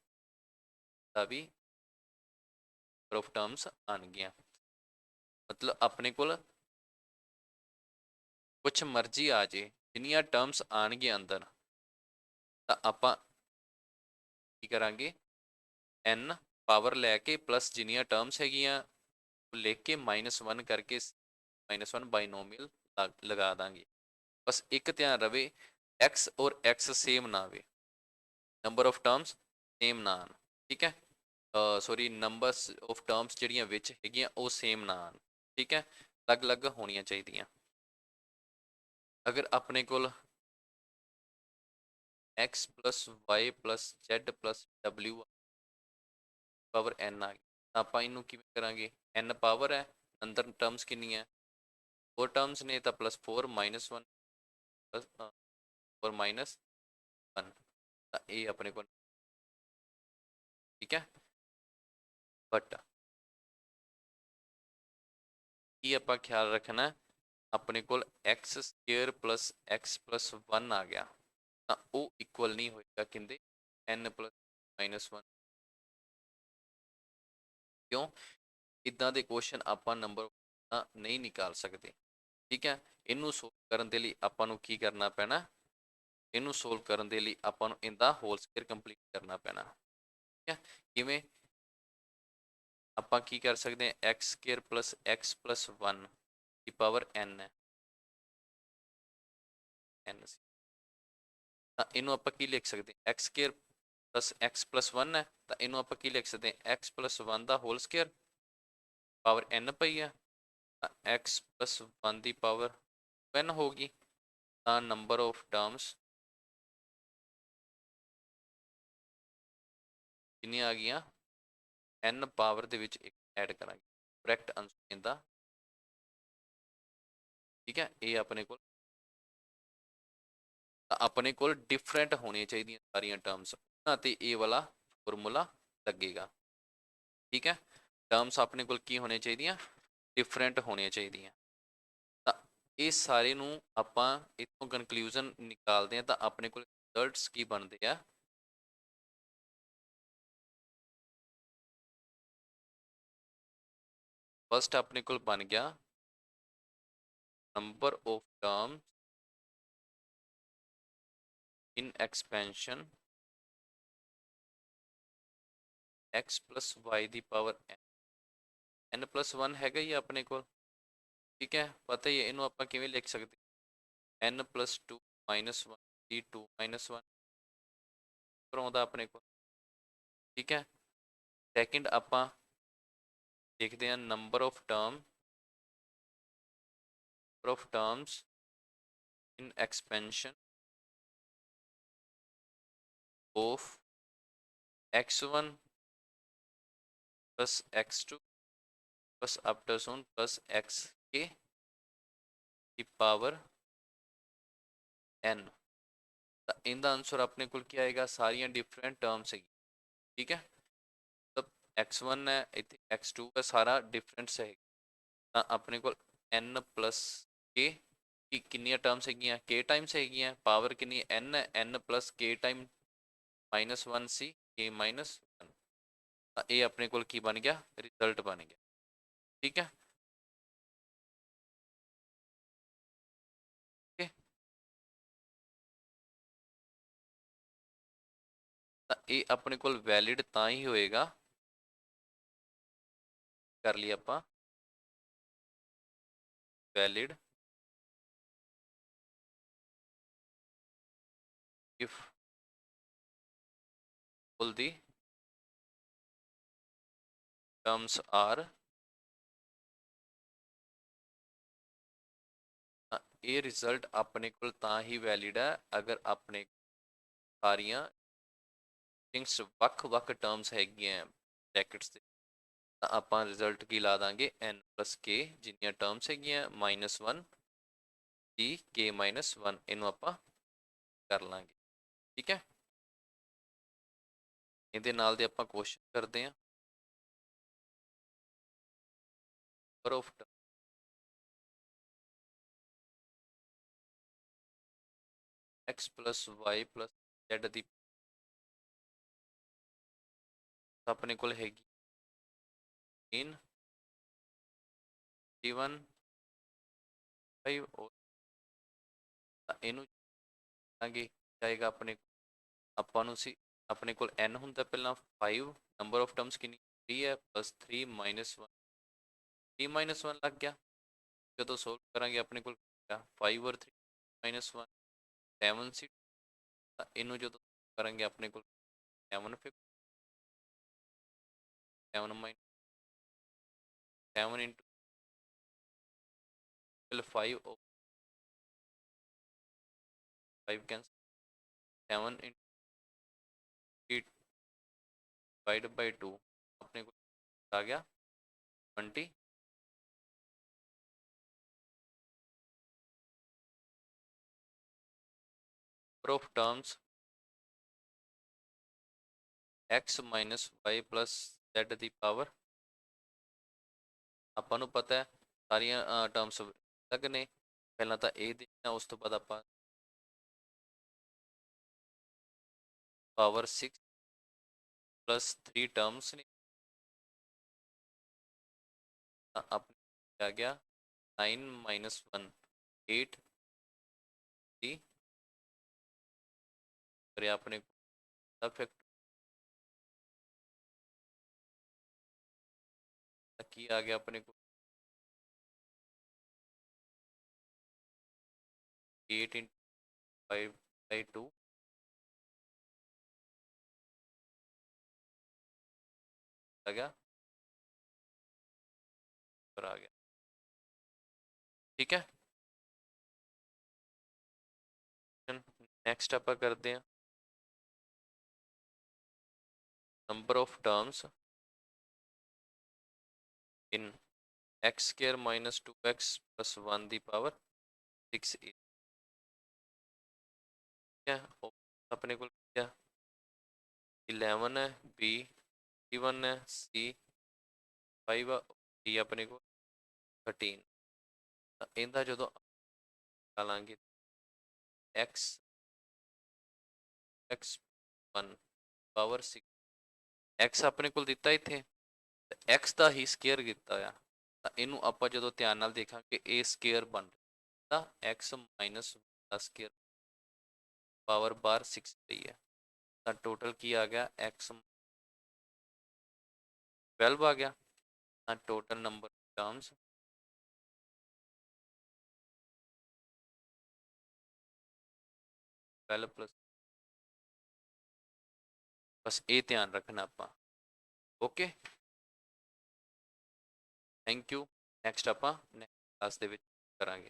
ਦਾ ਵੀ ਨੰਬਰ ਆਫ ਟਰਮਸ ਆਣਗੀਆਂ। ਮਤਲਬ ਆਪਣੇ ਕੋਲ ਕੁਛ ਮਰਜ਼ੀ ਆ ਜੇ, ਜਿੰਨੀਆਂ ਟਰਮਸ ਆਣਗੀਆਂ ਅੰਦਰ, ਤਾਂ ਆਪਾਂ ਕੀ ਕਰਾਂਗੇ n ਪਾਵਰ ਲੈ ਕੇ ਪਲੱਸ ਜਿੰਨੀਆਂ ਟਰਮਸ ਹੈਗੀਆਂ ਲਿਖ ਕੇ -1 ਕਰਕੇ -1 ਬਾਈਨੋਮੀਅਲ ਲਗਾ ਦਾਂਗੇ। ਬਸ ਇੱਕ ਧਿਆਨ ਰਵੇ x ਔਰ x ਸੇਮ ਨਾ ਆਵੇ, ਨੰਬਰ ਆਫ ਟਰਮਸ ਸੇਮ ਨਾ ਆਣ, ठीक है, ਸੌਰੀ ਨੰਬਰਸ ਆਫ ਟਰਮਸ ਜਿਹੜੀਆਂ ਵਿੱਚ ਹੈਗੀਆਂ ਉਹ ਸੇਮ ਨਾ ਆਉਣ, ਠੀਕ ਹੈ, ਅਲੱਗ-ਅਲੱਗ ਹੋਣੀਆਂ ਚਾਹੀਦੀਆਂ। ਅਗਰ ਆਪਣੇ ਕੋਲ x plus y plus z plus w power n ਆ ਗਈ ਤਾਂ ਆਪਾਂ ਇਹਨੂੰ ਕਿਵੇਂ ਕਰਾਂਗੇ, n ਪਾਵਰ ਹੈ, ਅੰਦਰ ਟਰਮਸ ਕਿੰਨੀਆਂ 4 ਟਰਮਸ ਨੇ ਤਾਂ ਪਲੱਸ 4 ਮਾਈਨਸ 1 ਪਲੱਸ 4 ਮਾਈਨਸ 1 ਤਾਂ ਇਹ ਆਪਣੇ ਕੋਲ ਠੀਕ ਹੈ। ਬਟ ਕੀ ਆਪਾਂ ਖਿਆਲ ਰੱਖਣਾ, ਆਪਣੇ ਕੋਲ x square plus x plus 1 ਆ ਗਿਆ ਤਾਂ ਉਹ ਇਕੁਅਲ ਨਹੀਂ ਹੋਏਗਾ ਕਿੰਦੇ n ਪਲੱਸ ਮਾਈਨਸ 1। ਕਿਉਂ, ਇਦਾਂ ਦੇ ਕੁਐਸਚਨ ਆਪਾਂ ਨੰਬਰ ਨਹੀਂ ਨਿਕਾਲ ਸਕਦੇ, ਠੀਕ ਹੈ। ਇਹਨੂੰ ਸੋਲਵ ਕਰਨ ਦੇ ਲਈ ਆਪਾਂ ਨੂੰ ਕੀ ਕਰਨਾ ਪੈਣਾ, ਇਹਨੂੰ ਸੋਲਵ ਕਰਨ ਦੇ ਲਈ ਆਪਾਂ ਨੂੰ ਇਹਦਾ ਹੋਲ ਸਕੁਅਰ ਕੰਪਲੀਟ ਕਰਨਾ ਪੈਣਾ, ਠੀਕ ਹੈ। ਕਿਵੇਂ, ਆਪਾਂ ਕੀ ਕਰ ਸਕਦੇ ਹਾਂ, x square plus x plus 1 ਦੀ ਪਾਵਰ n ਹੈ, n ਸੀ ਤਾਂ ਇਹਨੂੰ ਆਪਾਂ ਕੀ ਲਿਖ ਸਕਦੇ ਹਾਂ, x square plus x plus 1 ਹੈ ਤਾਂ ਇਹਨੂੰ ਆਪਾਂ ਕੀ ਲਿਖ ਸਕਦੇ ਹਾਂ, x ਪਲੱਸ 1 ਦਾ ਹੋਲ ਸਕੁਅਰ ਪਾਵਰ n ਪਈ ਹੈ ਤਾਂ x ਪਲੱਸ 1 ਦੀ ਪਾਵਰ n ਹੋ ਗਈ ਤਾਂ ਨੰਬਰ ਆਫ ਟਰਮਸ ਕਿੰਨੀਆਂ ਆ ਗਈਆਂ, n ਪਾਵਰ ਦੇ ਵਿੱਚ ਇੱਕ ਐਡ ਕਰਾਂਗੇ, ਕਰੈਕਟ ਆਨਸਰ ਇਹਦਾ, ਠੀਕ ਹੈ। ਇਹ ਆਪਣੇ ਕੋਲ ਤਾਂ ਆਪਣੇ ਕੋਲ ਡਿਫਰੈਂਟ ਹੋਣੀਆਂ ਚਾਹੀਦੀਆਂ ਸਾਰੀਆਂ ਟਰਮਸ, ਉਹਨਾਂ ਤੇ ਇਹ ਵਾਲਾ ਫਾਰਮੂਲਾ ਲੱਗੇਗਾ, ਠੀਕ ਹੈ। ਟਰਮਸ ਆਪਣੇ ਕੋਲ ਕੀ ਹੋਣੀਆਂ ਚਾਹੀਦੀਆਂ, ਡਿਫਰੈਂਟ ਹੋਣੀਆਂ ਚਾਹੀਦੀਆਂ। ਤਾਂ ਇਹ ਸਾਰੇ ਨੂੰ ਆਪਾਂ ਇੱਥੋਂ ਕਨਕਲੂਜਨ ਨਿਕਾਲਦੇ ਹਾਂ ਤਾਂ ਆਪਣੇ ਕੋਲ ਰਿਜ਼ਲਟਸ ਕੀ ਬਣਦੇ ਆ, ਫਸਟ ਆਪਣੇ ਕੋਲ ਬਣ ਗਿਆ number of terms in expansion x plus y ਦੀ ਪਾਵਰ n plus 1 ਹੈਗਾ ਹੀ ਆਪਣੇ ਕੋਲ, ਠੀਕ ਹੈ। ਪਤਾ ਹੀ ਹੈ ਇਹਨੂੰ ਆਪਾਂ ਕਿਵੇਂ ਲਿਖ ਸਕਦੇ, n plus 2 minus 1 ਦੀ 2 minus 1 ਆਉਂਦਾ ਆਪਣੇ ਕੋਲ, ਠੀਕ ਹੈ। ਸੈਕਿੰਡ ਆਪਾਂ ਦੇਖਦੇ ਹਾਂ number of terms in expansion of x1 plus x2 plus up to soon plus xk the power n ਤਾਂ ਇਹਦਾ ਆਨਸਰ ਆਪਣੇ ਕੋਲ ਕੀ ਆਏਗਾ, ਸਾਰੀਆਂ ਡਿਫਰੈਂਟ ਟਰਮਸ ਹੈਗੀ, ਠੀਕ ਹੈ। ਮਤਲਬ x1 ਹੈ ਇੱਥੇ x2 ਹੈ, ਸਾਰਾ ਡਿਫਰੈਂਟਸ ਹੈ ਤਾਂ ਆਪਣੇ ਕੋਲ n ਪਲੱਸ k ਕੀ ਕਿੰਨੀਆਂ ਟਰਮਸ ਹੈਗੀਆਂ, k ਟਾਈਮਸ ਹੈਗੀਆਂ, ਪਾਵਰ ਕਿੰਨੀ n ਹੈ, n plus k time minus 1 ਸੀ k ਮਾਈਨਸ 1 ਤਾਂ ਇਹ ਆਪਣੇ ਕੋਲ ਕੀ ਬਣ ਗਿਆ, ਰਿਜ਼ਲਟ ਬਣ ਗਿਆ, ਠੀਕ ਹੈ। ਤਾਂ ਇਹ ਆਪਣੇ ਕੋਲ ਵੈਲਿਡ ਤਾਂ ਹੀ ਹੋਏਗਾ, ਕਰ ਲਈ ਆਪਾਂ valid if all the terms are, ਤਾਂ ਇਹ ਰਿਜ਼ਲਟ ਆਪਣੇ ਕੋਲ ਤਾਂ ਹੀ ਵੈਲਿਡ ਹੈ ਅਗਰ ਆਪਣੇ ਸਾਰੀਆਂ ਥਿੰਗਸ ਵੱਖ-ਵੱਖ ਟਰਮਸ ਹੈਗੀਆਂ ਬ੍ਰੈਕਟਸ ਦੇ, ਤਾਂ ਆਪਾਂ ਰਿਜ਼ਲਟ ਕੀ ਲਾ ਦਾਂਗੇ n plus k ਜਿੰਨੀਆਂ ਟਰਮਸ ਹੈਗੀਆਂ ਮਾਈਨਸ 1 ਦੀ k ਮਾਈਨਸ 1 ਇਹਨੂੰ ਆਪਾਂ ਕਰ ਲਾਂਗੇ, ਠੀਕ ਹੈ। ਇਹਦੇ ਨਾਲ ਦੇ ਆਪਾਂ ਕੁਐਸਚਨ ਕਰਦੇ ਹਾਂ, number of x plus y plus z ਦੀ ਆਪਣੇ ਕੋਲ ਹੈਗੀ in 1 5 और ਤਾਂ ਇਹਨੂੰ ਕਰਾਂਗੇ ਜਾਏਗਾ ਆਪਣੇ ਆਪਾਂ ਨੂੰ ਸੀ ਆਪਣੇ ਕੋਲ n ਹੁੰਦਾ ਪਹਿਲਾਂ 5, ਨੰਬਰ ਆਫ ਟਰਮਸ ਕਿੰਨੀ 3 ਹੈ ਪਲੱਸ 3 ਮਾਈਨਸ 1 3 ਮਾਈਨਸ 1 ਲੱਗ ਗਿਆ, ਜਦੋਂ ਸੋਲਵ ਕਰਾਂਗੇ ਆਪਣੇ ਕੋਲ 5 ਔਰ 3 ਮਾਈਨਸ 1 7 ਸੀ ਤਾਂ ਇਹਨੂੰ ਜਦੋਂ ਕਰਾਂਗੇ ਆਪਣੇ ਕੋਲ 7 5 7 minus 7 into 5 5 cancel 7 into divide by 2 अपने को आ गया 20 of terms x minus y plus z ਦੀ ਪਾਵਰ ਆਪਾਂ ਨੂੰ ਪਤਾ ਹੈ ਸਾਰੀਆਂ ਟਰਮਸ ਅਲੱਗ ਨੇ ਪਹਿਲਾਂ ਤਾਂ a ਦੇਖਣਾ ਉਸ ਤੋਂ ਬਾਅਦ ਆਪਾਂ ਪਾਵਰ 6 प्लस 3 टर्म्स ने अपने आ गया 9 माइनस 1 8 3 फिर अपने फैक्टर की आ गया अपने को 8 इंटू 5 बाई 2 आ गया पर आ गया ठीक है। नेक्स्ट आप करते हैं number of terms in x square minus 2x plus 1 दी पावर 6 क्या अपने को क्या 11 है बी 1 है सी 5 डी अपने को 13 इनका जो निकालेंगे x x 1 पावर 6 x अपने को दिता इत्थे x ਦਾ ਹੀ ਸਕੁਅਰ ਕੀਤਾ ਆ ਤਾਂ ਇਹਨੂੰ ਆਪਾਂ ਜਦੋਂ ਧਿਆਨ ਨਾਲ ਦੇਖਾਂਗੇ a ਸਕੁਅਰ ਬਣ ਤਾਂ x ਮਾਈਨਸ ਦਾ ਸਕੁਅਰ ਪਾਵਰ ਬਾਰ 6 ਪਈ ਹੈ ਤਾਂ ਟੋਟਲ ਕੀ ਆ ਗਿਆ x 12 ਆ ਗਿਆ ਤਾਂ ਟੋਟਲ ਨੰਬਰ ਟਰਮਸ 12 प्लस बस ये ध्यान रखना आप ओके थैंक यू नेक्स्ट आप नेक्स्ट क्लास दे विच करांगे।